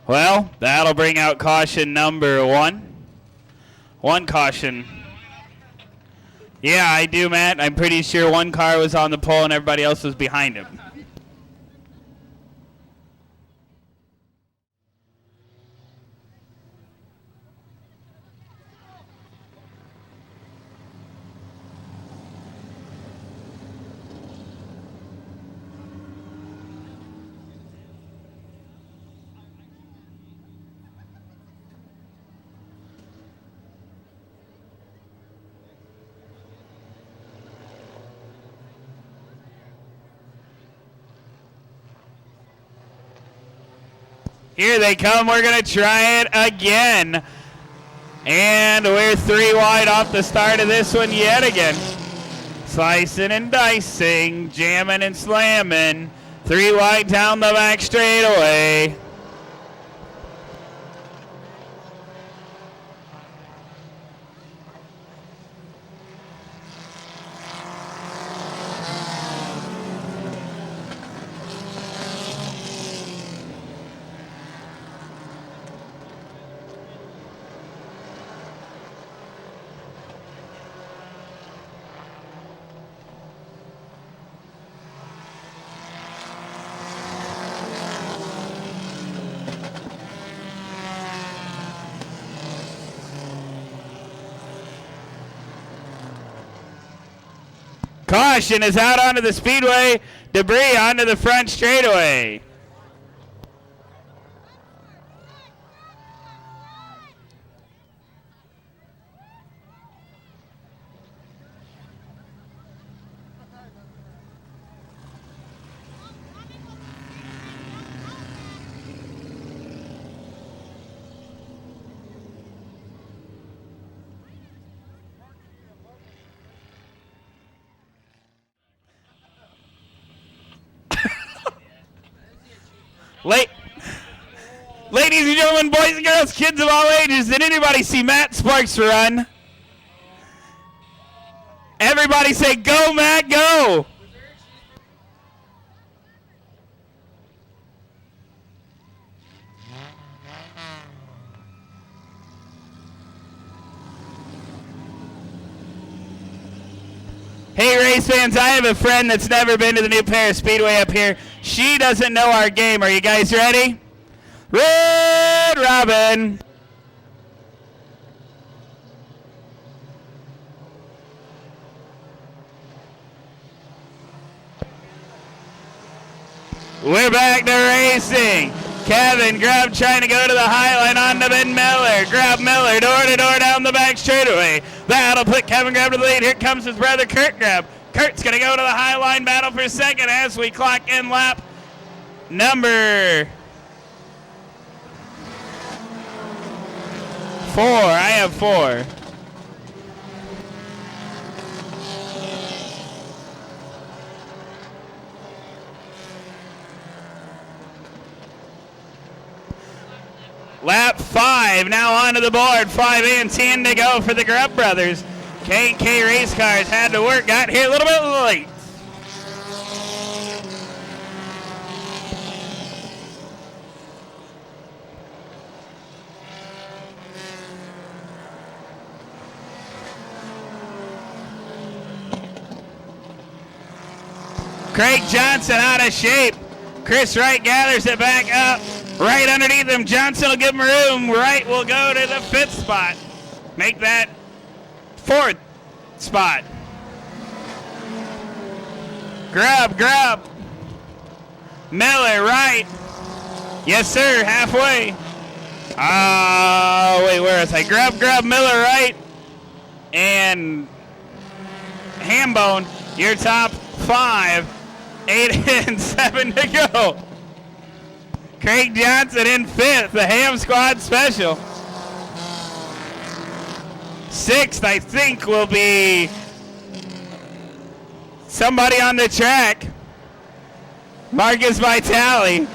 well, that'll bring out caution number 1. 1 caution. Yeah, I do, Matt. I'm pretty sure 1 car was on the pole and everybody else was behind him. Here they come. We're going to try it again. And we're 3 wide off the start of this one yet again. Slicing and dicing, jamming and slamming. 3 wide down the back straightaway. Caution is out onto the speedway. Debris onto the front straightaway. Ladies and gentlemen, boys and girls, kids of all ages, did anybody see Matt Sparks run? Everybody say, go, Matt, go! Hey, race fans, I have a friend that's never been to the New Paris Speedway up here. She doesn't know our game. Are you guys ready? Red Robin. We're back to racing. Kevin Grubb trying to go to the high line on to Ben Miller. Grab Miller door to door down the back straightaway. That'll put Kevin Grubb to the lead. Here comes his brother Kurt Grubb. Kurt's going to go to the high line battle for second as we clock in lap number 4. I have 4. Lap 5 now onto the board. 5 and 10 to go for the Grubb brothers. K&K race cars had to work, got here a little bit late. Craig Johnson out of shape. Chris Wright gathers it back up. Right underneath him, Johnson will give him room. Wright will go to the 5th spot. Make that 4th spot. Grubb. Miller, Wright. Yes, sir, halfway. Wait, where is I? Grubb, Miller, Wright. And Hambone, your top 5. 8 and 7 to go. Craig Johnson in 5th, the Ham Squad Special. 6th, I think, will be somebody on the track. Marcus Vitale.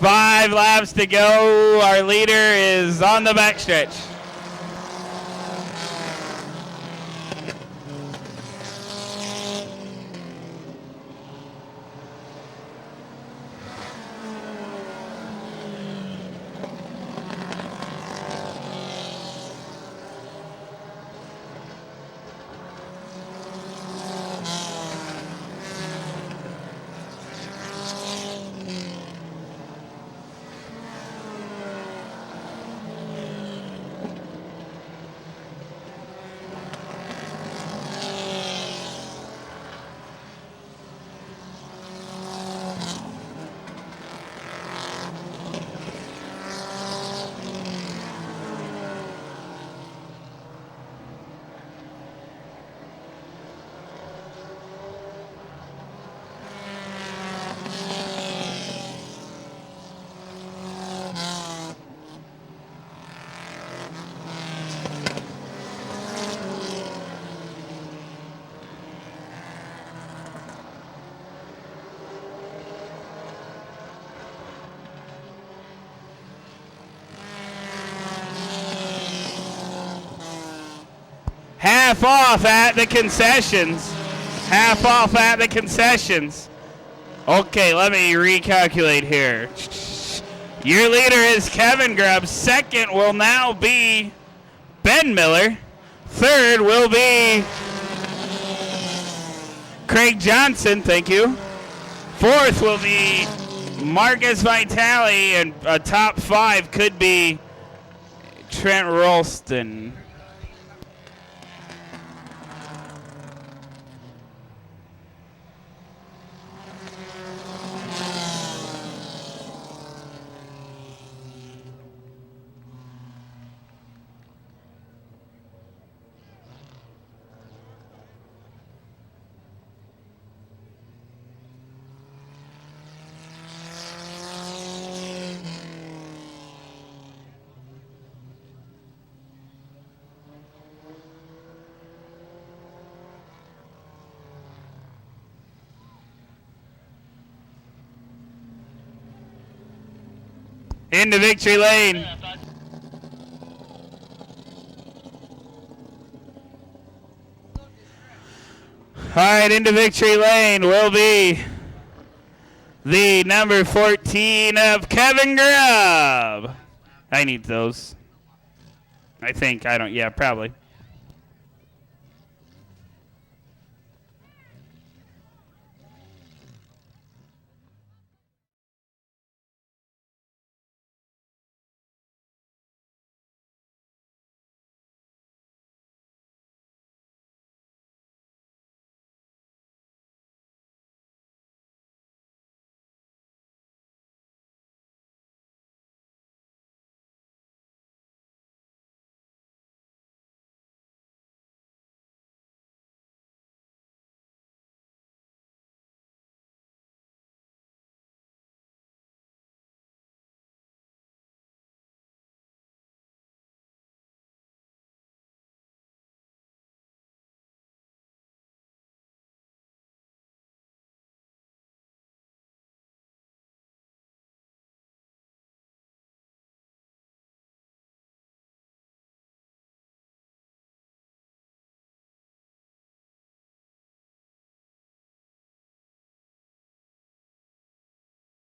5 laps to go. Our leader is on the backstretch. Half off at the concessions. Half off at the concessions. Okay, let me recalculate here. Your leader is Kevin Grubb. 2nd will now be Ben Miller. 3rd will be Craig Johnson, thank you. 4th will be Marcus Vitale, and a top 5 could be Trent Ralston. Into victory lane. All right, into victory lane will be the number 14 of Kevin Grubb. I need those. I think. I don't. Yeah, probably.